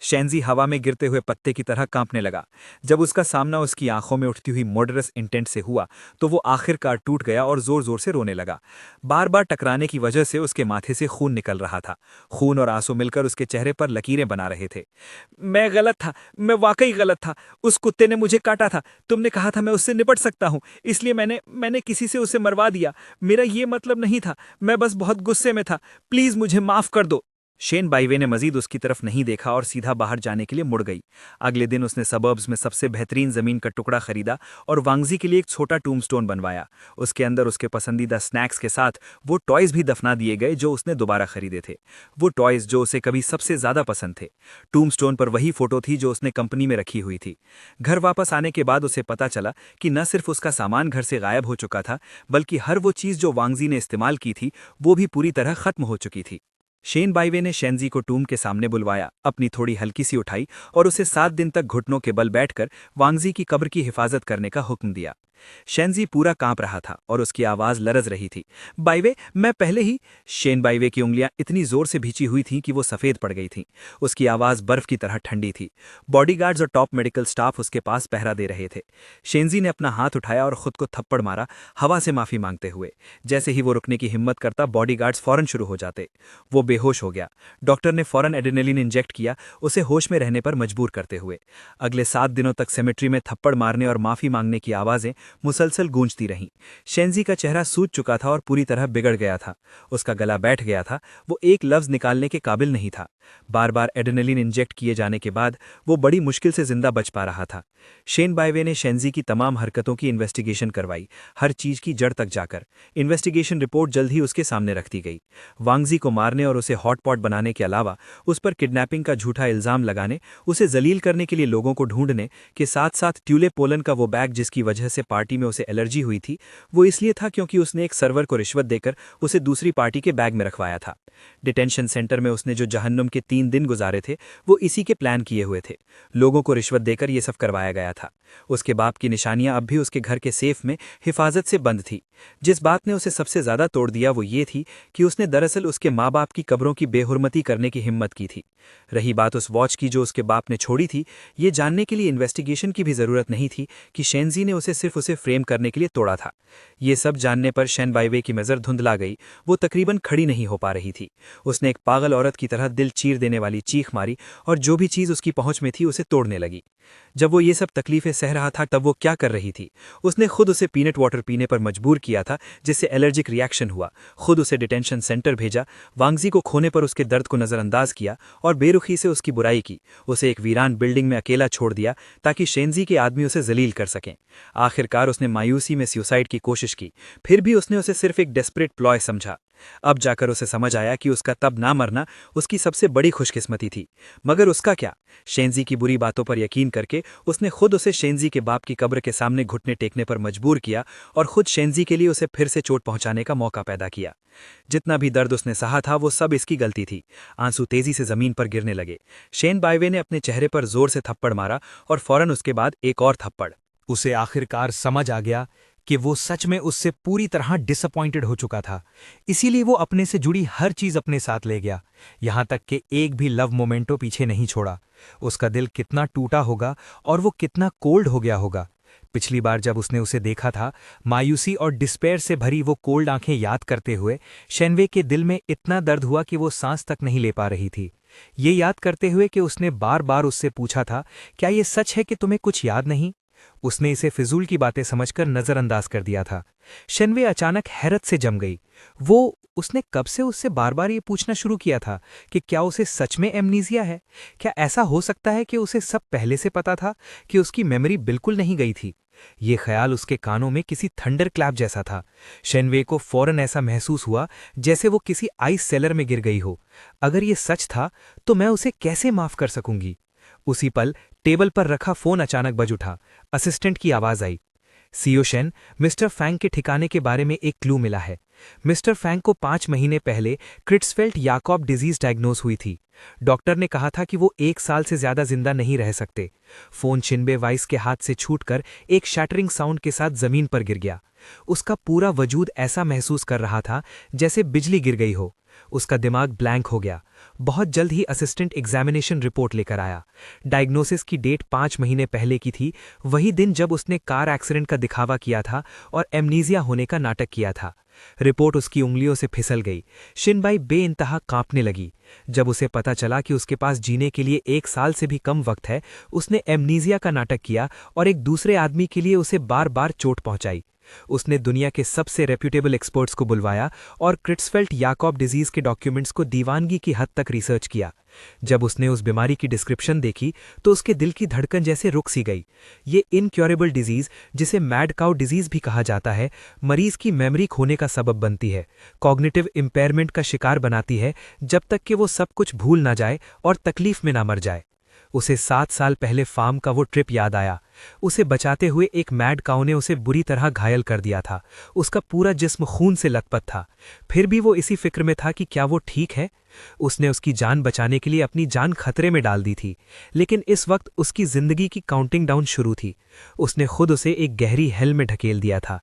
शेनजी हवा में गिरते हुए पत्ते की तरह कांपने लगा। जब उसका सामना उसकी आंखों में उठती हुई मर्डरस इंटेंट से हुआ तो वो आखिरकार टूट गया और जोर जोर से रोने लगा। बार बार टकराने की वजह से उसके माथे से खून निकल रहा था। खून और आंसू मिलकर उसके चेहरे पर लकीरें बना रहे थे। मैं गलत था, मैं वाकई गलत था। उस कुत्ते ने मुझे काटा था। तुमने कहा था मैं उससे निपट सकता हूं, इसलिए मैंने किसी से उसे मरवा दिया। मेरा ये मतलब नहीं था, मैं बस बहुत गुस्से में था। प्लीज मुझे माफ कर दो। शेन बाइवे ने मजीद उसकी तरफ नहीं देखा और सीधा बाहर जाने के लिए मुड़ गई। अगले दिन उसने सबर्ब्स में सबसे बेहतरीन जमीन का टुकड़ा खरीदा और वांगजी के लिए एक छोटा टूमस्टोन बनवाया। उसके अंदर उसके पसंदीदा स्नैक्स के साथ वो टॉयज भी दफना दिए गए जो उसने दोबारा खरीदे थे, वो टॉयज जो उसे कभी सबसे ज्यादा पसंद थे। टूमस्टोन पर वही फोटो थी जो उसने कंपनी में रखी हुई थी। घर वापस आने के बाद उसे पता चला कि न सिर्फ उसका सामान घर से गायब हो चुका था, बल्कि हर वो चीज जो वांगजी ने इस्तेमाल की थी वो भी पूरी तरह खत्म हो चुकी थी। शेन बाइवे ने शेनजी को टूम के सामने बुलवाया, अपनी थोड़ी हल्की सी उठाई और उसे 7 दिन तक घुटनों के बल बैठकर वांगजी की कब्र की हिफाजत करने का हुक्म दिया। शेनजी पूरा कांप रहा था और उसकी आवाज लरज रही थी। बाइवे, मैं पहले ही। शेन बाइवे की उंगलियां इतनी जोर से भींची हुई थीं कि वो सफेद पड़ गई थीं। उसकी आवाज बर्फ की तरह ठंडी थी। बॉडीगार्ड्स और टॉप मेडिकल स्टाफ उसके पास पहरा दे रहे थे। शेनजी ने अपना हाथ उठाया और खुद को थप्पड़ मारा, हवा से माफी मांगते हुए। जैसे ही वो रुकने की हिम्मत करता, बॉडीगार्ड्स फौरन शुरू हो जाते। वो बेहोश हो गया। डॉक्टर ने फौरन एड्रेनलिन इंजेक्ट किया, उसे होश में रहने पर मजबूर करते हुए। अगले 7 दिनों तक सेमेट्री में थप्पड़ मारने और माफी मांगने की आवाजें मुसलसल गूंजती रहीं। शेनजी का चेहरा सूज चुका था और पूरी तरह बिगड़ गया था। उसका गला बैठ गया था, वो एक लफ्ज निकालने के काबिल नहीं था। बार बार एड्रेनलिन इंजेक्ट किए जाने के बाद वो बड़ी मुश्किल से जिंदा बच पा रहा था। शेन बाइवे ने शेनजी की तमाम हरकतों की इन्वेस्टिगेशन करवाई, हर चीज की जड़ तक जाकर। इन्वेस्टिगेशन रिपोर्ट जल्द ही उसके सामने रख दी गई। वांगजी को मारने और उसे हॉटपॉट बनाने के अलावा उस पर किडनैपिंग का झूठा इल्जाम लगाने, उसे जलील करने के लिए लोगों को ढूंढने के साथ साथ ट्यूले पोलन का वो बैग जिसकी वजह से पार्टी में उसे एलर्जी हुई थी, वो इसलिए था क्योंकि उसने एक सर्वर को रिश्वत देकर उसे दूसरी पार्टी के बैग में रखवाया था। डिटेंशन सेंटर में उसने जो जहन्नुम के 3 दिन गुजारे थे वो इसी के प्लान किए हुए थे। लोगों को रिश्वत देकर ये सब करवाया गया था। उसके बाप की निशानियां अब भी उसके घर के सेफ में हिफाजत से बंद थी। जिस बात ने उसे सबसे ज्यादा तोड़ दिया वो ये थी कि उसने दरअसल उसके माँ बाप की कब्रों की बेहुरमती करने की हिम्मत की थी। रही बात उस वॉच की जो उसके बाप ने छोड़ी थी, ये जानने के लिए इन्वेस्टिगेशन की भी जरूरत नहीं थी कि शेनजी ने उसे सिर्फ उसे फ्रेम करने के लिए तोड़ा था। ये सब जानने पर शेन बाइवे की नजर धुंधला गई। वो तकरीबन खड़ी नहीं हो पा रही थी। उसने एक पागल औरत की तरह दिल चीर देने वाली चीख मारी और जो भी चीज उसकी पहुंच में थी उसे तोड़ने लगी। जब वो ये सब तकलीफें सह रहा था तब वो क्या कर रही थी? उसने खुद उसे पीनट वाटर पीने पर मजबूर किया था जिससे एलर्जिक रिएक्शन हुआ, खुद उसे डिटेंशन सेंटर भेजा, वांगजी को खोने पर उसके दर्द को नजरअंदाज किया और बेरुखी से उसकी बुराई की, उसे एक वीरान बिल्डिंग में अकेला छोड़ दिया ताकि शेनजी के आदमी उसे जलील कर सकें। आखिरकार उसने मायूसी में सुसाइड की कोशिश की, फिर भी उसने उसे सिर्फ एक डेस्परेट प्लॉय समझा। अब जाकर उसे समझ आया कि उसका तब ना मरना उसकी सबसे बड़ी खुशकिस्मती थी। मगर उसका क्या? शेनजी की बुरी बातों पर यकीन करके उसने खुद उसे शेनजी के बाप की कब्र के सामने घुटने टेकने पर मजबूर किया और खुद शेनजी के लिए उसे फिर से चोट पहुंचाने का मौका पैदा किया। जितना भी दर्द उसने सहा था वो सब इसकी गलती थी। आंसू तेजी से जमीन पर गिरने लगे। शेन बाइवे ने अपने चेहरे पर जोर से थप्पड़ मारा और फौरन उसके बाद एक और थप्पड़। उसे आखिरकार समझ आ गया कि वो सच में उससे पूरी तरह डिसअपॉइंटेड हो चुका था। इसीलिए वो अपने से जुड़ी हर चीज अपने साथ ले गया, यहां तक कि एक भी लव मोमेंटो पीछे नहीं छोड़ा। उसका दिल कितना टूटा होगा और वो कितना कोल्ड हो गया होगा। पिछली बार जब उसने उसे देखा था, मायूसी और डिस्पेयर से भरी वो कोल्ड आंखें याद करते हुए शेनवे के दिल में इतना दर्द हुआ कि वो सांस तक नहीं ले पा रही थी। ये याद करते हुए कि उसने बार बार उससे पूछा था, क्या ये सच है कि तुम्हें कुछ याद नहीं? उसने इसे फिजूल की बातें समझकर नजरअंदाज कर दिया था। शेनवे अचानक हैरत से जम गई। उसने कब से उससे बार बार ये पूछना शुरू किया था कि क्या उसे सच में एमनीजिया है? क्या ऐसा हो सकता है कि उसे सब पहले से पता था कि उसकी मेमोरी बिल्कुल नहीं गई थी? ये ख्याल उसके कानों में किसी थंडर क्लैप जैसा था। शेनवे को फौरन ऐसा महसूस हुआ जैसे वो किसी आइस सेलर में गिर गई हो। अगर ये सच था तो मैं उसे कैसे माफ कर सकूंगी? उसी पल टेबल पर रखा फोन अचानक बज उठा। असिस्टेंट की आवाज आई, सीओ शेन, मिस्टर फैंग के ठिकाने के बारे में एक क्लू मिला है। मिस्टर फैंग को 5 महीने पहले क्रिट्सफेल्ट याकॉब डिजीज डायग्नोस हुई थी। डॉक्टर ने कहा था कि वो 1 साल से ज्यादा जिंदा नहीं रह सकते। फोन शिनबे वाइस के हाथ से छूटकर एक शैटरिंग साउंड के साथ जमीन पर गिर गया। उसका पूरा वजूद ऐसा महसूस कर रहा था जैसे बिजली गिर गई हो। उसका दिमाग ब्लैंक हो गया। बहुत जल्द ही असिस्टेंट एग्जामिनेशन रिपोर्ट लेकर आया। डायग्नोसिस की डेट 5 महीने पहले की थी, वही दिन जब उसने कार एक्सीडेंट का दिखावा किया था और एमनीजिया होने का नाटक किया था। रिपोर्ट उसकी उंगलियों से फिसल गई। शिनबाई बेइंतहा कांपने लगी। जब उसे पता चला कि उसके पास जीने के लिए 1 साल से भी कम वक्त है, उसने एमनीजिया का नाटक किया और एक दूसरे आदमी के लिए उसे बार बार चोट पहुंचाई। उसने दुनिया के सबसे रेप्यूटेबल एक्सपर्ट्स को बुलवाया और क्रिट्सफेल्ट याकॉब डिजीज के डॉक्यूमेंट्स को दीवानगी की हद तक रिसर्च किया। जब उसने उस बीमारी की डिस्क्रिप्शन देखी तो उसके दिल की धड़कन जैसे रुक सी गई। ये इनक्योरेबल डिजीज, जिसे मैड काउ डिजीज भी कहा जाता है, मरीज की मेमोरी खोने का सबब बनती है, कॉग्निटिव इम्पेयरमेंट का शिकार बनाती है, जब तक कि वो सब कुछ भूल ना जाए और तकलीफ में ना मर जाए। उसे 7 साल पहले फार्म का वो ट्रिप याद आया। उसे बचाते हुए एक मैड काउ ने उसे बुरी तरह घायल कर दिया था। उसका पूरा जिस्म खून से लथपथ था। फिर भी वो इसी फिक्र में था कि क्या वो ठीक है। उसने उसकी जान बचाने के लिए अपनी जान खतरे में डाल दी थी, लेकिन इस वक्त उसकी जिंदगी की काउंटिंग डाउन शुरू थी। उसने खुद उसे एक गहरी हेल में ढकेल दिया था।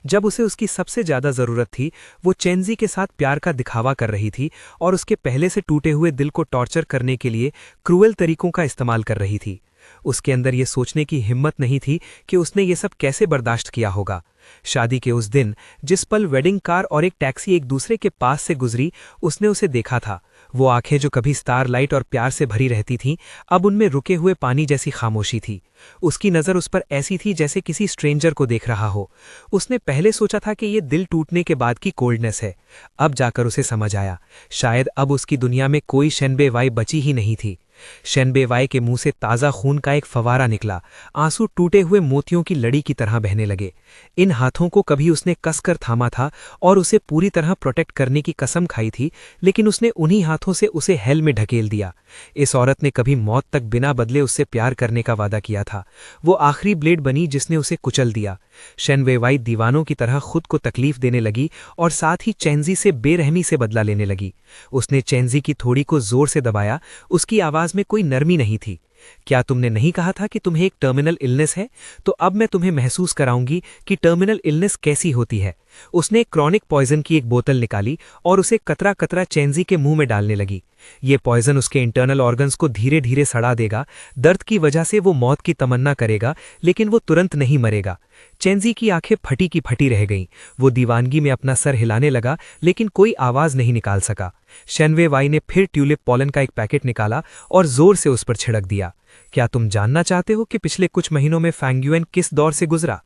जब उसे उसकी सबसे ज्यादा जरूरत थी, वो चेंजी के साथ प्यार का दिखावा कर रही थी और उसके पहले से टूटे हुए दिल को टॉर्चर करने के लिए क्रूएल तरीकों का इस्तेमाल कर रही थी। उसके अंदर ये सोचने की हिम्मत नहीं थी कि उसने ये सब कैसे बर्दाश्त किया होगा। शादी के उस दिन जिस पल वेडिंग कार और एक टैक्सी एक दूसरे के पास से गुजरी, उसने उसे देखा था। वो आंखें जो कभी स्टारलाइट और प्यार से भरी रहती थीं, अब उनमें रुके हुए पानी जैसी खामोशी थी। उसकी नज़र उस पर ऐसी थी जैसे किसी स्ट्रेंजर को देख रहा हो। उसने पहले सोचा था कि ये दिल टूटने के बाद की कोल्डनेस है। अब जाकर उसे समझ आया, शायद अब उसकी दुनिया में कोई शेनबे वाई बची ही नहीं थी। शेनबे वाई के मुंह से ताज़ा खून का एक फवारा निकला। आंसू टूटे हुए मोतियों की लड़ी की तरह बहने लगे। इन हाथों को कभी उसने कसकर थामा था और उसे पूरी तरह प्रोटेक्ट करने की कसम खाई थी, लेकिन उसने उन्हीं हाथों से उसे हेल में ढकेल दिया। इस औरत ने कभी मौत तक बिना बदले उससे प्यार करने का वादा किया था। वो आखिरी ब्लेड बनी जिसने उसे कुचल दिया। शेनबे वाई दीवानों की तरह खुद को तकलीफ देने लगी और साथ ही चेंजी से बेरहमी से बदला लेने लगी। उसने चेंजी की थोड़ी को जोर से दबाया। उसकी आवाज में कोई नरमी नहीं थी। क्या तुमने नहीं कहा था कि तुम्हें एक टर्मिनल इलनेस है? तो अब मैं तुम्हें महसूस कराऊंगी कि टर्मिनल इलनेस कैसी होती है। उसने क्रॉनिक पॉइजन की एक बोतल निकाली और उसे कतरा कतरा चेंजी के मुंह में डालने लगी। ये पॉइजन उसके इंटरनल ऑर्गन्स को धीरे धीरे सड़ा देगा। दर्द की वजह से वो मौत की तमन्ना करेगा, लेकिन वो तुरंत नहीं मरेगा। चेंजी की आंखें फटी की फटी रह गईं। वो दीवानगी में अपना सर हिलाने लगा, लेकिन कोई आवाज नहीं निकाल सका। शेनबे वाई ने फिर ट्यूलिप पॉलन का एक पैकेट निकाला और जोर से उस पर छिड़क दिया। क्या तुम जानना चाहते हो कि पिछले कुछ महीनों में फैंग्युएन किस दौर से गुजरा?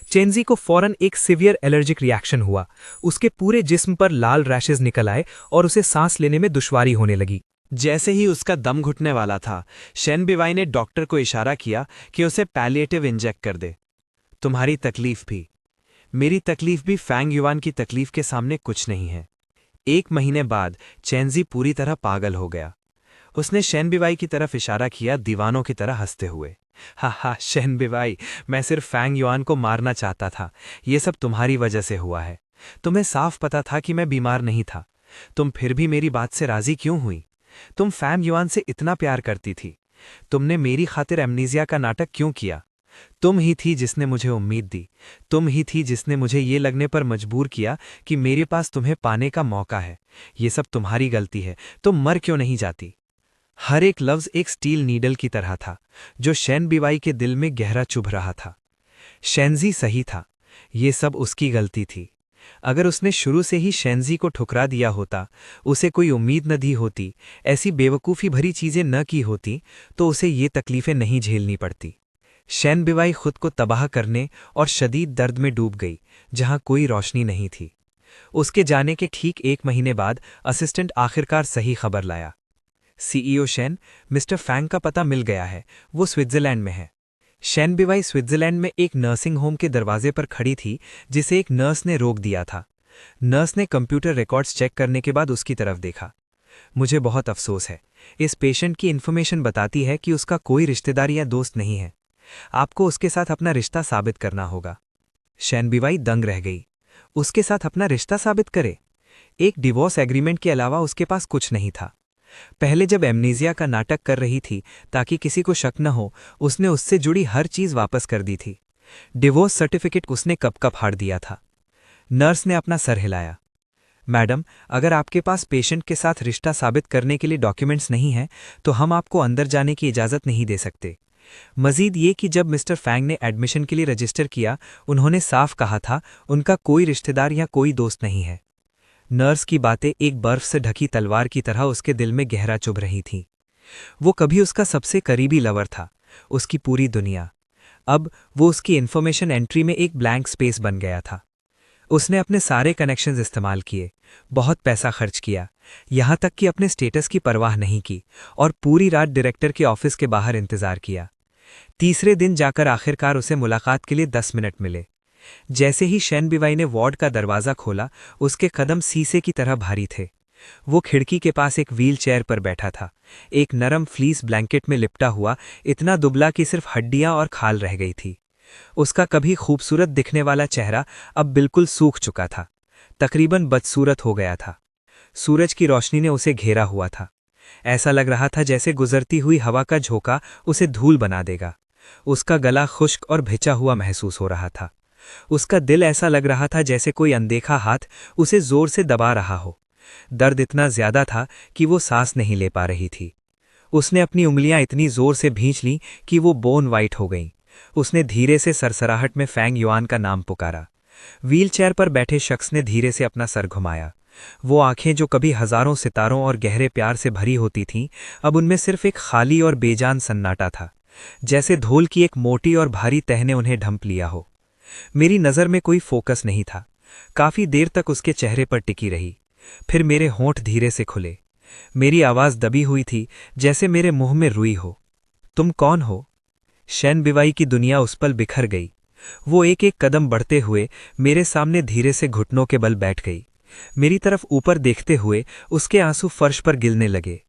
चेंजी को फौरन एक सिवियर एलर्जिक रिएक्शन हुआ। उसके पूरे जिस्म पर लाल रैशेज निकल आए और उसे सांस लेने में दुश्वारी होने लगी। जैसे ही उसका दम घुटने वाला था, शेनबे वाई ने डॉक्टर को इशारा किया कि उसे पैलिएटिव इंजेक्ट कर दे। तुम्हारी तकलीफ भी, मेरी तकलीफ भी फैंग युआन की तकलीफ के सामने कुछ नहीं है। 1 महीने बाद चेंजी पूरी तरह पागल हो गया। उसने शेनबे वाई की तरफ इशारा किया, दीवानों की तरह हंसते हुए। हा शेनबे वाई, मैं सिर्फ फैंग युआन को मारना चाहता था। ये सब तुम्हारी वजह से हुआ है। तुम्हें साफ पता था कि मैं बीमार नहीं था। तुम फिर भी मेरी बात से राजी क्यों हुई? तुम फैंग युआन से इतना प्यार करती थी। तुमने मेरी खातिर एमनीजिया का नाटक क्यों किया? तुम ही थी जिसने मुझे उम्मीद दी। तुम ही थी जिसने मुझे ये लगने पर मजबूर किया कि मेरे पास तुम्हें पाने का मौका है। ये सब तुम्हारी गलती है। तुम मर क्यों नहीं जाती? हर एक लफ्ज एक स्टील नीडल की तरह था, जो शेनबे वाई के दिल में गहरा चुभ रहा था। शेनजी सही था। ये सब उसकी गलती थी। अगर उसने शुरू से ही शेनजी को ठुकरा दिया होता, उसे कोई उम्मीद न दी होती, ऐसी बेवकूफ़ी भरी चीज़ें न की होती, तो उसे ये तकलीफ़ें नहीं झेलनी पड़ती। शेनबे वाई खुद को तबाह करने और शदीद दर्द में डूब गई, जहां कोई रोशनी नहीं थी। उसके जाने के ठीक 1 महीने बाद असिस्टेंट आखिरकार सही खबर लाया। सीईओ शेन, मिस्टर फैंग का पता मिल गया है। वो स्विट्जरलैंड में है। शेनबे वाई स्विट्जरलैंड में एक नर्सिंग होम के दरवाजे पर खड़ी थी, जिसे एक नर्स ने रोक दिया था। नर्स ने कंप्यूटर रिकॉर्ड्स चेक करने के बाद उसकी तरफ देखा। मुझे बहुत अफसोस है। इस पेशेंट की इन्फॉर्मेशन बताती है कि उसका कोई रिश्तेदार या दोस्त नहीं है। आपको उसके साथ अपना रिश्ता साबित करना होगा। शेनबे वाई दंग रह गई। उसके साथ अपना रिश्ता साबित करे? एक डिवोर्स एग्रीमेंट के अलावा उसके पास कुछ नहीं था। पहले जब एमनीजिया का नाटक कर रही थी ताकि किसी को शक न हो, उसने उससे जुड़ी हर चीज वापस कर दी थी। डिवोर्स सर्टिफिकेट उसने कब का फाड़ दिया था। नर्स ने अपना सर हिलाया। मैडम, अगर आपके पास पेशेंट के साथ रिश्ता साबित करने के लिए डॉक्यूमेंट्स नहीं हैं, तो हम आपको अंदर जाने की इजाज़त नहीं दे सकते। मजीद ये कि जब मिस्टर फैंग ने एडमिशन के लिए रजिस्टर किया, उन्होंने साफ कहा था उनका कोई रिश्तेदार या कोई दोस्त नहीं है। नर्स की बातें एक बर्फ से ढकी तलवार की तरह उसके दिल में गहरा चुभ रही थीं। वो कभी उसका सबसे करीबी लवर था, उसकी पूरी दुनिया। अब वो उसकी इन्फॉर्मेशन एंट्री में एक ब्लैंक स्पेस बन गया था। उसने अपने सारे कनेक्शंस इस्तेमाल किए, बहुत पैसा खर्च किया, यहाँ तक कि अपने स्टेटस की परवाह नहीं की और पूरी रात डायरेक्टर के ऑफिस के बाहर इंतजार किया। तीसरे दिन जाकर आखिरकार उसे मुलाकात के लिए 10 मिनट मिले। जैसे ही शेन बिवाई ने वार्ड का दरवाज़ा खोला, उसके कदम शीशे की तरह भारी थे। वो खिड़की के पास एक व्हील चेयर पर बैठा था, एक नरम फ्लीस ब्लैंकेट में लिपटा हुआ, इतना दुबला कि सिर्फ हड्डियां और खाल रह गई थी। उसका कभी खूबसूरत दिखने वाला चेहरा अब बिल्कुल सूख चुका था, तकरीबन बदसूरत हो गया था। सूरज की रोशनी ने उसे घेरा हुआ था। ऐसा लग रहा था जैसे गुजरती हुई हवा का झोंका उसे धूल बना देगा। उसका गला खुश्क और भिंचा हुआ महसूस हो रहा था। उसका दिल ऐसा लग रहा था जैसे कोई अनदेखा हाथ उसे जोर से दबा रहा हो। दर्द इतना ज्यादा था कि वो सांस नहीं ले पा रही थी। उसने अपनी उंगलियां इतनी जोर से भींच लीं कि वो बोन वाइट हो गईं। उसने धीरे से सरसराहट में फैंग युआन का नाम पुकारा। व्हीलचेयर पर बैठे शख्स ने धीरे से अपना सर घुमाया। वो आंखें जो कभी हजारों सितारों और गहरे प्यार से भरी होती थीं, अब उनमें सिर्फ एक खाली और बेजान सन्नाटा था, जैसे धूल की एक मोटी और भारी तह ने उन्हें ढंप लिया हो। मेरी नज़र में कोई फोकस नहीं था। काफी देर तक उसके चेहरे पर टिकी रही। फिर मेरे होंठ धीरे से खुले। मेरी आवाज़ दबी हुई थी, जैसे मेरे मुंह में रुई हो। तुम कौन हो? शेन बिवाई की दुनिया उस पल बिखर गई। वो एक एक कदम बढ़ते हुए मेरे सामने धीरे से घुटनों के बल बैठ गई। मेरी तरफ ऊपर देखते हुए उसके आंसू फर्श पर गिरने लगे।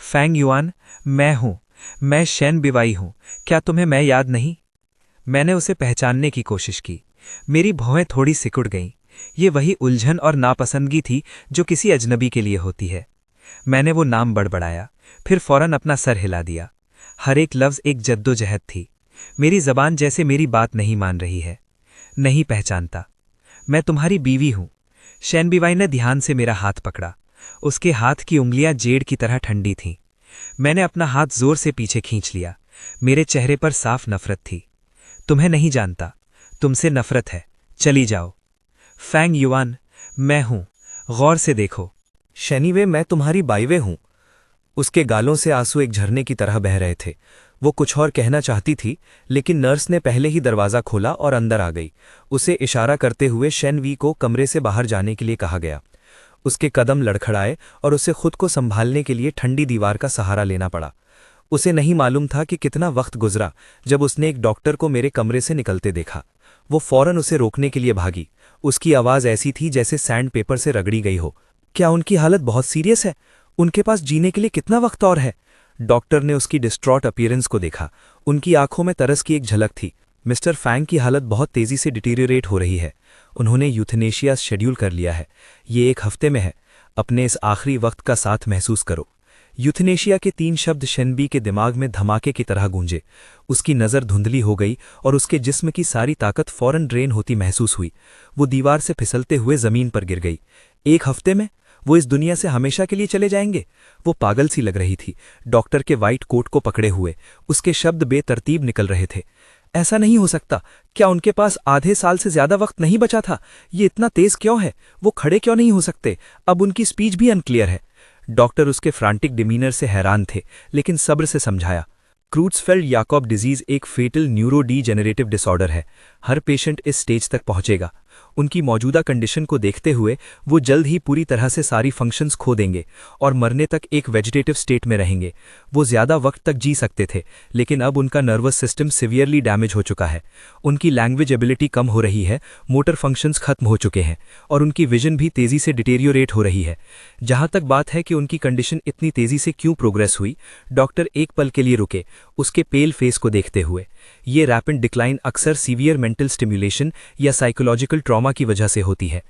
फैंग युआन, मैं हूं, मैं शेन बिवाई हूं। क्या तुम्हें मैं याद नहीं? मैंने उसे पहचानने की कोशिश की। मेरी भौहें थोड़ी सिकुड़ गईं। ये वही उलझन और नापसंदगी थी जो किसी अजनबी के लिए होती है। मैंने वो नाम बड़बड़ाया, फिर फौरन अपना सर हिला दिया। हर एक लफ्ज़ एक जद्दोजहद थी। मेरी जबान जैसे मेरी बात नहीं मान रही है। नहीं पहचानता। मैं तुम्हारी बीवी हूं। शेन बिवाई ने ध्यान से मेरा हाथ पकड़ा। उसके हाथ की उंगलियां जेड की तरह ठंडी थीं। मैंने अपना हाथ जोर से पीछे खींच लिया। मेरे चेहरे पर साफ नफरत थी। तुम्हें नहीं जानता, तुमसे नफरत है, चली जाओ। फैंग युआन, मैं हूं, गौर से देखो। शनिवे, मैं तुम्हारी बाइवे हूं। उसके गालों से आंसू एक झरने की तरह बह रहे थे। वो कुछ और कहना चाहती थी, लेकिन नर्स ने पहले ही दरवाज़ा खोला और अंदर आ गई। उसे इशारा करते हुए शेन वी को कमरे से बाहर जाने के लिए कहा गया। उसके कदम लड़खड़ाए और उसे खुद को संभालने के लिए ठंडी दीवार का सहारा लेना पड़ा। उसे नहीं मालूम था कि कितना वक्त गुजरा जब उसने एक डॉक्टर को मेरे कमरे से निकलते देखा। वो फौरन उसे रोकने के लिए भागी। उसकी आवाज़ ऐसी थी जैसे सैंड पेपर से रगड़ी गई हो। क्या उनकी हालत बहुत सीरियस है? उनके पास जीने के लिए कितना वक्त और है? डॉक्टर ने उसकी डिस्ट्रॉट अपीयरेंस को देखा। उनकी आंखों में तरस की एक झलक थी। मिस्टर फैंग की हालत बहुत तेजी से डिटीरियोरेट हो रही है। उन्होंने यूथनेशिया शेड्यूल कर लिया है। ये 1 हफ्ते में है। अपने इस आखिरी वक्त का साथ महसूस करो। यूथनेशिया के 3 शब्द शेनबी के दिमाग में धमाके की तरह गूंजे। उसकी नज़र धुंधली हो गई और उसके जिस्म की सारी ताकत फौरन ड्रेन होती महसूस हुई। वो दीवार से फिसलते हुए ज़मीन पर गिर गई। 1 हफ्ते में वो इस दुनिया से हमेशा के लिए चले जाएंगे? वो पागल सी लग रही थी, डॉक्टर के वाइट कोट को पकड़े हुए। उसके शब्द बेतरतीब निकल रहे थे। ऐसा नहीं हो सकता। क्या उनके पास आधे साल से ज्यादा वक्त नहीं बचा था? ये इतना तेज क्यों है? वो खड़े क्यों नहीं हो सकते? अब उनकी स्पीच भी अनक्लियर है। डॉक्टर उसके फ्रांटिक डिमीनर से हैरान थे, लेकिन सब्र से समझाया। क्रूट्सफेल्ड याकॉब डिजीज एक फेटल न्यूरो डीजेनरेटिव डिसऑर्डर है। हर पेशेंट इस स्टेज तक पहुंचेगा। उनकी मौजूदा कंडीशन को देखते हुए वो जल्द ही पूरी तरह से सारी फंक्शंस खो देंगे और मरने तक एक वेजिटेटिव स्टेट में रहेंगे। वो ज़्यादा वक्त तक जी सकते थे, लेकिन अब उनका नर्वस सिस्टम सिवियरली डैमेज हो चुका है। उनकी लैंग्वेज एबिलिटी कम हो रही है, मोटर फंक्शंस खत्म हो चुके हैं और उनकी विजन भी तेज़ी से डिटेरियोरेट हो रही है। जहाँ तक बात है कि उनकी कंडीशन इतनी तेज़ी से क्यों प्रोग्रेस हुई, डॉक्टर एक पल के लिए रुके, उसके पेल फेस को देखते हुए। ये रैपिड डिक्लाइन अक्सर सीवियर मेंटल स्टिम्युलेशन या साइकोलॉजिकल ट्रॉमा की वजह से होती है।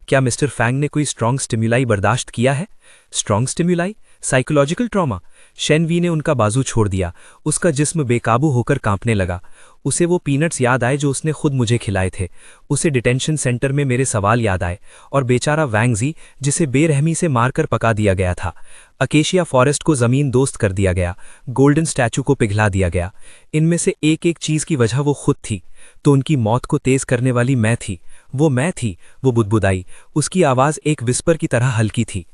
क्या मिस्टर फैंग ने कोई स्ट्रॉन्ग स्टिम्युलाई बर्दाश्त किया है? Strong stimuli? Psychological trauma? Shen Wei ने उनका बाजू छोड़ दिया। उसका जिस्म बेकाबू होकर कांपने लगा। उसे वो पीनट्स याद आए जो उसने खुद मुझे खिलाए थे। उसे डिटेंशन सेंटर में मेरे सवाल याद आए और बेचारा वैंगजी, जिसे बेरहमी से मारकर पका दिया गया था। अकेशिया फॉरेस्ट को ज़मीन दोस्त कर दिया गया। गोल्डन स्टैचू को पिघला दिया गया। इनमें से एक एक चीज़ की वजह वो खुद थी। तो उनकी मौत को तेज़ करने वाली मैं थी। वो मैं थी। वो बुदबुदाई। उसकी आवाज़ एक विस्पर की तरह हल्की थी।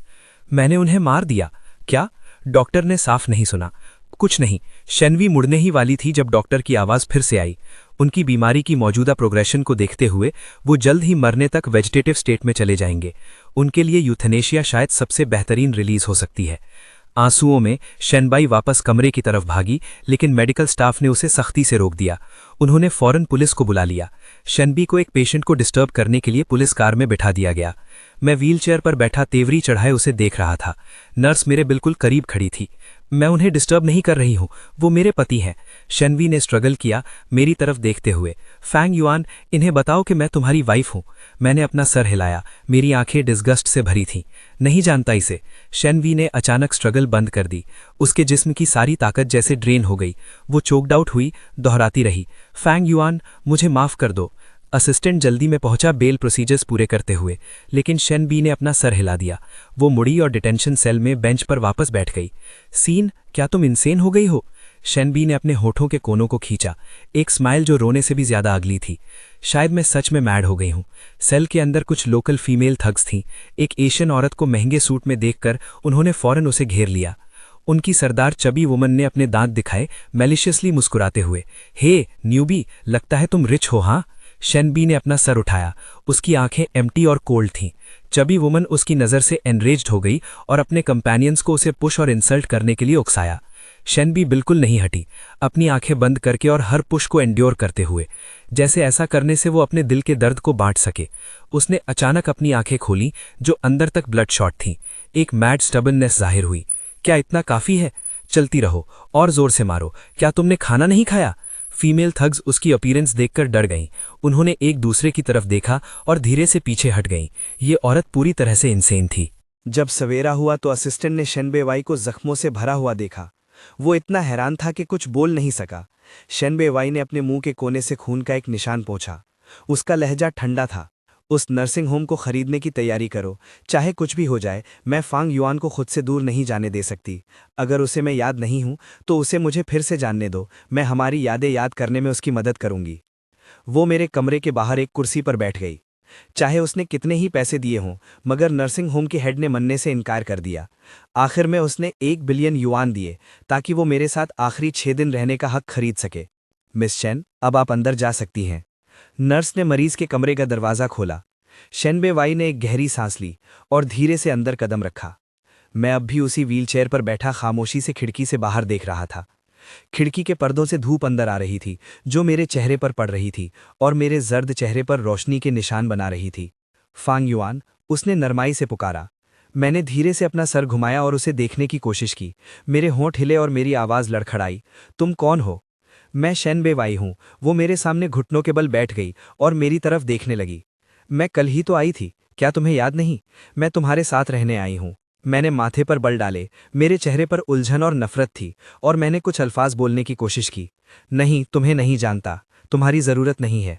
मैंने उन्हें मार दिया। क्या? डॉक्टर ने साफ नहीं सुना। कुछ नहीं। शेनवी मुड़ने ही वाली थी जब डॉक्टर की आवाज़ फिर से आई। उनकी बीमारी की मौजूदा प्रोग्रेशन को देखते हुए वो जल्द ही मरने तक वेजिटेटिव स्टेट में चले जाएंगे। उनके लिए यूथनेशिया शायद सबसे बेहतरीन रिलीज हो सकती है। आंसुओं में शेनबाई वापस कमरे की तरफ भागी, लेकिन मेडिकल स्टाफ ने उसे सख्ती से रोक दिया। उन्होंने फौरन पुलिस को बुला लिया। शेनबी को एक पेशेंट को डिस्टर्ब करने के लिए पुलिस कार में बिठा दिया गया। मैं व्हीलचेयर पर बैठा तेवरी चढ़ाए उसे देख रहा था। नर्स मेरे बिल्कुल करीब खड़ी थी। मैं उन्हें डिस्टर्ब नहीं कर रही हूं, वो मेरे पति हैं। शेनवी ने स्ट्रगल किया मेरी तरफ देखते हुए। फैंग युआन, इन्हें बताओ कि मैं तुम्हारी वाइफ हूं। मैंने अपना सर हिलाया, मेरी आंखें डिस्गस्ट से भरी थीं। नहीं जानता इसे। शेनवी ने अचानक स्ट्रगल बंद कर दी। उसके जिस्म की सारी ताकत जैसे ड्रेन हो गई। वो चोक्ड आउट हुई, दोहराती रही, फैंग युआन, मुझे माफ कर दो। असिस्टेंट जल्दी में पहुंचा बेल प्रोसीजर्स पूरे करते हुए, लेकिन शेनबी ने अपना सर हिला दिया। वो मुड़ी और डिटेंशन सेल में बेंच पर वापस बैठ गई। सीन, क्या तुम इंसेन हो गई हो? शेनबी ने अपने होठों के कोनों को खींचा, एक स्माइल जो रोने से भी ज्यादा अगली थी। शायद मैं सच में मैड हो गई हूं। सेल के अंदर कुछ लोकल फीमेल थग्स थीं। एक एशियन औरत को महंगे सूट में देखकर उन्होंने फौरन उसे घेर लिया। उनकी सरदार चबी वुमन ने अपने दांत दिखाए, मैलिशियसली मुस्कुराते हुए। हे न्यूबी, लगता है तुम रिच हो, हाँ? शेनबी ने अपना सर उठाया। उसकी आंखें एम्प्टी और कोल्ड थीं। चबी वुमन उसकी नज़र से एनरेज्ड हो गई और अपने कंपेनियंस को उसे पुश और इंसल्ट करने के लिए उकसाया। शेनबी बिल्कुल नहीं हटी, अपनी आंखें बंद करके और हर पुश को एंड्योर करते हुए, जैसे ऐसा करने से वो अपने दिल के दर्द को बांट सके। उसने अचानक अपनी आंखें खोली जो अंदर तक ब्लड शॉट थीं। एक मैड स्टबननेस जाहिर हुई। क्या इतना काफ़ी है? चलती रहो और जोर से मारो। क्या तुमने खाना नहीं खाया? फीमेल थग्स उसकी अपीयरेंस देखकर डर गईं। उन्होंने एक दूसरे की तरफ देखा और धीरे से पीछे हट गईं। ये औरत पूरी तरह से इंसेन थी। जब सवेरा हुआ तो असिस्टेंट ने शेनबेवाई को जख्मों से भरा हुआ देखा। वो इतना हैरान था कि कुछ बोल नहीं सका। शेनबेवाई ने अपने मुंह के कोने से खून का एक निशान पोंछा। उसका लहजा ठंडा था। उस नर्सिंग होम को खरीदने की तैयारी करो, चाहे कुछ भी हो जाए। मैं फांग युआन को खुद से दूर नहीं जाने दे सकती। अगर उसे मैं याद नहीं हूं तो उसे मुझे फिर से जानने दो। मैं हमारी यादें याद करने में उसकी मदद करूंगी। वो मेरे कमरे के बाहर एक कुर्सी पर बैठ गई। चाहे उसने कितने ही पैसे दिए हों, मगर नर्सिंग होम के हेड ने मनने से इनकार कर दिया। आखिर में उसने 1 बिलियन युआन दिए ताकि वो मेरे साथ आखिरी 6 दिन रहने का हक खरीद सके। मिस चेन, अब आप अंदर जा सकती हैं। नर्स ने मरीज के कमरे का दरवाज़ा खोला। शेनबेवाई ने एक गहरी सांस ली और धीरे से अंदर कदम रखा। मैं अब भी उसी व्हीलचेयर पर बैठा खामोशी से खिड़की से बाहर देख रहा था। खिड़की के पर्दों से धूप अंदर आ रही थी जो मेरे चेहरे पर पड़ रही थी और मेरे जर्द चेहरे पर रोशनी के निशान बना रही थी। फांग युआन, उसने नरमाई से पुकारा। मैंने धीरे से अपना सर घुमाया और उसे देखने की कोशिश की। मेरे होंठ हिले और मेरी आवाज़ लड़खड़ाई। तुम कौन हो? मैं शेनबेवाई हूं। वो मेरे सामने घुटनों के बल बैठ गई और मेरी तरफ देखने लगी। मैं कल ही तो आई थी, क्या तुम्हें याद नहीं? मैं तुम्हारे साथ रहने आई हूं। मैंने माथे पर बल डाले। मेरे चेहरे पर उलझन और नफरत थी और मैंने कुछ अल्फाज बोलने की कोशिश की। नहीं, तुम्हें नहीं जानता, तुम्हारी ज़रूरत नहीं है।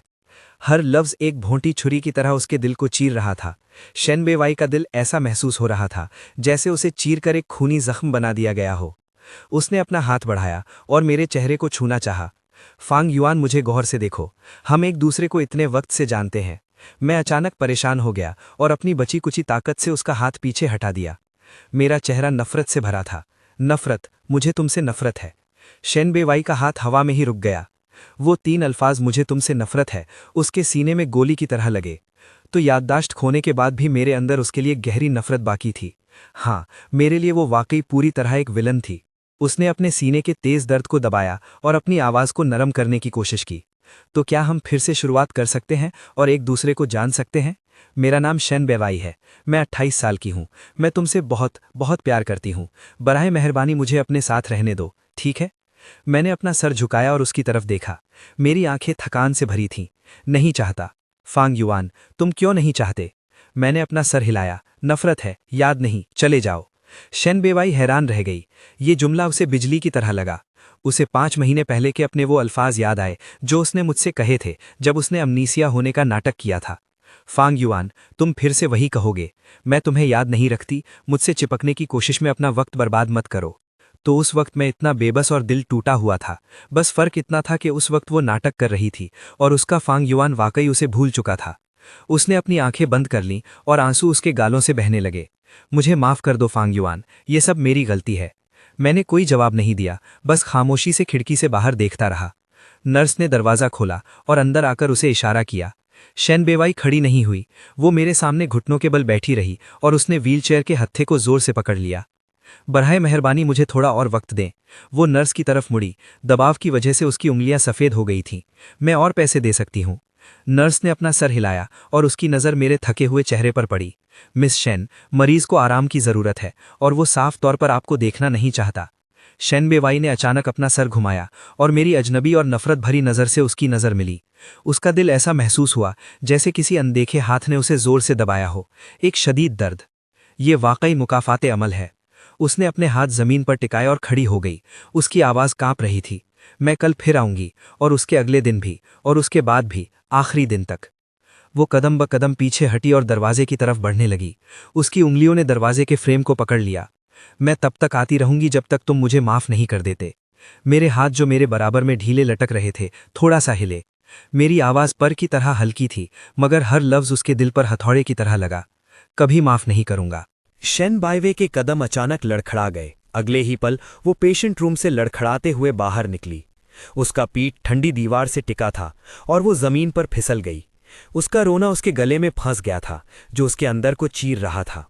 हर लफ्ज़ एक भोंटी छुरी की तरह उसके दिल को चीर रहा था। शेनबेवाई का दिल ऐसा महसूस हो रहा था जैसे उसे चीर कर एक खूनी जख्म बना दिया गया हो। उसने अपना हाथ बढ़ाया और मेरे चेहरे को छूना चाहा। फांग युआन, मुझे गौर से देखो। हम एक दूसरे को इतने वक्त से जानते हैं। मैं अचानक परेशान हो गया और अपनी बची कुची ताकत से उसका हाथ पीछे हटा दिया। मेरा चेहरा नफरत से भरा था। नफरत, मुझे तुमसे नफरत है। शेनबेवाई का हाथ हवा में ही रुक गया। वो 3 अल्फाज, मुझे तुमसे नफरत है, उसके सीने में गोली की तरह लगे। तो याददाश्त खोने के बाद भी मेरे अंदर उसके लिए गहरी नफरत बाकी थी। हाँ, मेरे लिए वो वाकई पूरी तरह एक विलन थी। उसने अपने सीने के तेज दर्द को दबाया और अपनी आवाज़ को नरम करने की कोशिश की। तो क्या हम फिर से शुरुआत कर सकते हैं और एक दूसरे को जान सकते हैं? मेरा नाम शेनबेवाई है। मैं 28 साल की हूँ। मैं तुमसे बहुत बहुत प्यार करती हूँ। बराए मेहरबानी मुझे अपने साथ रहने दो, ठीक है? मैंने अपना सर झुकाया और उसकी तरफ देखा। मेरी आंखें थकान से भरी थीं। नहीं चाहता। फांग युआन, तुम क्यों नहीं चाहते? मैंने अपना सर हिलाया। नफरत है, याद नहीं, चले जाओ। शेनबेवाई हैरान रह गई। ये जुमला उसे बिजली की तरह लगा। उसे 5 महीने पहले के अपने वो अल्फाज याद आए जो उसने मुझसे कहे थे जब उसने अमनीसिया होने का नाटक किया था। फांग युआन, तुम फिर से वही कहोगे। मैं तुम्हें याद नहीं रखती। मुझसे चिपकने की कोशिश में अपना वक्त बर्बाद मत करो। तो उस वक्त मैं इतना बेबस और दिल टूटा हुआ था। बस फर्क इतना था कि उस वक्त वो नाटक कर रही थी और उसका फांग युआन वाकई उसे भूल चुका था। उसने अपनी आंखें बंद कर लीं और आंसू उसके गालों से बहने लगे। मुझे माफ़ कर दो फांग युआन, ये सब मेरी गलती है। मैंने कोई जवाब नहीं दिया, बस खामोशी से खिड़की से बाहर देखता रहा। नर्स ने दरवाज़ा खोला और अंदर आकर उसे इशारा किया। शेन बेवाई खड़ी नहीं हुई, वो मेरे सामने घुटनों के बल बैठी रही और उसने व्हीलचेयर के हत्थे को जोर से पकड़ लिया। बराए मेहरबानी मुझे थोड़ा और वक्त दें। वो नर्स की तरफ मुड़ी, दबाव की वजह से उसकी उंगलियां सफ़ेद हो गई थीं। मैं और पैसे दे सकती हूँ। नर्स ने अपना सर हिलाया और उसकी नज़र मेरे थके हुए चेहरे पर पड़ी। मिस शेन, मरीज को आराम की ज़रूरत है और वो साफ तौर पर आपको देखना नहीं चाहता। शेन बेवाई ने अचानक अपना सर घुमाया और मेरी अजनबी और नफरत भरी नज़र से उसकी नज़र मिली। उसका दिल ऐसा महसूस हुआ जैसे किसी अनदेखे हाथ ने उसे जोर से दबाया हो, एक शदीद दर्द। ये वाकई मुकाफाते अमल है। उसने अपने हाथ जमीन पर टिकाए और खड़ी हो गई। उसकी आवाज़ कांप रही थी। मैं कल फिर आऊंगी, और उसके अगले दिन भी, और उसके बाद भी, आखिरी दिन तक। वो कदम ब कदम पीछे हटी और दरवाजे की तरफ बढ़ने लगी। उसकी उंगलियों ने दरवाजे के फ्रेम को पकड़ लिया। मैं तब तक आती रहूंगी जब तक तुम मुझे माफ नहीं कर देते। मेरे हाथ जो मेरे बराबर में ढीले लटक रहे थे थोड़ा सा हिले। मेरी आवाज़ पर की तरह हल्की थी, मगर हर लफ्ज़ उसके दिल पर हथौड़े की तरह लगा। कभी माफ नहीं करूंगा। शेन बाइवे के कदम अचानक लड़खड़ा गए। अगले ही पल वो पेशेंट रूम से लड़खड़ाते हुए बाहर निकली। उसका पीठ ठंडी दीवार से टिका था और वो जमीन पर फिसल गई। उसका रोना उसके गले में फंस गया था, जो उसके अंदर को चीर रहा था।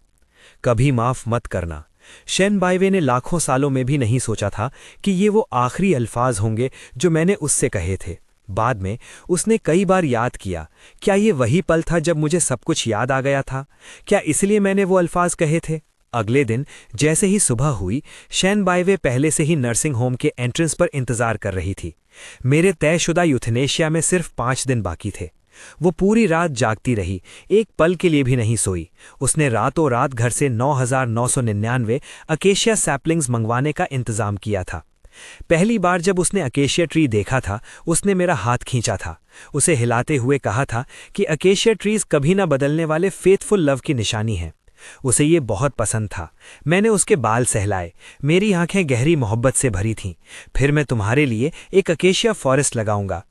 कभी माफ मत करना। शेन बाइवे ने लाखों सालों में भी नहीं सोचा था कि ये वो आखिरी अल्फाज होंगे जो मैंने उससे कहे थे। बाद में उसने कई बार याद किया, क्या ये वही पल था जब मुझे सब कुछ याद आ गया था? क्या इसलिए मैंने वो अल्फाज कहे थे? अगले दिन जैसे ही सुबह हुई, शेन बाइवे पहले से ही नर्सिंग होम के एंट्रेंस पर इंतजार कर रही थी। मेरे तयशुदा यूथनेशिया में सिर्फ 5 दिन बाकी थे। वो पूरी रात जागती रही, एक पल के लिए भी नहीं सोई। उसने रातों रात घर से 9,999 अकेशिया सैपलिंग्स मंगवाने का इंतजाम किया था। पहली बार जब उसने अकेशिया ट्री देखा था, उसने मेरा हाथ खींचा था। उसे हिलाते हुए कहा था कि अकेशिया ट्रीज कभी ना बदलने वाले फेथफुल लव की निशानी है। उसे ये बहुत पसंद था। मैंने उसके बाल सहलाए। मेरी आंखें गहरी मोहब्बत से भरी थीं। फिर मैं तुम्हारे लिए एक अकेशिया फॉरेस्ट लगाऊंगा।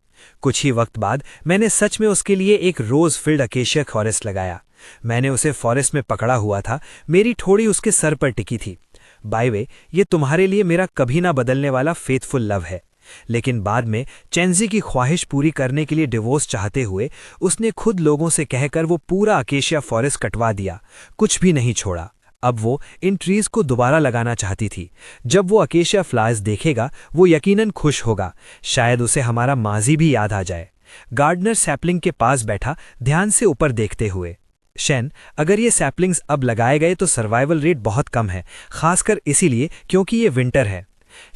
कुछ ही वक्त बाद मैंने सच में उसके लिए एक रोज फील्ड अकेशिया फॉरेस्ट लगाया। मैंने उसे फॉरेस्ट में पकड़ा हुआ था। मेरी ठोड़ी उसके सर पर टिकी थी। बाइवे, ये तुम्हारे लिए मेरा कभी ना बदलने वाला फेथफुल लव है। लेकिन बाद में चेंजी की ख्वाहिश पूरी करने के लिए डिवोर्स चाहते हुए उसने खुद लोगों से कहकर वो पूरा अकेशिया फॉरेस्ट कटवा दिया, कुछ भी नहीं छोड़ा। अब वो इन ट्रीज को दोबारा लगाना चाहती थी। जब वो अकेशिया फ्लावर्स देखेगा, वो यकीनन खुश होगा। शायद उसे हमारा माजी भी याद आ जाए। गार्डनर सैपलिंग के पास बैठा, ध्यान से ऊपर देखते हुए। शेन, अगर ये सैपलिंग्स अब लगाए गए तो सर्वाइवल रेट बहुत कम है, खासकर इसीलिए क्योंकि ये विंटर है।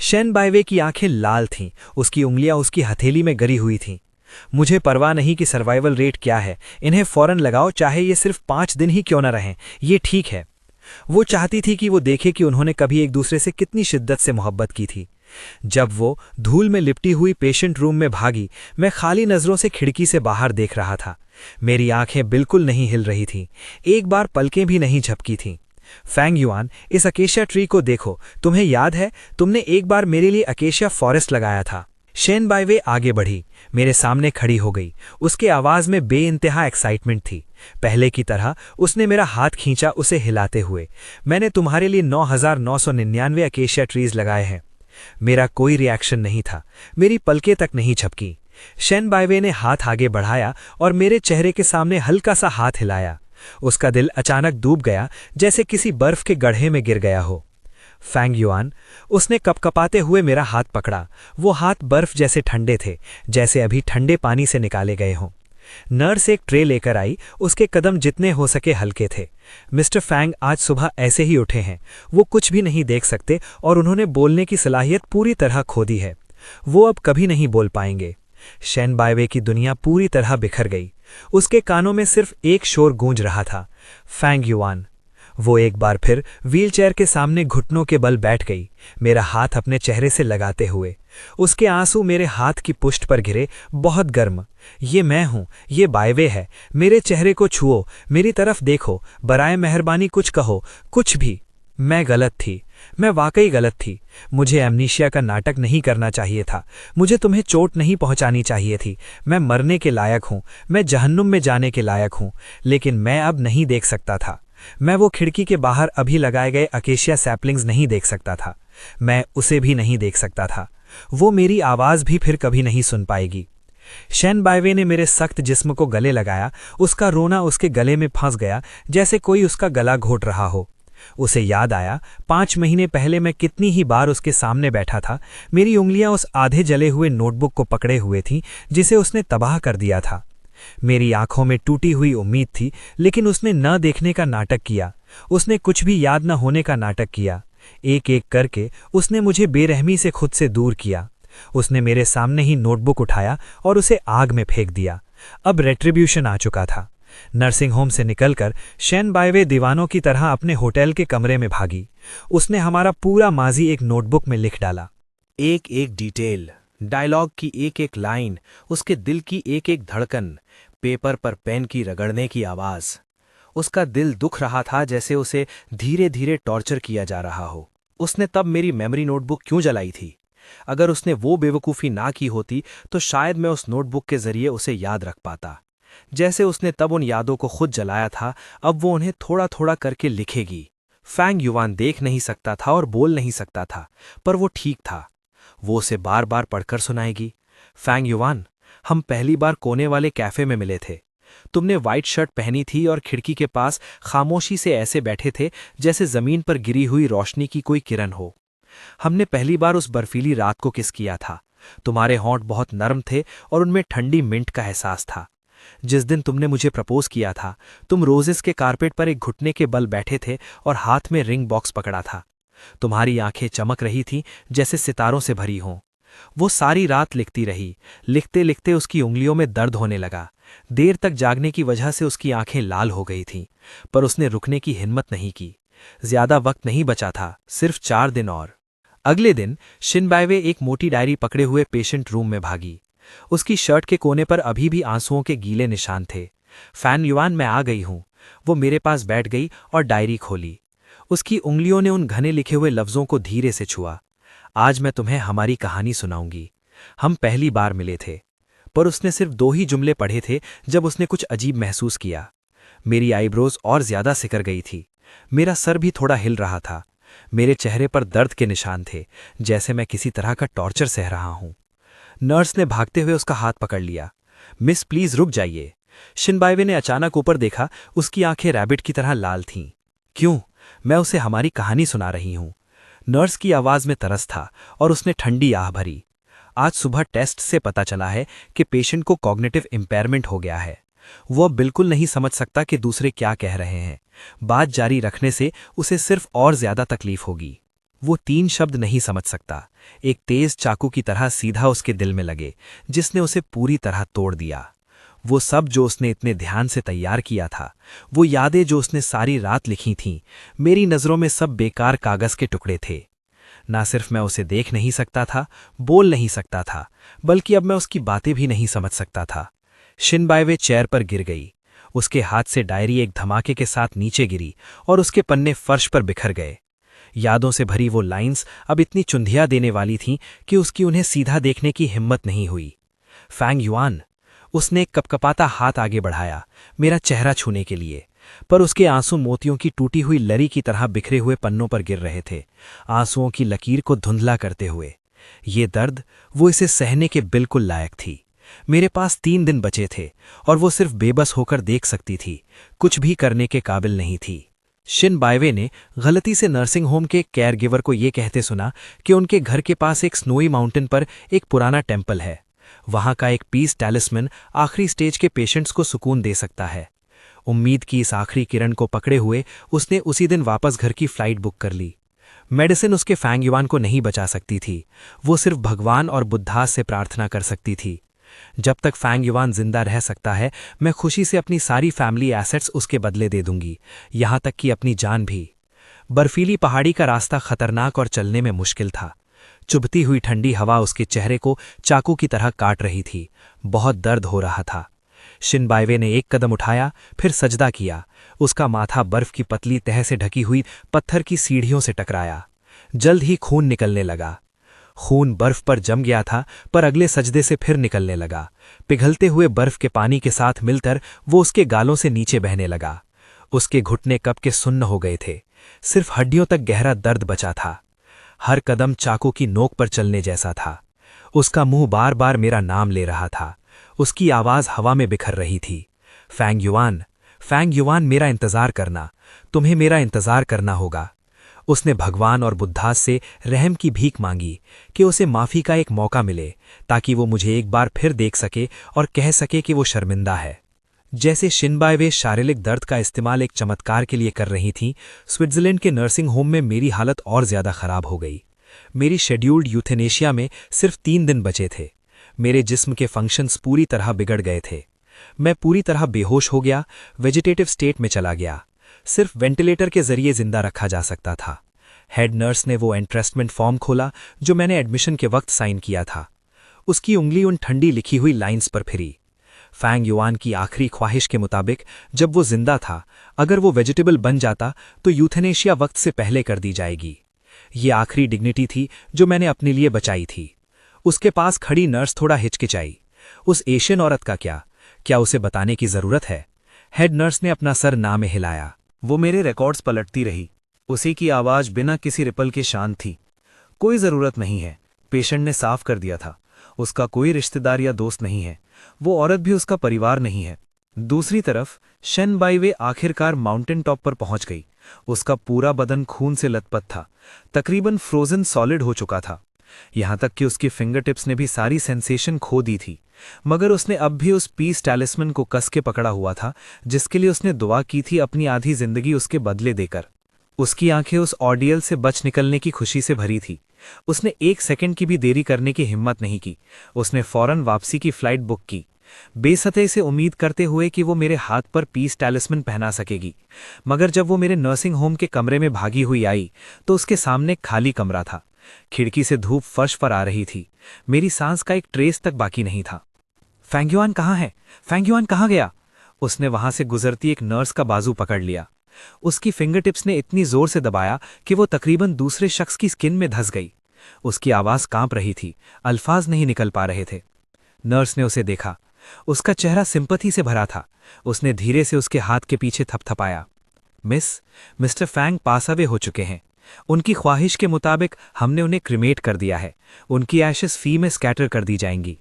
शेन बाइवे की आंखें लाल थीं, उसकी उंगलियां उसकी हथेली में गरी हुई थीं। मुझे परवाह नहीं कि सर्वाइवल रेट क्या है, इन्हें फौरन लगाओ, चाहे ये सिर्फ 5 दिन ही क्यों न रहें, ये ठीक है। वो चाहती थी कि वो देखे कि उन्होंने कभी एक दूसरे से कितनी शिद्दत से मोहब्बत की थी। जब वो धूल में लिपटी हुई पेशेंट रूम में भागी, मैं खाली नजरों से खिड़की से बाहर देख रहा था। मेरी आंखें बिल्कुल नहीं हिल रही थीं, एक बार पलकें भी नहीं झपकी थीं। फैंग युआन, इस अकेशिया ट्री को देखो, तुम्हें याद है तुमने एक बार मेरे लिए अकेशिया फॉरेस्ट लगाया था। शेन बाइवे आगे बढ़ी, मेरे सामने खड़ी हो गई। उसके आवाज में बेइंतहा एक्साइटमेंट थी। पहले की तरह उसने मेरा हाथ खींचा, उसे हिलाते हुए। मैंने तुम्हारे लिए 9,999 अकेशिया ट्रीज लगाए हैं। मेरा कोई रिएक्शन नहीं था, मेरी पलकें तक नहीं झपकी। शेन बाइवे ने हाथ आगे बढ़ाया और मेरे चेहरे के सामने हल्का सा हाथ हिलाया। उसका दिल अचानक डूब गया, जैसे किसी बर्फ के गड्ढे में गिर गया हो। फैंग युआन, उसने कपकपाते हुए मेरा हाथ पकड़ा। वो हाथ बर्फ जैसे ठंडे थे, जैसे अभी ठंडे पानी से निकाले गए हों। नर्स एक ट्रे लेकर आई, उसके कदम जितने हो सके हल्के थे। मिस्टर फैंग आज सुबह ऐसे ही उठे हैं, वो कुछ भी नहीं देख सकते और उन्होंने बोलने की सलाहियत पूरी तरह खो दी है। वो अब कभी नहीं बोल पाएंगे। शेन बाइवे की दुनिया पूरी तरह बिखर गई। उसके कानों में सिर्फ एक शोर गूंज रहा था, फैंग युआन। वो एक बार फिर व्हीलचेयर के सामने घुटनों के बल बैठ गई, मेरा हाथ अपने चेहरे से लगाते हुए। उसके आंसू मेरे हाथ की पुष्ट पर गिरे, बहुत गर्म। ये मैं हूं, ये बाइवे है। मेरे चेहरे को छुओ, मेरी तरफ देखो, बराए मेहरबानी कुछ कहो, कुछ भी। मैं गलत थी, मैं वाकई गलत थी। मुझे एमनीशिया का नाटक नहीं करना चाहिए था। मुझे तुम्हें चोट नहीं पहुंचानी चाहिए थी। मैं मरने के लायक हूं, मैं जहन्नुम में जाने के लायक हूं, लेकिन मैं अब नहीं देख सकता था। मैं वो खिड़की के बाहर अभी लगाए गए अकेशिया सैपलिंग्स नहीं देख सकता था। मैं उसे भी नहीं देख सकता था। वो मेरी आवाज़ भी फिर कभी नहीं सुन पाएगी। शेन बाइवे ने मेरे सख्त जिस्म को गले लगाया। उसका रोना उसके गले में फंस गया, जैसे कोई उसका गला घोट रहा हो। उसे याद आया 5 महीने पहले मैं कितनी ही बार उसके सामने बैठा था। मेरी उंगलियां उस आधे जले हुए नोटबुक को पकड़े हुए थीं जिसे उसने तबाह कर दिया था। मेरी आंखों में टूटी हुई उम्मीद थी, लेकिन उसने न देखने का नाटक किया। उसने कुछ भी याद न होने का नाटक किया। एक एक करके उसने मुझे बेरहमी से खुद से दूर किया। उसने मेरे सामने ही नोटबुक उठाया और उसे आग में फेंक दिया। अब रेट्रिब्यूशन आ चुका था। नर्सिंग होम से निकलकर शेन बाइवे दीवानों की तरह अपने होटल के कमरे में भागी। उसने हमारा पूरा माजी एक नोटबुक में लिख डाला। एक एक डिटेल, डायलॉग की एक एक लाइन, उसके दिल की एक एक धड़कन, पेपर पर पेन की रगड़ने की आवाज। उसका दिल दुख रहा था, जैसे उसे धीरे धीरे टॉर्चर किया जा रहा हो। उसने तब मेरी मेमोरी नोटबुक क्यों जलाई थी? अगर उसने वो बेवकूफ़ी ना की होती तो शायद मैं उस नोटबुक के जरिए उसे याद रख पाता। जैसे उसने तब उन यादों को खुद जलाया था, अब वो उन्हें थोड़ा थोड़ा करके लिखेगी। फैंग युवान देख नहीं सकता था और बोल नहीं सकता था, पर वो ठीक था। वो उसे बार बार पढ़कर सुनाएगी। फैंग युवान, हम पहली बार कोने वाले कैफे में मिले थे। तुमने व्हाइट शर्ट पहनी थी और खिड़की के पास खामोशी से ऐसे बैठे थे जैसे जमीन पर गिरी हुई रोशनी की कोई किरण हो। हमने पहली बार उस बर्फीली रात को किस किया था। तुम्हारे होंठ बहुत नरम थे और उनमें ठंडी मिंट का एहसास था। जिस दिन तुमने मुझे प्रपोज किया था, तुम रोजेस के कारपेट पर एक घुटने के बल बैठे थे और हाथ में रिंग बॉक्स पकड़ा था। तुम्हारी आंखें चमक रही थीं जैसे सितारों से भरी हों। वो सारी रात लिखती रही। लिखते लिखते उसकी उंगलियों में दर्द होने लगा। देर तक जागने की वजह से उसकी आंखें लाल हो गई थीं, पर उसने रुकने की हिम्मत नहीं की। ज्यादा वक्त नहीं बचा था, सिर्फ 4 दिन और। अगले दिन शिन बाइवे एक मोटी डायरी पकड़े हुए पेशेंट रूम में भागी। उसकी शर्ट के कोने पर अभी भी आंसुओं के गीले निशान थे। फैन युवान, मैं आ गई हूं। वो मेरे पास बैठ गई और डायरी खोली। उसकी उंगलियों ने उन घने लिखे हुए लफ्जों को धीरे से छुआ। आज मैं तुम्हें हमारी कहानी सुनाऊंगी। हम पहली बार मिले थे। पर उसने सिर्फ 2 ही जुमले पढ़े थे जब उसने कुछ अजीब महसूस किया। मेरी आईब्रोज और ज्यादा सिकर गई थी। मेरा सर भी थोड़ा हिल रहा था। मेरे चेहरे पर दर्द के निशान थे, जैसे मैं किसी तरह का टॉर्चर सह रहा हूं। नर्स ने भागते हुए उसका हाथ पकड़ लिया। मिस, प्लीज रुक जाइए। शिन बाइवे ने अचानक ऊपर देखा। उसकी आंखें रैबिट की तरह लाल थीं। क्यों? मैं उसे हमारी कहानी सुना रही हूं। नर्स की आवाज में तरस था और उसने ठंडी आह भरी। आज सुबह टेस्ट से पता चला है कि पेशेंट को कॉग्निटिव इम्पेयरमेंट हो गया है। वो अब बिल्कुल नहीं समझ सकता कि दूसरे क्या कह रहे हैं। बात जारी रखने से उसे सिर्फ और ज्यादा तकलीफ होगी। वो 3 शब्द नहीं समझ सकता। एक तेज चाकू की तरह सीधा उसके दिल में लगे, जिसने उसे पूरी तरह तोड़ दिया। वो सब जो उसने इतने ध्यान से तैयार किया था, वो यादें जो उसने सारी रात लिखी थीं, मेरी नज़रों में सब बेकार कागज के टुकड़े थे। ना सिर्फ मैं उसे देख नहीं सकता था, बोल नहीं सकता था, बल्कि अब मैं उसकी बातें भी नहीं समझ सकता था। शिन बाइवे चेयर पर गिर गई। उसके हाथ से डायरी एक धमाके के साथ नीचे गिरी और उसके पन्ने फर्श पर बिखर गए। यादों से भरी वो लाइंस अब इतनी चुंधिया देने वाली थीं कि उसकी उन्हें सीधा देखने की हिम्मत नहीं हुई। फैंग युआन, उसने एक कपकपाता हाथ आगे बढ़ाया मेरा चेहरा छूने के लिए, पर उसके आंसू मोतियों की टूटी हुई लरी की तरह बिखरे हुए पन्नों पर गिर रहे थे, आंसुओं की लकीर को धुंधला करते हुए। ये दर्द, वो इसे सहने के बिल्कुल लायक थी। मेरे पास 3 दिन बचे थे और वो सिर्फ बेबस होकर देख सकती थी, कुछ भी करने के काबिल नहीं थी। शिन बाइवे ने गलती से नर्सिंग होम के केयरगिवर को ये कहते सुना कि उनके घर के पास एक स्नोई माउंटेन पर एक पुराना टेम्पल है। वहां का एक पीस टैलिस्मैन आखिरी स्टेज के पेशेंट्स को सुकून दे सकता है। उम्मीद की इस आखिरी किरण को पकड़े हुए उसने उसी दिन वापस घर की फ्लाइट बुक कर ली। मेडिसिन उसके फैंग युआन को नहीं बचा सकती थी। वो सिर्फ भगवान और बुद्धास से प्रार्थना कर सकती थी। जब तक फैंग युआन जिंदा रह सकता है, मैं खुशी से अपनी सारी फैमिली एसेट्स उसके बदले दे दूंगी, यहां तक कि अपनी जान भी। बर्फीली पहाड़ी का रास्ता खतरनाक और चलने में मुश्किल था। चुभती हुई ठंडी हवा उसके चेहरे को चाकू की तरह काट रही थी। बहुत दर्द हो रहा था। शिन बाइवे ने एक कदम उठाया, फिर सजदा किया। उसका माथा बर्फ की पतली तह से ढकी हुई पत्थर की सीढ़ियों से टकराया। जल्द ही खून निकलने लगा। खून बर्फ पर जम गया था, पर अगले सजदे से फिर निकलने लगा। पिघलते हुए बर्फ के पानी के साथ मिलकर वो उसके गालों से नीचे बहने लगा। उसके घुटने कब के सुन्न हो गए थे। सिर्फ हड्डियों तक गहरा दर्द बचा था। हर कदम चाकू की नोक पर चलने जैसा था। उसका मुंह बार बार मेरा नाम ले रहा था। उसकी आवाज हवा में बिखर रही थी। फैंग युआन, मेरा इंतजार करना, तुम्हें मेरा इंतजार करना होगा। उसने भगवान और बुद्धा से रहम की भीख मांगी कि उसे माफी का एक मौका मिले, ताकि वो मुझे एक बार फिर देख सके और कह सके कि वो शर्मिंदा है। जैसे शिनबाइवे शारीरिक दर्द का इस्तेमाल एक चमत्कार के लिए कर रही थीं, स्विट्जरलैंड के नर्सिंग होम में मेरी हालत और ज्यादा खराब हो गई। मेरी शेड्यूल्ड यूथेनेशिया में सिर्फ 3 दिन बचे थे। मेरे जिस्म के फंक्शंस पूरी तरह बिगड़ गए थे। मैं पूरी तरह बेहोश हो गया, वेजिटेटिव स्टेट में चला गया। सिर्फ वेंटिलेटर के जरिए जिंदा रखा जा सकता था। हेड नर्स ने वो एंट्रेस्टमेंट फॉर्म खोला जो मैंने एडमिशन के वक्त साइन किया था। उसकी उंगली उन ठंडी लिखी हुई लाइंस पर फिरी। फैंग युआन की आखिरी ख्वाहिश के मुताबिक जब वो जिंदा था, अगर वो वेजिटेबल बन जाता तो यूथेनेशिया वक्त से पहले कर दी जाएगी। ये आखिरी डिग्निटी थी जो मैंने अपने लिए बचाई थी। उसके पास खड़ी नर्स थोड़ा हिचकिचाई। उस एशियन औरत का क्या उसे बताने की जरूरत है? हेड नर्स ने अपना सर ना में हिलाया। वो मेरे रिकॉर्ड्स पलटती रही। उसी की आवाज बिना किसी रिपल के शांत थी। कोई जरूरत नहीं है, पेशेंट ने साफ कर दिया था। उसका कोई रिश्तेदार या दोस्त नहीं है। वो औरत भी उसका परिवार नहीं है। दूसरी तरफ शेन बाइवे आखिरकार माउंटेन टॉप पर पहुंच गई। उसका पूरा बदन खून से लथपथ था, तकरीबन फ्रोजन सॉलिड हो चुका था। यहां तक कि उसकी फिंगरटिप्स ने भी सारी सेंसेशन खो दी थी, मगर उसने अब भी उस पीस टैलिस्मन को कस के पकड़ा हुआ था जिसके लिए उसने दुआ की थी अपनी आधी जिंदगी उसके बदले देकर। उसकी आंखें उस ऑर्डियल से बच निकलने की खुशी से भरी थी। उसने 1 सेकंड की भी देरी करने की हिम्मत नहीं की। उसने फौरन वापसी की फ्लाइट बुक की, बेसते से उम्मीद करते हुए कि वो मेरे हाथ पर पीस टैलिस्मन पहना सकेगी। मगर जब वो मेरे नर्सिंग होम के कमरे में भागी हुई आई तो उसके सामने खाली कमरा था। खिड़की से धूप फर्श पर आ रही थी। मेरी सांस का एक ट्रेस तक बाकी नहीं था। फैंग युआन कहाँ है? फैंग युआन कहाँ गया? उसने वहां से गुजरती एक नर्स का बाजू पकड़ लिया। उसकी फिंगरटिप्स ने इतनी जोर से दबाया कि वो तकरीबन दूसरे शख्स की स्किन में धंस गई। उसकी आवाज कांप रही थी, अल्फाज नहीं निकल पा रहे थे। नर्स ने उसे देखा। उसका चेहरा सिंपथी से भरा था। उसने धीरे से उसके हाथ के पीछे थपथपाया। मिस्टर फैंग पास अवे हो चुके हैं। उनकी ख्वाहिश के मुताबिक हमने उन्हें क्रिमेट कर दिया है। उनकी एशेस फी में स्कैटर कर दी जाएंगी।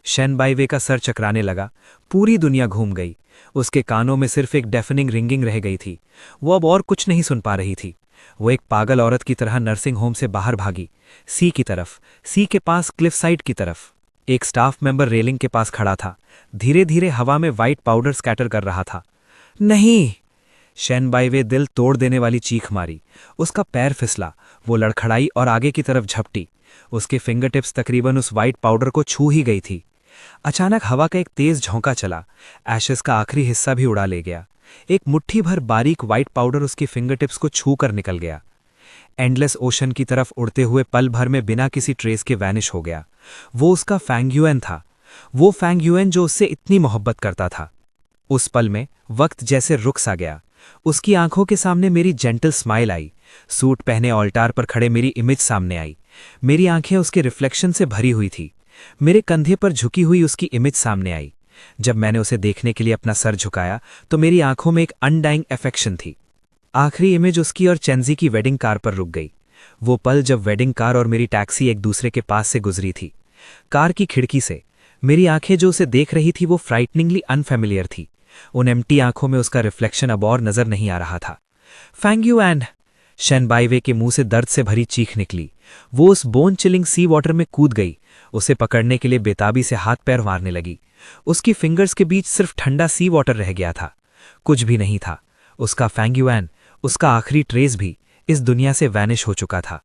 शेन बाइवे का सर चकराने लगा। पूरी दुनिया घूम गई। उसके कानों में सिर्फ एक डेफनिंग रिंगिंग रह गई थी। वो अब और कुछ नहीं सुन पा रही थी। वो एक पागल औरत की तरह नर्सिंग होम से बाहर भागी, सी की तरफ, सी के पास क्लिफ साइड की तरफ। एक स्टाफ मेंबर रेलिंग के पास खड़ा था, धीरे धीरे हवा में वाइट पाउडर स्कैटर कर रहा था। नहीं! शेन बाइवे दिल तोड़ देने वाली चीख मारी। उसका पैर फिसला, वो लड़खड़ाई और आगे की तरफ झपटी। उसके फिंगरटिप्स तकरीबन उस वाइट पाउडर को छू ही गई थी। अचानक हवा का एक तेज झोंका चला। एशेस का आखिरी हिस्सा भी उड़ा ले गया। एक मुट्ठी भर बारीक वाइट पाउडर उसकी फिंगरटिप्स को छू कर निकल गया। एंडलेस ओशन की तरफ उड़ते हुए पल भर में बिना किसी ट्रेस के वैनिश हो गया। वो उसका फैंग युआन था, वो फैंग युआन जो उससे इतनी मोहब्बत करता था। उस पल में वक्त जैसे रुक सा गया। उसकी आंखों के सामने मेरी जेंटल स्माइल आई। सूट पहने ऑल्टार पर खड़े मेरी इमेज सामने आई। मेरी आंखें उसके रिफ्लेक्शन से भरी हुई थी। मेरे कंधे पर झुकी हुई उसकी इमेज सामने आई। जब मैंने उसे देखने के लिए अपना सर झुकाया तो मेरी आंखों में एक अनडाइंग अफेक्शन थी। आखिरी इमेज उसकी और चेंजी की वेडिंग कार पर रुक गई। वो पल जब वेडिंग कार और मेरी टैक्सी एक दूसरे के पास से गुजरी थी। कार की खिड़की से मेरी आंखें जो उसे देख रही थी वो फ्राइटनिंगली अनफेमिलियर थी। उन एम्प्टी आंखों में उसका रिफ्लेक्शन अब और नजर नहीं आ रहा था। Fang yuan! शेन बाइवे के मुंह से दर्द से भरी चीख निकली। वो उस बोन चिलिंग सी वाटर में कूद गई। उसे पकड़ने के लिए बेताबी से हाथ पैर मारने लगी। उसकी फिंगर्स के बीच सिर्फ ठंडा सी वाटर रह गया था, कुछ भी नहीं था। उसका फैंग युआन, उसका आखिरी ट्रेस भी इस दुनिया से वैनिश हो चुका था।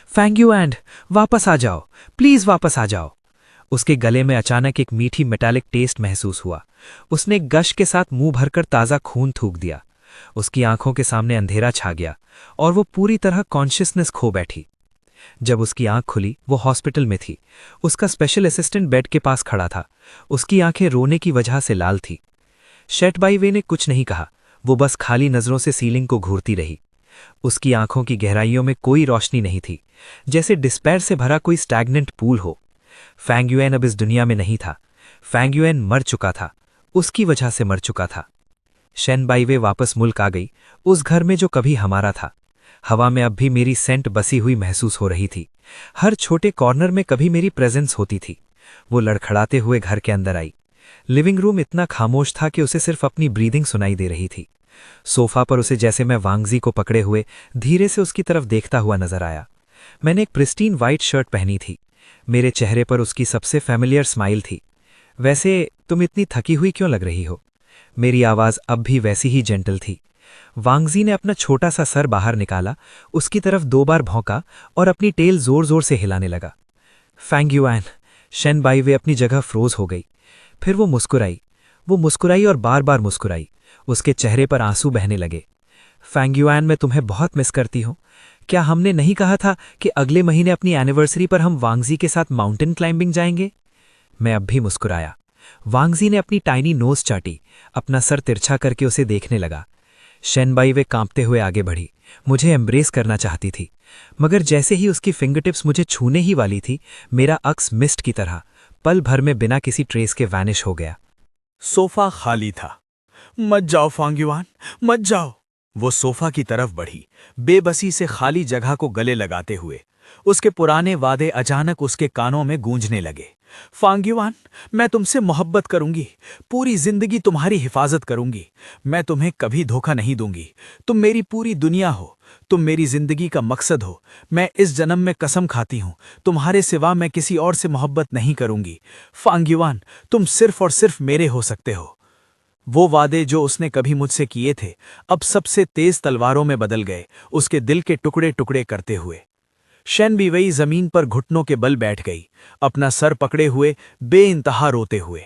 फैंग युआन, वापस आ जाओ, प्लीज वापस आ जाओ। उसके गले में अचानक एक मीठी मेटालिक टेस्ट महसूस हुआ। उसने एक गश के साथ मुंह भरकर ताज़ा खून थूक दिया। उसकी आंखों के सामने अंधेरा छा गया और वो पूरी तरह कॉन्शियसनेस खो बैठी। जब उसकी आंख खुली वो हॉस्पिटल में थी। उसका स्पेशल असिस्टेंट बेड के पास खड़ा था। उसकी आंखें रोने की वजह से लाल थी। शेट बाइवे ने कुछ नहीं कहा, वो बस खाली नजरों से सीलिंग को घूरती रही। उसकी आंखों की गहराइयों में कोई रोशनी नहीं थी, जैसे डिस्पेयर से भरा कोई स्टैग्नेंट पूल हो। फैंग युआन अब इस दुनिया में नहीं था। फैंग युआन मर चुका था, उसकी वजह से मर चुका था। शेन बाइवे वापस मुल्क आ गई, उस घर में जो कभी हमारा था। हवा में अब भी मेरी सेंट बसी हुई महसूस हो रही थी। हर छोटे कॉर्नर में कभी मेरी प्रेजेंस होती थी। वो लड़खड़ाते हुए घर के अंदर आई। लिविंग रूम इतना खामोश था कि उसे सिर्फ अपनी ब्रीदिंग सुनाई दे रही थी। सोफा पर उसे जैसे मैं वांगजी को पकड़े हुए धीरे से उसकी तरफ देखता हुआ नजर आया। मैंने एक प्रिस्टीन वाइट शर्ट पहनी थी। मेरे चेहरे पर उसकी सबसे फैमिलियर स्माइल थी। वैसे तुम इतनी थकी हुई क्यों लग रही हो? मेरी आवाज अब भी वैसी ही जेंटल थी। वांगजी ने अपना छोटा सा सर बाहर निकाला, उसकी तरफ 2 बार भौंका और अपनी टेल जोर जोर से हिलाने लगा। फैंग्युआन। शेन बाईवे अपनी जगह फ्रोज हो गई। फिर वो मुस्कुराई और बार बार मुस्कुराई। उसके चेहरे पर आंसू बहने लगे। फैंग्युआन, मैं तुम्हें बहुत मिस करती हूँ। क्या हमने नहीं कहा था कि अगले महीने अपनी एनिवर्सरी पर हम वांगजी के साथ माउंटेन क्लाइंबिंग जाएंगे? मैं अब भी मुस्कुराया। वांगजी ने अपनी टाइनी नोज चाटी, अपना सर तिरछा करके उसे देखने लगा। शेन बाईवे कांपते हुए आगे बढ़ी, मुझे एम्ब्रेस करना चाहती थी, मगर जैसे ही उसकी फिंगरटिप्स मुझे छूने ही वाली थी, मेरा अक्स मिस्ट की तरह पल भर में बिना किसी ट्रेस के वैनिश हो गया। सोफा खाली था। मत जाओ फांग्युआन, मत जाओ। वो सोफा की तरफ बढ़ी, बेबसी से खाली जगह को गले लगाते हुए। उसके पुराने वादे अचानक उसके कानों में गूंजने लगे। फांग्युआन, मैं तुमसे मोहब्बत करूंगी, पूरी जिंदगी तुम्हारी हिफाजत करूंगी। मैं तुम्हें कभी धोखा नहीं दूंगी। तुम मेरी पूरी दुनिया हो, तुम मेरी जिंदगी का मकसद हो। मैं इस जन्म में कसम खाती हूं, तुम्हारे सिवा मैं किसी और से मोहब्बत नहीं करूंगी। फांग्युआन, तुम सिर्फ और सिर्फ मेरे हो सकते हो। वो वादे जो उसने कभी मुझसे किए थे, अब सबसे तेज तलवारों में बदल गए, उसके दिल के टुकड़े टुकड़े करते हुए। शेन बीवई जमीन पर घुटनों के बल बैठ गई, अपना सर पकड़े हुए बेइंतहा रोते हुए।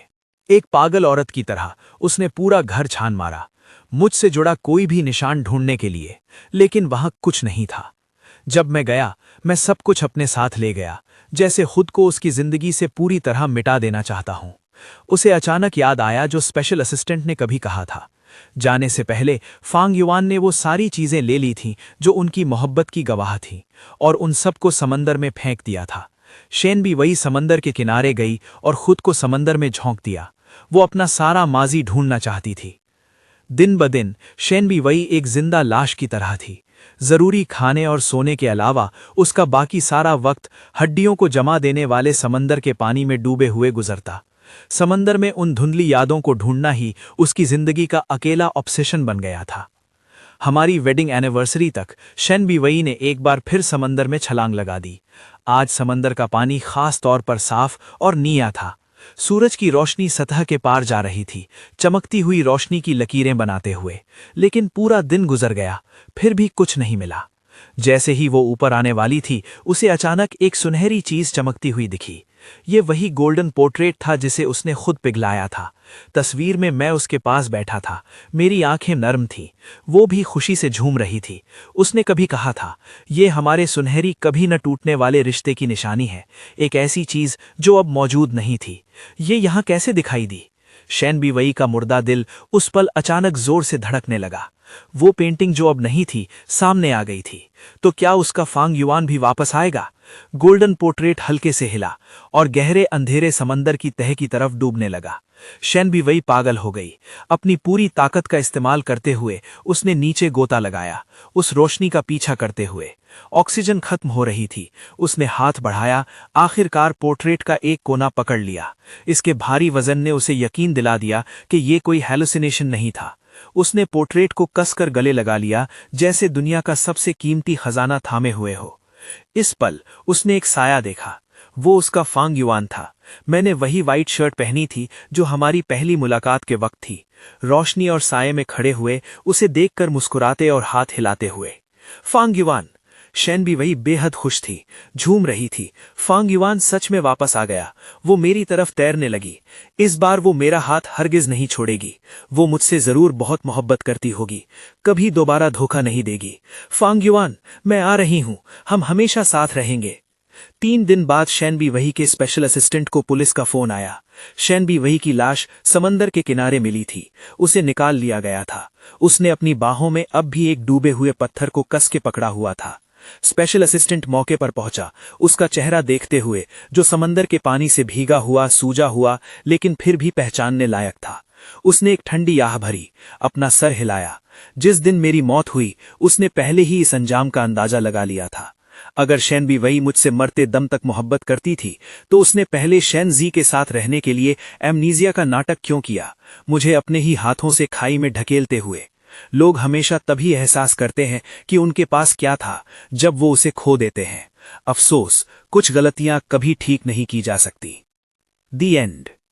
एक पागल औरत की तरह उसने पूरा घर छान मारा, मुझसे जुड़ा कोई भी निशान ढूंढने के लिए, लेकिन वहां कुछ नहीं था। जब मैं गया, मैं सब कुछ अपने साथ ले गया, जैसे खुद को उसकी जिंदगी से पूरी तरह मिटा देना चाहता हूं। उसे अचानक याद आया जो स्पेशल असिस्टेंट ने कभी कहा था। जाने से पहले फांग्युआन ने वो सारी चीजें ले ली थीं जो उनकी मोहब्बत की गवाह थीं, और उन सबको समंदर में फेंक दिया था। शेन भी वही समंदर के किनारे गई और खुद को समंदर में झोंक दिया। वो अपना सारा माजी ढूंढना चाहती थी। दिन ब दिन शेन भी वही एक जिंदा लाश की तरह थी। जरूरी खाने और सोने के अलावा उसका बाकी सारा वक्त हड्डियों को जमा देने वाले समंदर के पानी में डूबे हुए गुजरता। समंदर में उन धुंधली यादों को ढूंढना ही उसकी जिंदगी का अकेला ऑब्सेशन बन गया था। हमारी वेडिंग एनिवर्सरी तक शेन बीवई ने एक बार फिर समंदर में छलांग लगा दी। आज समंदर का पानी खास तौर पर साफ और नीला था। सूरज की रोशनी सतह के पार जा रही थी, चमकती हुई रोशनी की लकीरें बनाते हुए। लेकिन पूरा दिन गुजर गया, फिर भी कुछ नहीं मिला। जैसे ही वो ऊपर आने वाली थी, उसे अचानक एक सुनहरी चीज चमकती हुई दिखी। ये वही गोल्डन पोर्ट्रेट था जिसे उसने खुद पिघलाया था। तस्वीर में मैं उसके पास बैठा था, मेरी आंखें नर्म थीं, वो भी खुशी से झूम रही थी। उसने कभी कहा था, ये हमारे सुनहरी कभी न टूटने वाले रिश्ते की निशानी है, एक ऐसी चीज जो अब मौजूद नहीं थी। ये यहाँ कैसे दिखाई दी? शेन बीवई का मुर्दा दिल उस पल अचानक जोर से धड़कने लगा। वो पेंटिंग जो अब नहीं थी, सामने आ गई थी। तो क्या उसका फांग्युआन भी वापस आएगा? गोल्डन पोर्ट्रेट हल्के से हिला और गहरे अंधेरे समंदर की तह की तरफ डूबने लगा। शेन भी वही पागल हो गई। अपनी पूरी ताकत का इस्तेमाल करते हुए उसने नीचे गोता लगाया, उस रोशनी का पीछा करते हुए। ऑक्सीजन खत्म हो रही थी। उसने हाथ बढ़ाया, आखिरकार पोर्ट्रेट का एक कोना पकड़ लिया। इसके भारी वजन ने उसे यकीन दिला दिया कि ये कोई हैलुसिनेशन नहीं था। उसने पोर्ट्रेट को कसकर गले लगा लिया, जैसे दुनिया का सबसे कीमती खजाना थामे हुए हो। इस पल उसने एक साया देखा। वो उसका फांग्युआन था। मैंने वही वाइट शर्ट पहनी थी जो हमारी पहली मुलाकात के वक्त थी। रोशनी और साये में खड़े हुए उसे देखकर मुस्कुराते और हाथ हिलाते हुए। फांग्युआन। शेन भी वही बेहद खुश थी, झूम रही थी। फांग्युआन सच में वापस आ गया। वो मेरी तरफ तैरने लगी। इस बार वो मेरा हाथ हरगिज नहीं छोड़ेगी। वो मुझसे जरूर बहुत मोहब्बत करती होगी, कभी दोबारा धोखा नहीं देगी। फांग्युआन, मैं आ रही हूं, हम हमेशा साथ रहेंगे। 3 दिन बाद शेन भी वही के स्पेशल असिस्टेंट को पुलिस का फोन आया। शेन भी वही की लाश समंदर के किनारे मिली थी। उसे निकाल लिया गया था। उसने अपनी बाहों में अब भी एक डूबे हुए पत्थर को कस के पकड़ा हुआ था। स्पेशल असिस्टेंट मौके पर पहुंचा। उसका चेहरा देखते हुए, जो समंदर के पानी से भीगा हुआ, सूजा हुआ, लेकिन फिर भी पहचानने लायक था। उसने एक ठंडी आह भरी, अपना सर हिलाया। जिस दिन मेरी मौत हुई उसने पहले ही इस अंजाम का अंदाजा लगा लिया था। अगर शैन भी वही मुझसे मरते दम तक मोहब्बत करती थी तो उसने पहले शैन जी के साथ रहने के लिए एमनीजिया का नाटक क्यों किया, मुझे अपने ही हाथों से खाई में ढकेलते हुए। लोग हमेशा तभी एहसास करते हैं कि उनके पास क्या था जब वो उसे खो देते हैं। अफसोस, कुछ गलतियां कभी ठीक नहीं की जा सकती। दी एंड।